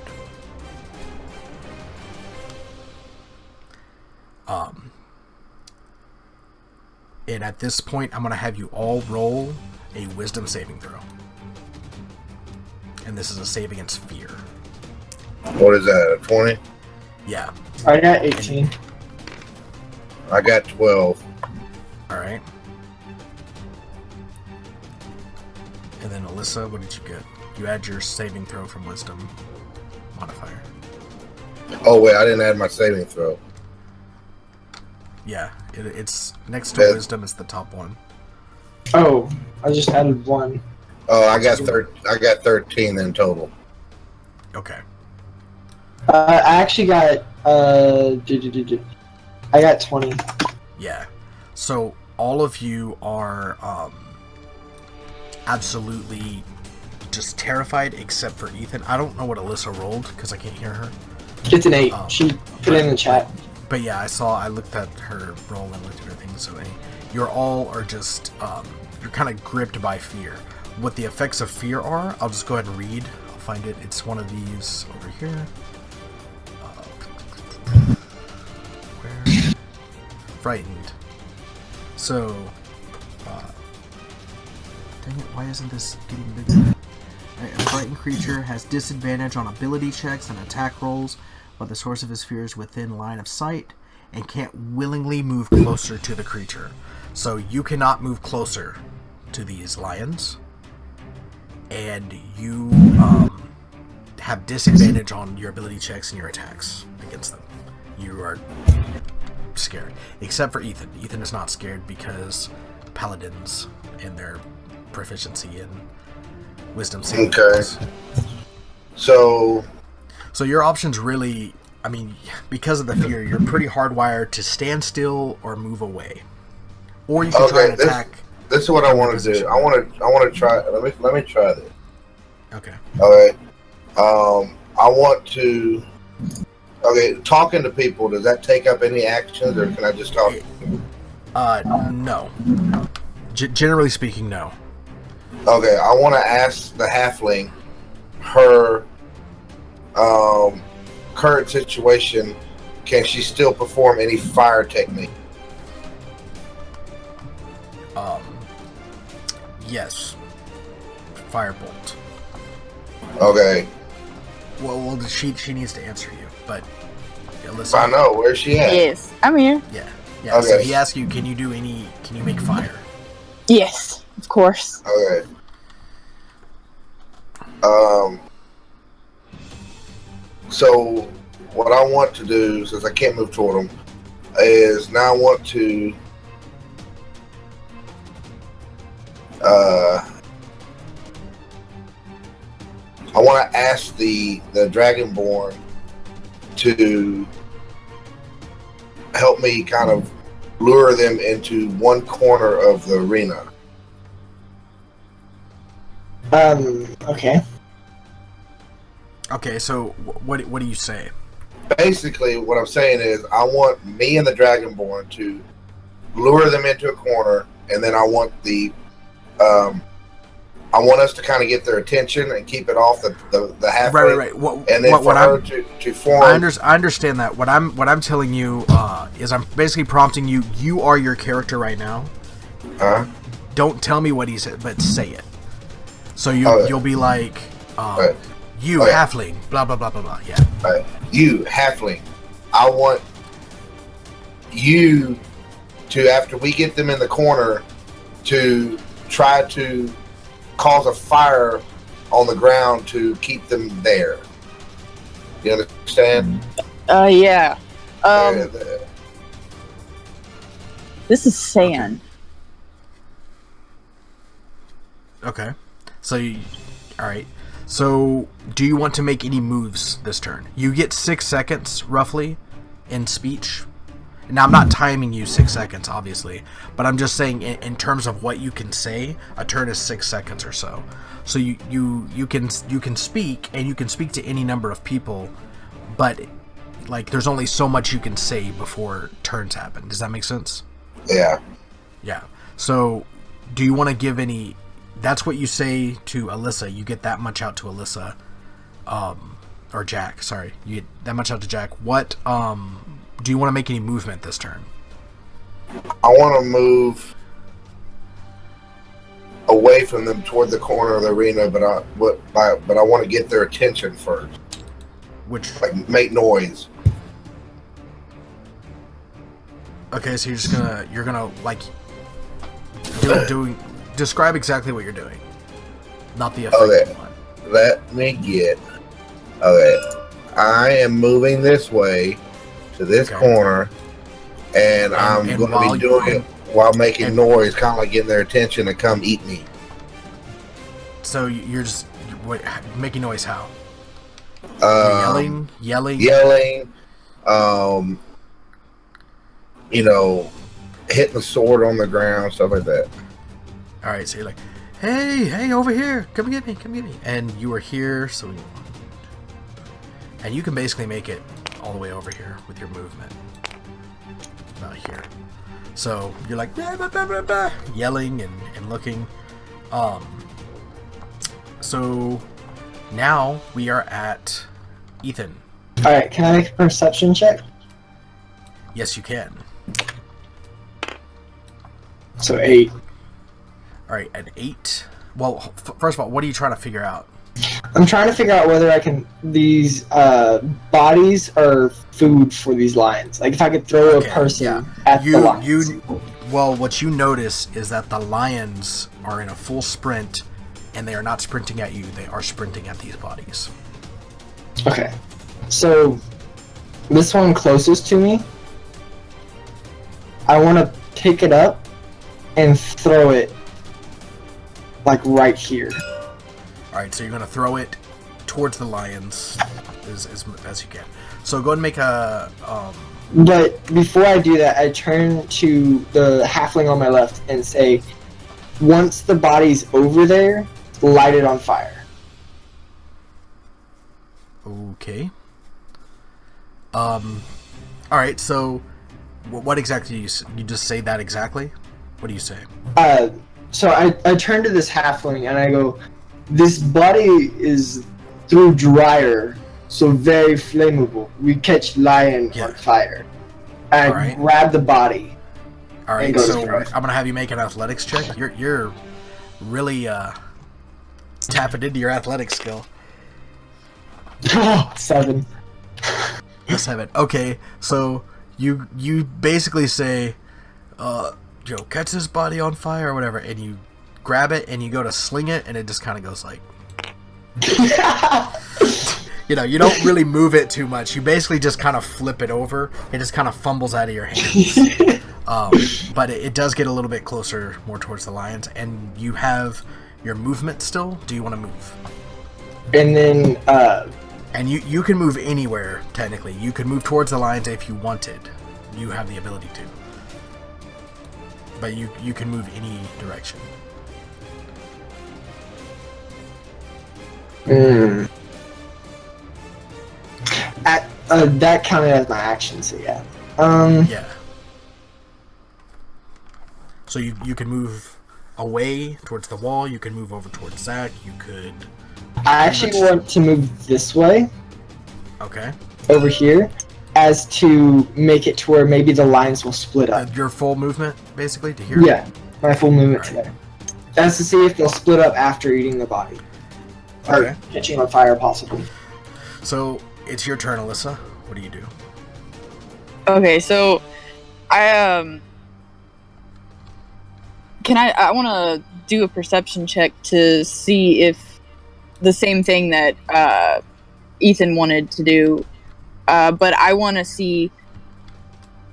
And at this point, I'm going to have you all roll a wisdom saving throw. And this is a save against fear. What is that, a 20? Yeah. I got 18. I got 12. Alright. And then Alyssa, what did you get? You add your saving throw from wisdom modifier. Oh, wait, I didn't add my saving throw. Yeah, it's next to wisdom is the top one. Oh, I just added 1. Oh, I got 13 in total. Okay. I actually got I got 20. Yeah. So all of you are absolutely just terrified except for Ethan. I don't know what Alyssa rolled because I can't hear her. It's an 8. She put it in the chat. But yeah, I looked at her roll and looked at her thing. So you're all are just you're kind of gripped by fear. What the effects of fear are, I'll just go ahead and read. I'll find it. It's one of these over here. Where? Frightened. So, dang it, why isn't this getting bigger? Right, a frightened creature has disadvantage on ability checks and attack rolls, while the source of his fear is within line of sight and can't willingly move closer to the creature. So you cannot move closer to these lions, and you have disadvantage on your ability checks and your attacks against them. You are scared, except for Ethan. Ethan is not scared because paladins and their proficiency in wisdom saving throws. So your options really, I mean, because of the fear, you're pretty hardwired to stand still or move away, or you can try and attack. This is what I want to do. I want to try. Let me try this. Okay. Okay. I want to. Okay, talking to people, does that take up any actions, or can I just talk? No. Generally speaking, no. Okay, I want to ask the halfling her current situation. Can she still perform any fire technique? Yes. Firebolt. Okay. Well, she needs to answer you, but listen. I know, where's she at? Yes, I'm here. Yeah. Okay. So he asked you, can you make fire? Yes, of course. Okay. So what I want to do, since I can't move toward them, is now I want to ask the Dragonborn to help me kind of lure them into one corner of the arena. Okay. Okay, so what do you say? Basically, what I'm saying is I want me and the Dragonborn to lure them into a corner, and then I want us to kind of get their attention and keep it off the halfway. Right. And then for her to form. I understand that. What I'm telling you is I'm basically prompting you. You are your character right now. Don't tell me what he said, but say it. So you'll be like, you halfling, blah blah blah blah blah. Yeah. You halfling, I want you to, after we get them in the corner, to try to cause a fire on the ground to keep them there. You understand? Yeah. There. This is sand. Okay. So, all right. So, do you want to make any moves this turn? You get 6 seconds, roughly, in speech. Now, I'm not timing you 6 seconds, obviously, but I'm just saying in terms of what you can say, a turn is 6 seconds or so. So you can speak, and you can speak to any number of people, but like there's only so much you can say before turns happen. Does that make sense? Yeah. Yeah. So, do you want to give any? That's what you say to Alyssa. You get that much out to Alyssa, or Jack. Sorry, you get that much out to Jack. What? Do you want to make any movement this turn? I want to move away from them toward the corner of the arena, but I want to get their attention first. Which, like, make noise. Okay, so you're gonna like describe exactly what you're doing, not the effect one. Let me get. Okay, I am moving this way to this corner, and I'm going to be doing it while making noise, kind of like getting their attention to come eat me. So you're just making noise how? Yelling. Hitting the sword on the ground, stuff like that. All right, so you're like, hey, over here, come get me, and you are here, so and you can basically make it all the way over here with your movement, about here. So you're like bah, bah, bah, bah, bah, yelling and looking. So now we are at Ethan. All right, can I make a perception check? Yes, you can. So 8. All right, an 8. Well, first of all, what are you trying to figure out? I'm trying to figure out whether I can. These bodies are food for these lions. Like if I could throw a person at the lions. Well, what you notice is that the lions are in a full sprint, and they are not sprinting at you. They are sprinting at these bodies. Okay, so this one closest to me, I want to pick it up and throw it like right here. Alright, so you're going to throw it towards the lions as you can. So go ahead and make a... But before I do that, I turn to the halfling on my left and say, once the body's over there, light it on fire. Okay. Alright, so what exactly do you just say that exactly? What do you say? So I turn to this halfling and I go, this body is through dryer, so very flammable. We catch lion on fire. And I grab the body. Alright, so I'm gonna have you make an athletics check. You're really tapping into your athletic skill. 7. A 7. Okay, so you basically say, catch this body on fire or whatever, and you grab it and you go to sling it, and it just kind of goes like, you don't really move it too much. You basically just kind of flip it over. It just kind of fumbles out of your hands. But it does get a little bit closer, more towards the lions, and you have your movement still. Do you want to move? And then, and you can move anywhere, technically. You could move towards the lions if you wanted. You have the ability to. But you can move any direction. That counted as my action, so yeah. Yeah. So you can move away towards the wall. You can move over towards Zach. You could. I actually want to move this way. Okay. Over here, as to make it to where maybe the lines will split up. Your full movement, basically, to here? Yeah, my full movement to there. That's to see if they'll split up after eating the body. Or catching on fire, possibly. So, it's your turn, Alyssa. What do you do? Okay, so I I want to do a perception check to see if the same thing that Ethan wanted to do, but I want to see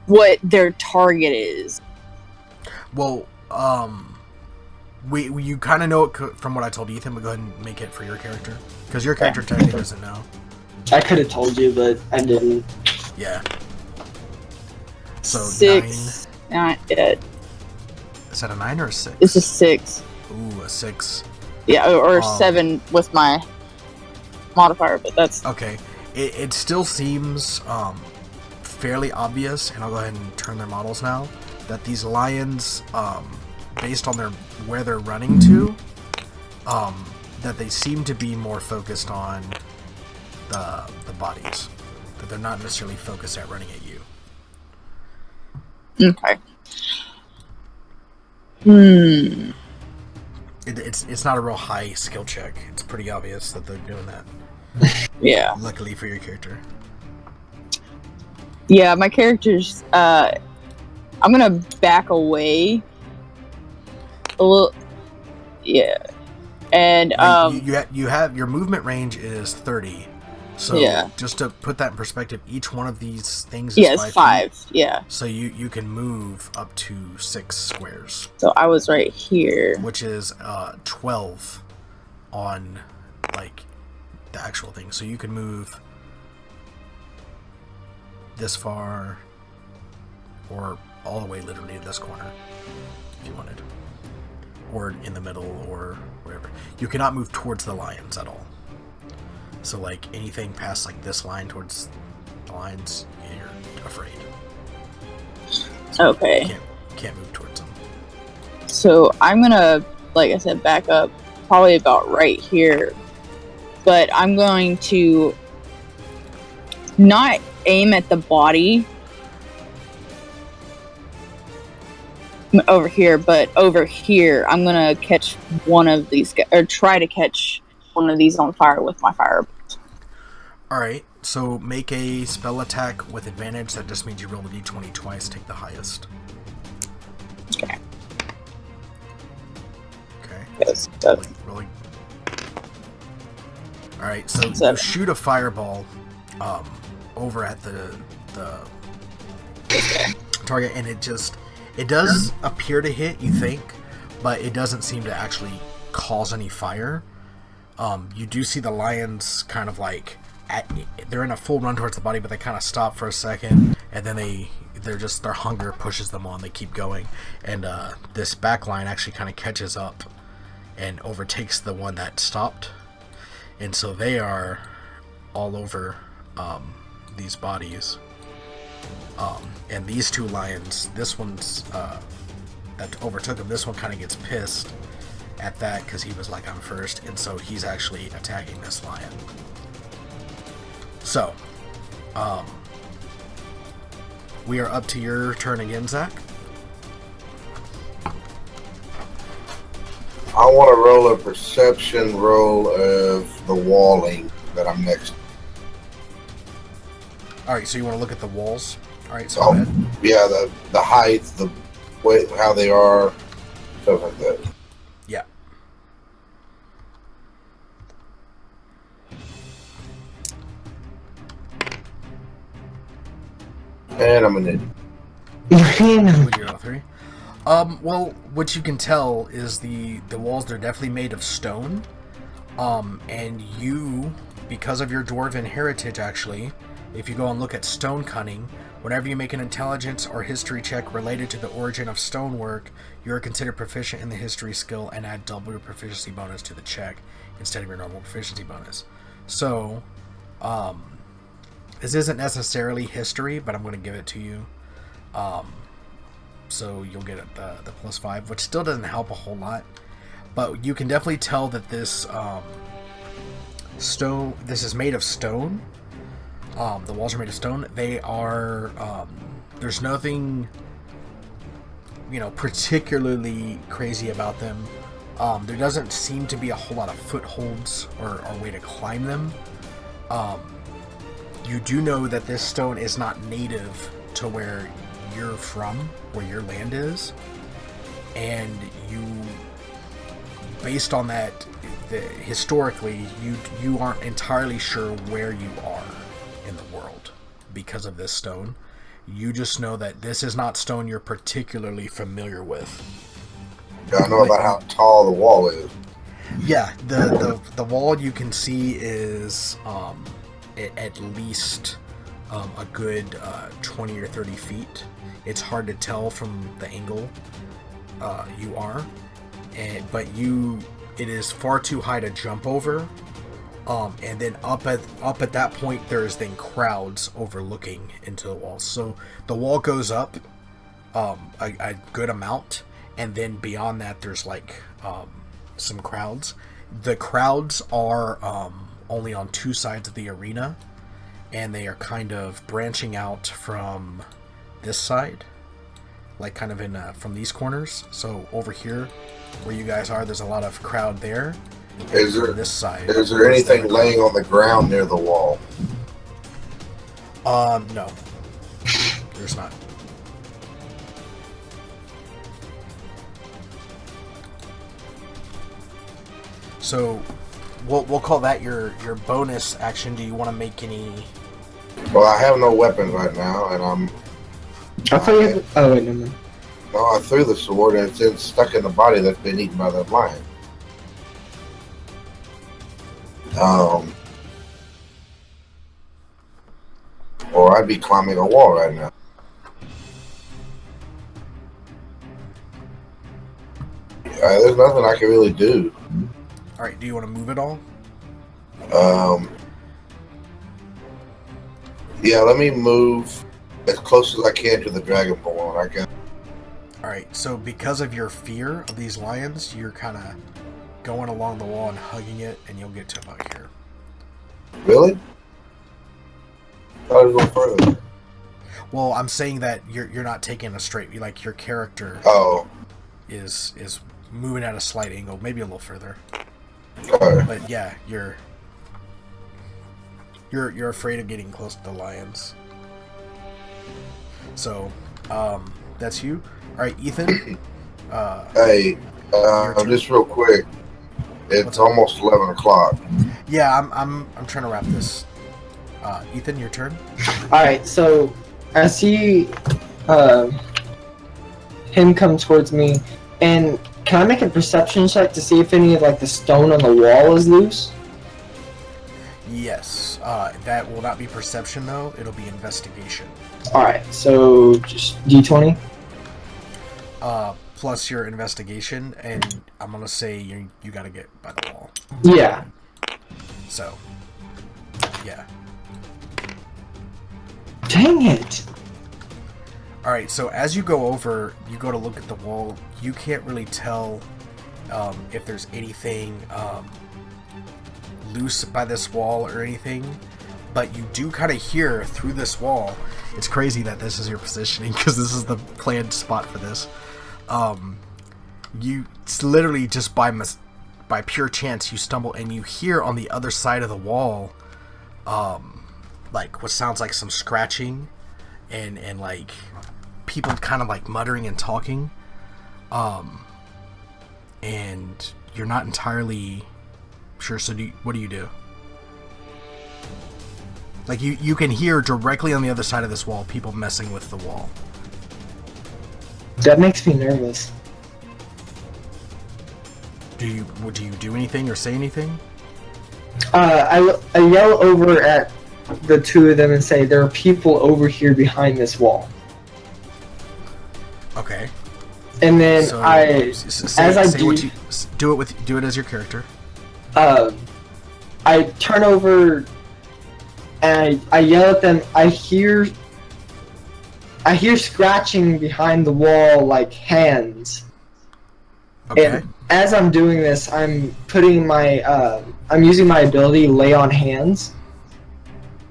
what their target is. Well, you kind of know it from what I told Ethan, but go ahead and make it for your character, because your character technically doesn't know. I could have told you, but I didn't. Yeah. So 6. 9. Is that a 9 or a 6? It's a 6. Ooh, a 6. Yeah, or 7 with my modifier, but that's okay. It still seems fairly obvious, and I'll go ahead and turn their models now, that these lions, based on where they're running to, that they seem to be more focused on the bodies. That they're not necessarily focused at running at you. okay. It's not a real high skill check. It's pretty obvious that they're doing that. Yeah. Luckily for your character. Yeah, my character's I'm gonna back away a little. Yeah. And you have your movement range is 30. So yeah. Just to put that in perspective, each one of these things is it's 5 feet. Yeah. So you can move up to 6 squares. So I was right here. Which is 12 on like the actual thing. So you can move this far or all the way literally to this corner if you wanted. Or in the middle or wherever. You cannot move towards the lions at all. So like anything past like this line towards the lines, you're afraid. So okay. You can't move towards them. So I'm gonna, like I said, back up probably about right here. But I'm going to not aim at the body over here, but over here I'm gonna catch one of these guys, or try to catch one of these on fire with my firebolt. Alright, so make a spell attack with advantage. That just means you roll a d20 twice, take the highest. Okay. Okay. Yes, Rolling. Alright, so 7. you shoot a fireball over at the target, and it does appear to hit, you think, but it doesn't seem to actually cause any fire. You do see the lions kind of like they're in a full run towards the body, but they kind of stop for a second, and then their hunger pushes them on. They keep going, and this back line actually kind of catches up and overtakes the one that stopped, and so they are all over these bodies. And these two lions, this one's that overtook him, this one kind of gets pissed at that because he was like, I'm first, and so he's actually attacking this lion. So, we are up to your turn again, Zach. I want to roll a perception roll of the walling that I'm next to. Alright, so you want to look at the walls? Alright, so go ahead. Yeah, the height, the way, how they are, stuff like that. Yeah. And I'm an idiot. Would you roll 3? Well, what you can tell is the walls, they're definitely made of stone. And you, because of your dwarven heritage, actually, if you go and look at stone cunning, whenever you make an intelligence or history check related to the origin of stonework, you are considered proficient in the history skill and add double your proficiency bonus to the check instead of your normal proficiency bonus. So, this isn't necessarily history, but I'm going to give it to you. So you'll get the +5, which still doesn't help a whole lot. But you can definitely tell that this this is made of stone. The walls are made of stone. They are, there's nothing, particularly crazy about them. There doesn't seem to be a whole lot of footholds or way to climb them. You do know that this stone is not native to where you're from, where your land is, and you, based on that, historically, you aren't entirely sure where you are in the world because of this stone. You just know that this is not stone you're particularly familiar with. I know about how tall the wall is. Yeah, the wall you can see is at least a good 20 or 30 feet. It's hard to tell from the angle you are, but it is far too high to jump over. And then up at that point, there's then crowds overlooking into the wall. So the wall goes up a good amount, and then beyond that, there's like some crowds. The crowds are only on two sides of the arena, and they are kind of branching out from this side, like kind of in from these corners. So over here, where you guys are, there's a lot of crowd there. Is there this side? Is there anything laying on the ground near the wall? No, there's not. So, we'll call that your bonus action. Do you want to make any? Well, I have no weapons right now, and I thought you had... Oh, wait, never mind. No, I threw the sword, and it's stuck in the body that's been eaten by the lion. Or I'd be climbing a wall right now. There's nothing I can really do. All right. Do you want to move at all? Yeah, let me move as close as I can to the Dragonborn, I guess. All right. So because of your fear of these lions, you're kind of going along the wall and hugging it, and you'll get to about here. Really? I thought it was going further. Well, I'm saying that you're not taking a straight. Like your character is moving at a slight angle, maybe a little further. Right. But yeah, you're afraid of getting close to the lions. So, that's you. All right, Ethan. Hey, just real quick. It's almost 11 o'clock. Yeah, I'm trying to wrap this. Ethan, your turn. Alright, so I see him come towards me, and can I make a perception check to see if any of like the stone on the wall is loose? Yes. That will not be perception though. It'll be investigation. Alright, so just D20. Plus your investigation, and I'm gonna say you gotta get by the wall. Yeah. So, yeah. Dang it! Alright, so as you go over, you go to look at the wall, you can't really tell if there's anything loose by this wall or anything, but you do kind of hear through this wall. It's crazy that this is your positioning, because this is the planned spot for this. It's literally just by pure chance you stumble and you hear on the other side of the wall like what sounds like some scratching and like people kind of like muttering and talking, and you're not entirely sure. So what do you do? Like you can hear directly on the other side of this wall people messing with the wall. That makes me nervous. Do you do anything or say anything? I yell over at the two of them and say, there are people over here behind this wall. Okay. And then So, do it as your character. I turn over and I yell at them. I hear scratching behind the wall like hands. Okay. And as I'm doing this, I'm putting my I'm using my ability Lay on Hands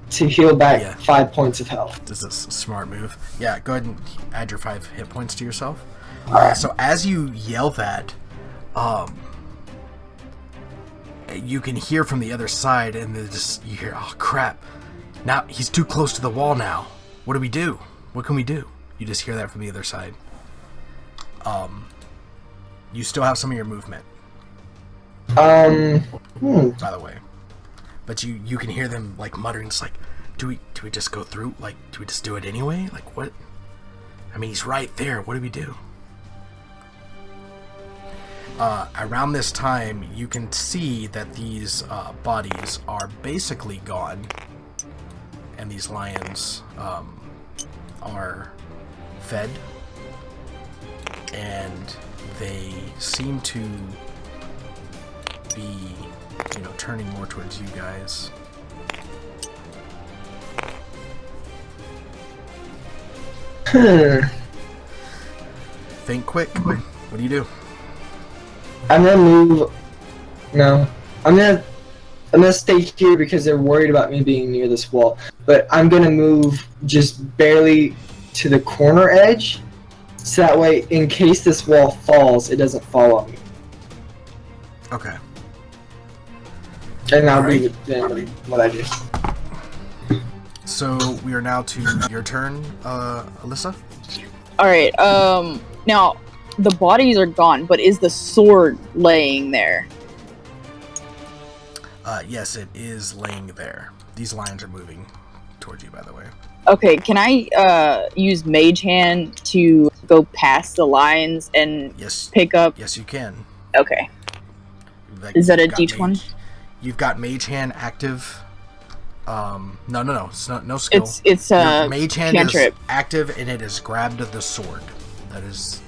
to heal back 5 points of health. This is a smart move. Yeah, go ahead and add your 5 hit points to yourself. Alright. So as you yell that, you can hear from the other side, and you hear, oh crap! Now he's too close to the wall. Now, what do we do? What can we do? You just hear that from the other side. You still have some of your movement. By the way. But you can hear them like muttering. It's like, do we just go through? Like, do we just do it anyway? Like, what? I mean, he's right there. What do we do? Around this time, you can see that these bodies are basically gone, and these lions are fed, and they seem to be, turning more towards you guys. Think quick. What do you do? I'm gonna move. No, I'm gonna stay here because they're worried about me being near this wall. But I'm gonna move just barely to the corner edge, so that way, in case this wall falls, it doesn't fall on me. Okay. And that'll be then what I do. So we are now to your turn, Alyssa. All right. Now the bodies are gone, but is the sword laying there? Yes, it is laying there. These lions are moving towards you, by the way. Okay. Can I use Mage Hand to go past the lines and pick up? Yes, you can. Okay. Is that a D20? You've got Mage Hand active. No. It's not, no skill. It's Your Mage Hand cantrip. is active, and it has grabbed the sword. That is,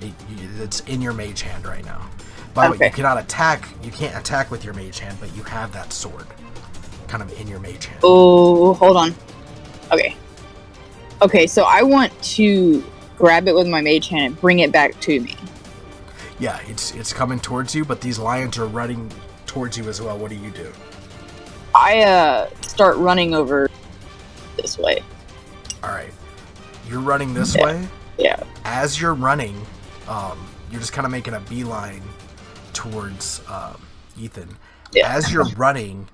it's in your Mage Hand right now. By the way, you cannot attack. You can't attack with your Mage Hand, but you have that sword, kind of in your Mage Hand. Oh, hold on. Okay. Okay, so I want to grab it with my Mage Hand and bring it back to me. Yeah, it's coming towards you, but these lions are running towards you as well. What do you do? I start running over this way. All right, you're running this way. Yeah. As you're running, you're just kind of making a beeline towards Ethan. Yeah. As you're running,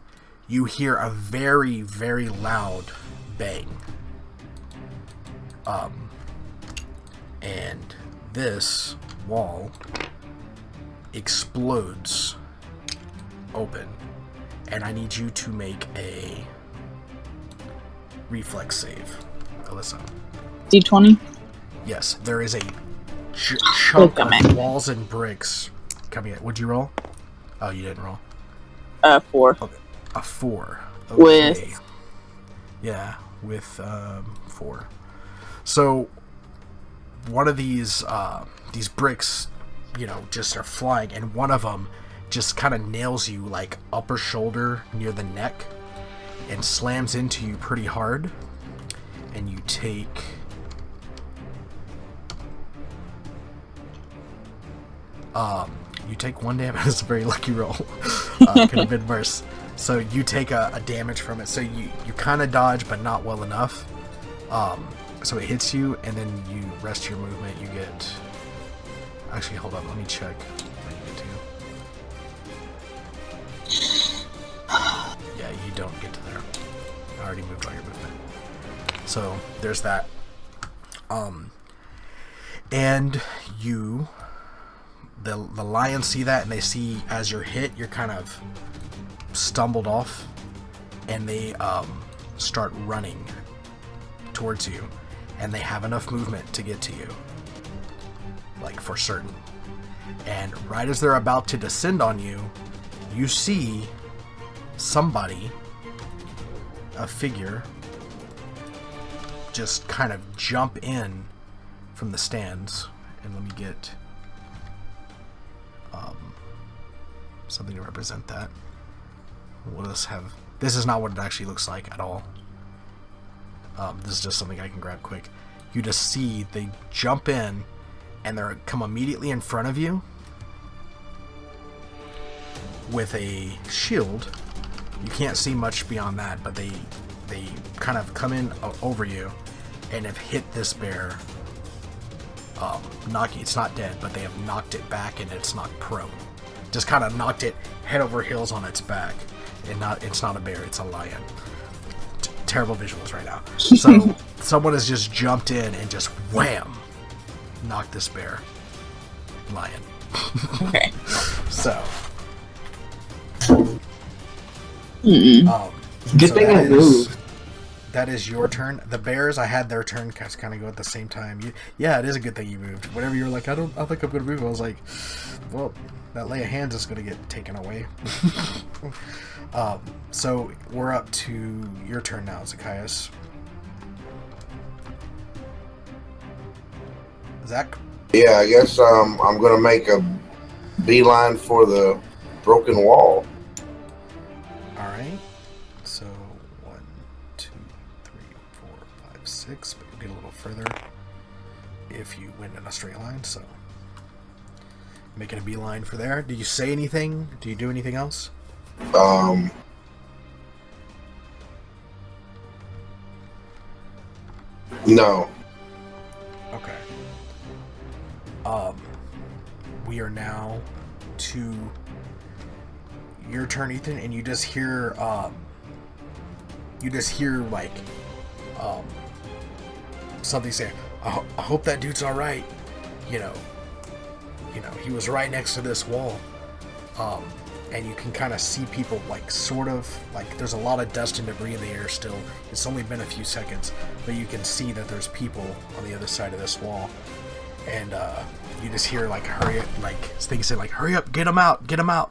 you hear a very, very loud bang. And this wall explodes open, and I need you to make a reflex save, Alyssa. D20? Yes, there is a chunk of walls and bricks coming in. What'd you roll? Oh, you didn't roll. 4. Okay. A 4. Okay. With? Yeah, with 4. So one of these bricks, just are flying, and one of them just kind of nails you like upper shoulder near the neck and slams into you pretty hard, and you take 1 damage. It's a very lucky roll. Could have been worse. So you take a damage from it. So you kind of dodge, but not well enough. So it hits you, and then you rest your movement. You get... Actually, hold on. Let me check what you get to. Yeah, you don't get to there. I already moved all your movement. So there's that. And you... The lions see that, and they see as you're hit, you're kind of stumbled off, and they start running towards you, and they have enough movement to get to you, like for certain. And right as they're about to descend on you, you see somebody, a figure, just kind of jump in from the stands. And let me get something to represent that. We'll just have... This is not what it actually looks like at all. This is just something I can grab quick. You just see they jump in, and they come immediately in front of you with a shield. You can't see much beyond that, but they kind of come in over you and have hit this bear. It's not dead, but they have knocked it back, and it's knocked prone. Just kind of knocked it head over heels on its back. And it's not a bear, it's a lion. terrible visuals right now. So someone has just jumped in and just wham, knocked this bear lion. Okay. So. Good So thing I moved. that is your turn. The bears, I had their turn kind of go at the same time. Yeah, it is a good thing you moved. Whenever you were like, I think I'm gonna move, I was like, well, that lay of hands is gonna get taken away. So we're up to your turn now, Zacchaeus. Zach? Yeah, I guess I'm gonna make a beeline for the broken wall. Alright. So 1, 2, 3, 4, 5, 6, but you'll get a little further if you went in a straight line, so making a beeline for there. Do you say anything? Do you do anything else? No. Okay. We are now to your turn, Ethan, and you just hear like something say, I hope that dude's all right. You know, he was right next to this wall. And you can kind of see people like sort of like there's a lot of dust and debris in the air still. It's only been a few seconds, but you can see that there's people on the other side of this wall. And you just hear like hurry up, like things say like hurry up, get him out.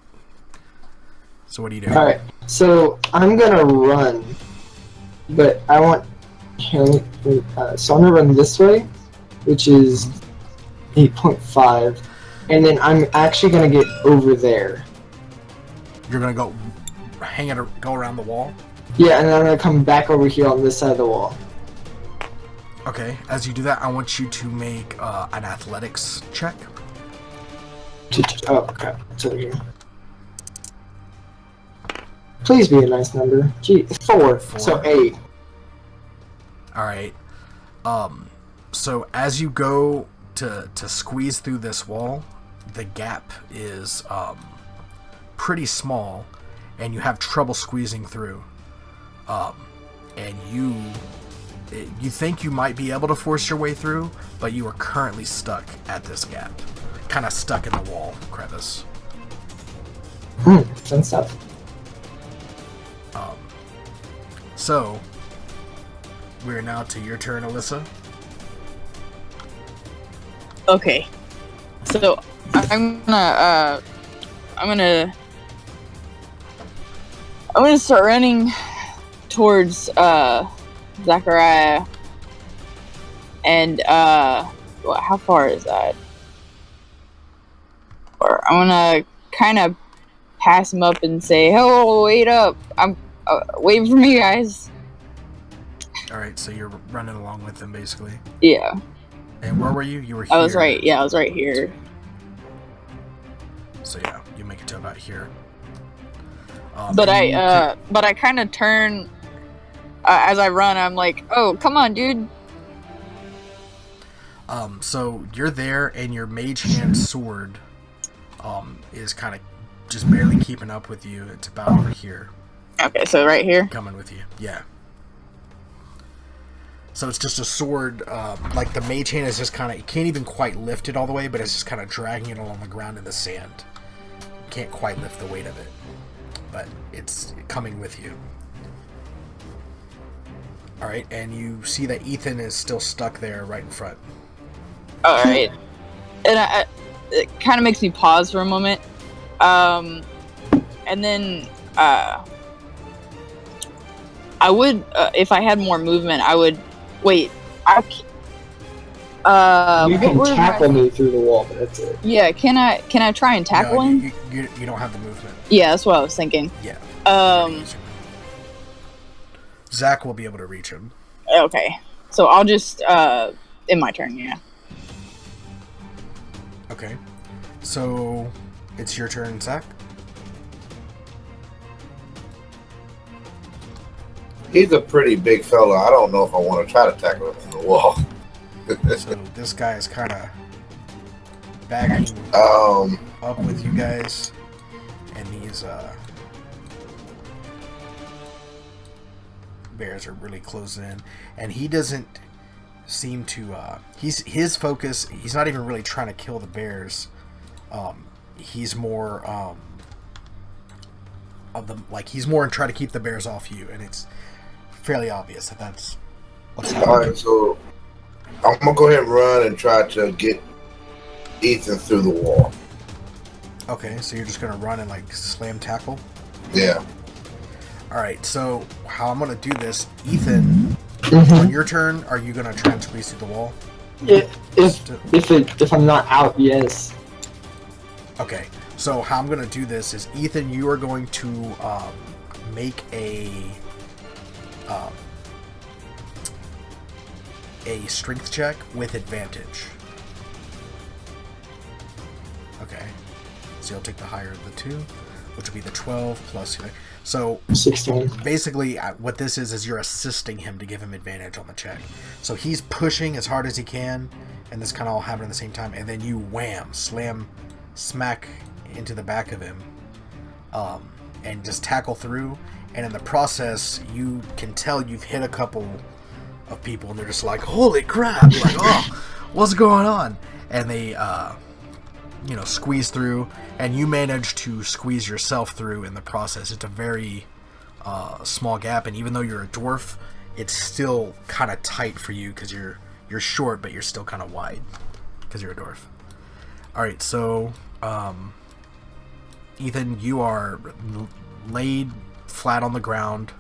So what do you do? All right, so I'm gonna run, but I want. So I'm gonna run this way, which is 8.5, and then I'm actually gonna get over there. You're gonna go go around the wall. Yeah, and then I'm gonna come back over here on this side of the wall. Okay. As you do that, I want you to make an athletics check. Oh crap! It's over here. Please be a nice number. Gee, 4. So 8. All right. So as you go to squeeze through this wall, the gap is pretty small, and you have trouble squeezing through. And you think you might be able to force your way through, but you are currently stuck at this gap, kind of stuck in the wall crevice. Fun stuff. So we're now to your turn, Alyssa. Okay. So I'm gonna start running towards Zachariah, and how far is that? Or I'm gonna kind of pass him up and say, "Hello, wait up! I'm waiting for me, guys." All right, so you're running along with them, basically. Yeah. And where were you? You were here. I was right. Yeah, I was right here. So yeah, you make it to about here. But I kind of turn as I run. I'm like, "Oh, come on, dude!" So you're there, and your mage hand sword, is kind of just barely keeping up with you. It's about over here. Okay, so right here. Coming with you, yeah. So it's just a sword, like the mage hand is just kind of, you can't even quite lift it all the way, but it's just kind of dragging it along the ground in the sand. You can't quite lift the weight of it, but it's coming with you. Alright, and you see that Ethan is still stuck there right in front. Alright. And it kind of makes me pause for a moment. And then, I would, if I had more movement, I would. Wait, you can tackle me through the wall, but that's it. Yeah, can I try and tackle him? You don't have the movement. Yeah, that's what I was thinking. Yeah. Zach will be able to reach him. Okay, so I'll just in my turn, yeah. Okay, so it's your turn, Zach. He's a pretty big fella. I don't know if I want to try to tackle him on the wall. So this guy is kind of backing up with you guys, and he's bears are really closing in, and he doesn't seem to. His focus. He's not even really trying to kill the bears. He's more he's more trying to keep the bears off you, and it's fairly obvious that that's what's happening. All right, so I'm gonna go ahead and run and try to get Ethan through the wall. Okay, so you're just gonna run and like slam tackle. Yeah. All right, so how I'm gonna do this, Ethan. On your turn, are you gonna try and squeeze through the wall? If I'm not out, yes. Okay, so how I'm gonna do this is, Ethan, you are going to make a strength check with advantage. Okay, so you'll take the higher of the two, which will be the 12 plus. So 16. basically, what this is you're assisting him to give him advantage on the check. So he's pushing as hard as he can, and this kind of all happened at the same time, and then you wham, smack into the back of him, and just tackle through. And in the process, you can tell you've hit a couple of people, and they're just like, "Holy crap!" You're like, "Oh, what's going on?" And they, squeeze through, and you manage to squeeze yourself through in the process. It's a very small gap, and even though you're a dwarf, it's still kind of tight for you because you're short, but you're still kind of wide because you're a dwarf. All right, so Ethan, you are laid flat on the ground.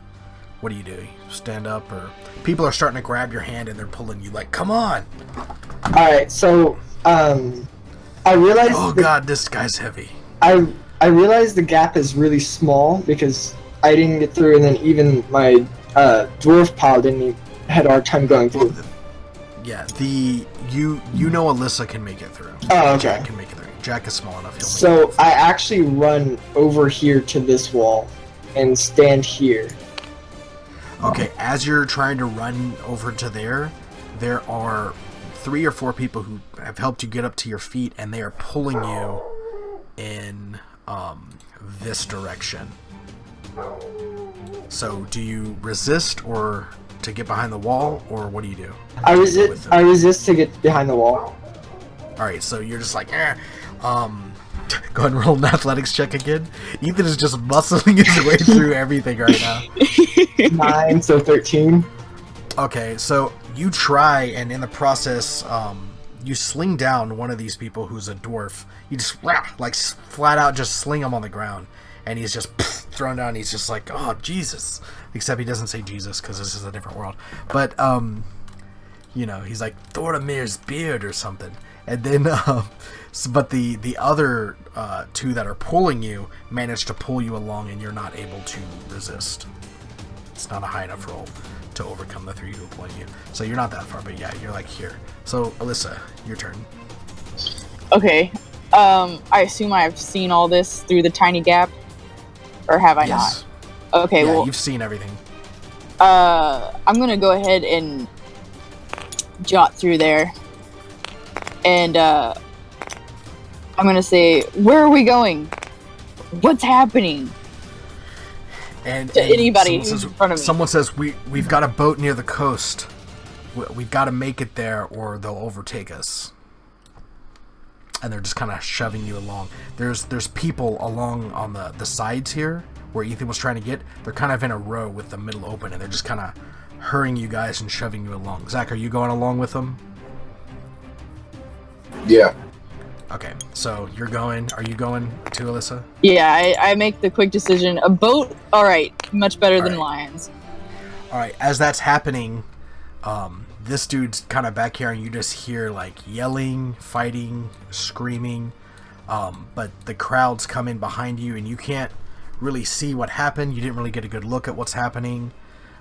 What do? You stand up, or people are starting to grab your hand and they're pulling you like, "Come on!" All right, so I realized. Oh God, this guy's heavy. I realized the gap is really small because I didn't get through, and then even my dwarf pile had a hard time going through. Yeah, you know Alyssa can make it through. Oh, okay. Jack can make it through. Jack is small enough. So I actually run over here to this wall and stand here. Okay, as you're trying to run over to there are 3 or 4 people who have helped you get up to your feet, and they are pulling you in this direction. So do you resist or to get behind the wall, or what do you do? I resist to get behind the wall. Alright, so you're just like, go ahead and roll an athletics check again. Ethan is just muscling his way through everything right now. 9, so 13. Okay, so you try, and in the process, you sling down one of these people who's a dwarf. You just, like, flat out just sling him on the ground. And he's just thrown down. He's just like, "Oh, Jesus." Except he doesn't say Jesus because this is a different world. But, he's like, "Thordamir's beard" or something. And then, but the other 2 that are pulling you manage to pull you along, and you're not able to resist. It's not a high enough roll to overcome the 3 who are pulling you. So you're not that far, but yeah, you're like here. So, Alyssa, your turn. Okay. I assume I've seen all this through the tiny gap, or have I Yes. not? Okay, Yeah, well, you've seen everything. I'm gonna go ahead and jot through there, and I'm gonna say, "Where are we going? What's happening?" And To anybody who's says, in front of me. Someone says, we've got a boat near the coast. We've got to make it there, or they'll overtake us. And they're just kind of shoving you along. There's people along on the sides here where Ethan was trying to get. They're kind of in a row with the middle open, and they're just kind of hurrying you guys and shoving you along. Zach, are you going along with them? Yeah. Okay, so you're going. Are you going too, Alyssa? Yeah, I make the quick decision. A boat, all right, much better than lions. All right, as that's happening, this dude's kind of back here, and you just hear like yelling, fighting, screaming. But the crowd's coming behind you, and you can't really see what happened. You didn't really get a good look at what's happening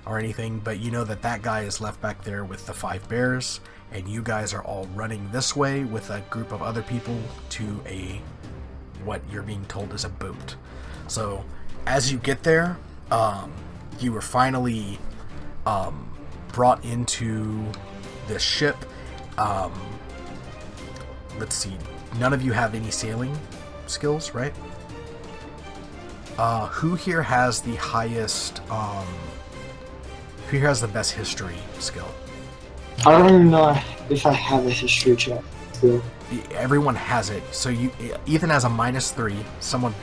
or anything, but you know that guy is left back there with the 5 bears, and you guys are all running this way with a group of other people to what you're being told is a boat. So as you get there, you were finally brought into the ship. Let's see, none of you have any sailing skills, right? Who here has the highest Who here has the best history skill? I don't even know if I have a history check skill. Everyone has it. So Ethan has a -3. Someone's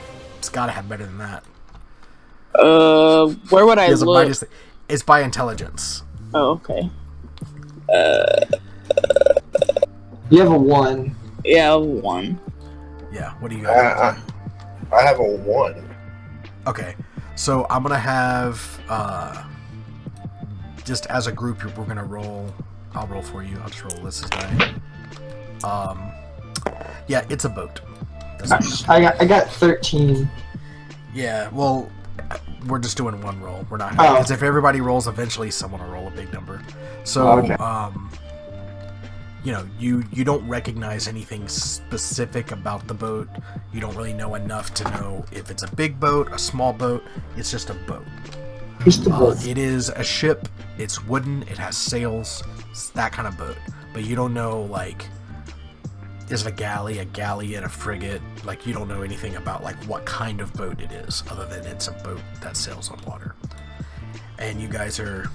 got to have better than that. Where would I He has a look? It's by intelligence. Oh, okay. You have a 1. Yeah, 1. Yeah. What do you got? I have a 1. Okay. So I'm gonna have just as a group, we're gonna roll. I'll roll for you. I'll just roll Alyssa's die. Yeah, it's a boat. I got 13. Yeah, well, we're just doing one roll. We're not Oh. because if everybody rolls, eventually someone will roll a big number. So, Okay. You know, you don't recognize anything specific about the boat. You don't really know enough to know if it's a big boat, a small boat. It's just a boat. Just a boat. It is a ship. It's wooden. It has sails. It's that kind of boat. But you don't know, like, is it a galleon, a frigate? Like, you don't know anything about, like, what kind of boat it is, other than it's a boat that sails on water. And you guys are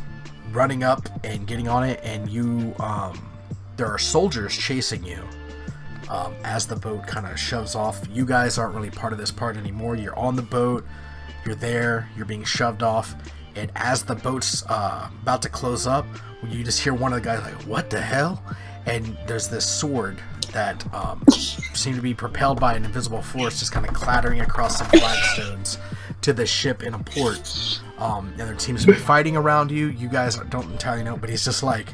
running up and getting on it, and you, there are soldiers chasing you. As the boat kind of shoves off. You guys aren't really part of this part anymore. You're on the boat. You're there. You're being shoved off. And as the boat's about to close up, you just hear one of the guys like, "What the hell?" And there's this sword that seemed to be propelled by an invisible force, just kind of clattering across some flagstones to the ship in a port. And there seems to be fighting around you. You guys don't entirely know, but he's just like,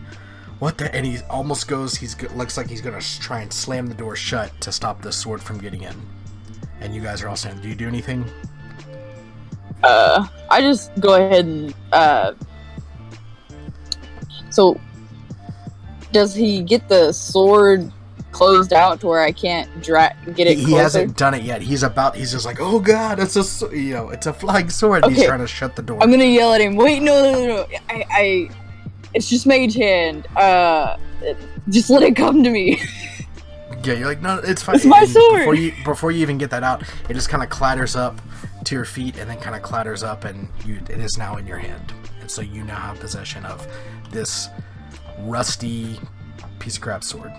"What the?" And he almost goes. Looks like he's gonna try and slam the door shut to stop the sword from getting in. And you guys are all saying, "Do you do anything?" I just go ahead and so does he get the sword closed out to where I can't get it closer? He hasn't done it yet. He's just like, "Oh god, it's a flying sword." And Okay. he's trying to shut the door. I'm gonna yell at him. Wait, no. I it's just mage hand. Just let it come to me. Yeah, you're like, "No, it's fine." It's my And sword! Before you even get that out, it just kind of clatters up to your feet, and then kind of clatters up, and it is now in your hand. And so you now have possession of this rusty piece of crap sword.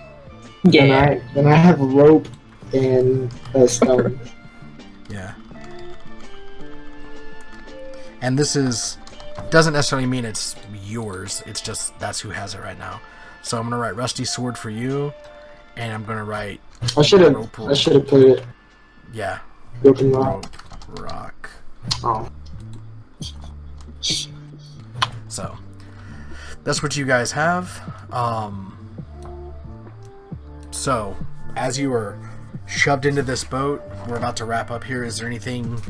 Yeah. And I have a rope and a stone. Yeah. And this doesn't necessarily mean it's yours. It's just that's who has it right now. So I'm gonna write rusty sword for you, and I'm gonna write. I should have rope. put it. Yeah. Rope and rock. Rock. Oh. So that's what you guys have. So as you are shoved into this boat, we're about to wrap up here. Is there anything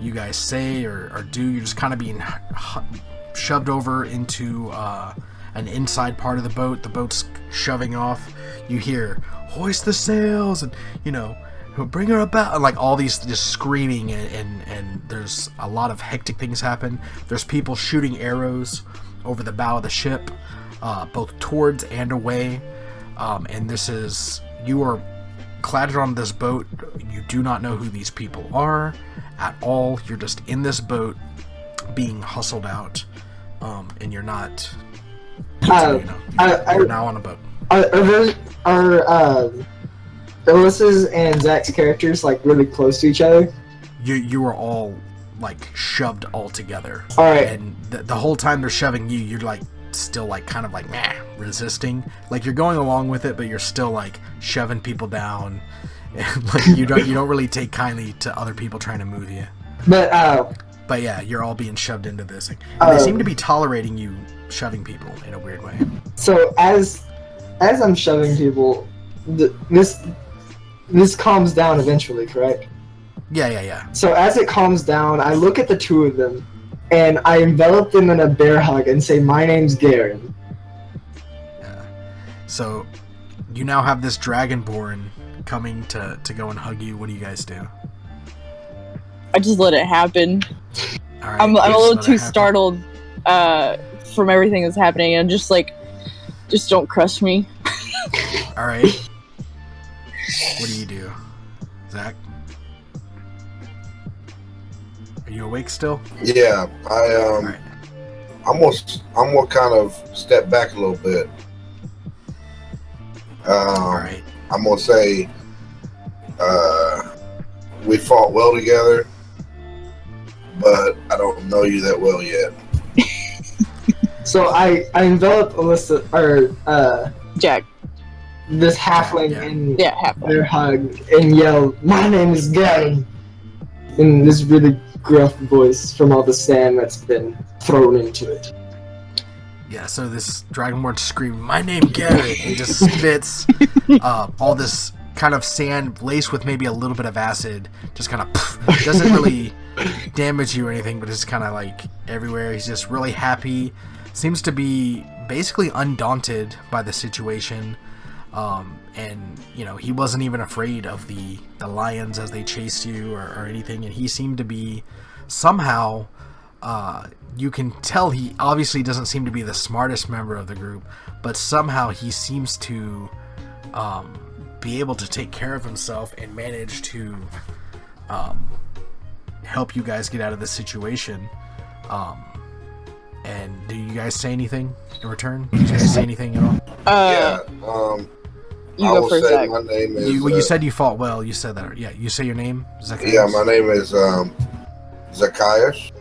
you guys say or do? You're just kind of being shoved over into an inside part of the boat. The boat's shoving off. You hear, "Hoist the sails," and bring her about, and like all these just screaming, and there's a lot of hectic things happen. There's people shooting arrows over the bow of the ship, both towards and away. And you are clattered on this boat. You do not know who these people are at all. You're just in this boat being hustled out, and you're not. You're now on a boat. Are Alyssa's and Zach's characters like really close to each other? You are all like shoved all together. All right. And the whole time they're shoving you, you're like still like kind of like resisting. Like you're going along with it, but you're still like shoving people down. And like you don't really take kindly to other people trying to move you. But yeah, you're all being shoved into this. And they seem to be tolerating you shoving people in a weird way. So as I'm shoving people, this calms down eventually, correct? Yeah. So as it calms down, I look at the two of them, and I envelop them in a bear hug and say, "My name's Garen." Yeah. So you now have this dragonborn coming to go and hug you. What do you guys do? I just let it happen. All right, I'm a just little let it too happen. startled from everything that's happening, and just don't crush me. All right. What do you do, Zach? Are you awake still? Yeah, All right. I'm gonna kind of step back a little bit. All right. I'm gonna say we fought well together, but I don't know you that well yet. So I envelop Alyssa or Jack. this halfling Yeah. in Yeah, halfway. their hug and yell, "My name is Gary," in this really gruff voice from all the sand that's been thrown into it. Yeah, so this Dragonborn screaming, "My name Garrett," and just spits all this kind of sand laced with maybe a little bit of acid, just kind of doesn't really damage you or anything, but it's kind of like everywhere. He's just really happy, seems to be basically undaunted by the situation, and you know, he wasn't even afraid of the lions as they chased you or anything, and he seemed to be somehow. You can tell he obviously doesn't seem to be the smartest member of the group, but somehow he seems to be able to take care of himself and manage to help you guys get out of this situation. And do you guys say anything in return? Do you guys say anything at all? Yeah. You I go will first, say Zach. my name is. You said you fought well. You said that. Yeah, you say your name. Zacchaeus? Yeah, my name is Zacchaeus.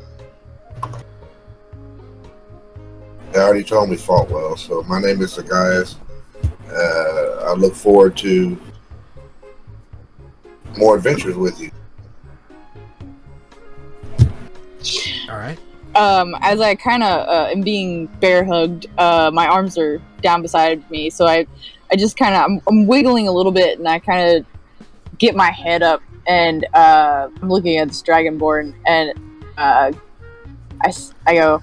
They already told me fought well, so my name is Zacchaeus. I look forward to more adventures with you. All right. As I kind of am being bear hugged, my arms are down beside me, so I just kind of I'm wiggling a little bit, and I kind of get my head up, and I'm looking at this dragonborn, and I go,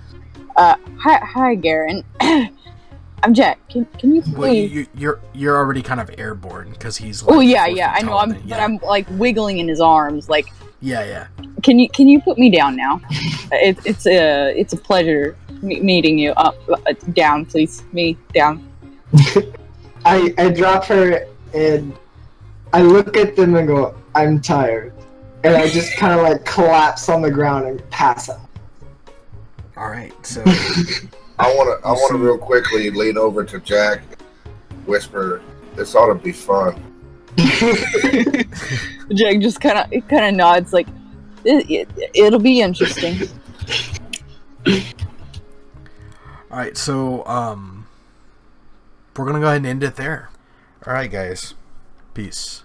hi, Garen. I'm Jack. Can you Well, please? you're already kind of airborne because he's. Like Oh yeah, 4 yeah. feet I know. taller I'm, than you. but I'm like wiggling in his arms. Like, Yeah. can you put me down now? It's a pleasure meeting you. Down, please. Me down. I drop her and I look at them and go, "I'm tired," and I just kind of like collapse on the ground and pass out. All right. So. I want to real quickly lean over to Jack, whisper, "This ought to be fun." Jack just kind of nods, like it'll be interesting. All right, so we're gonna go ahead and end it there. All right, guys, peace.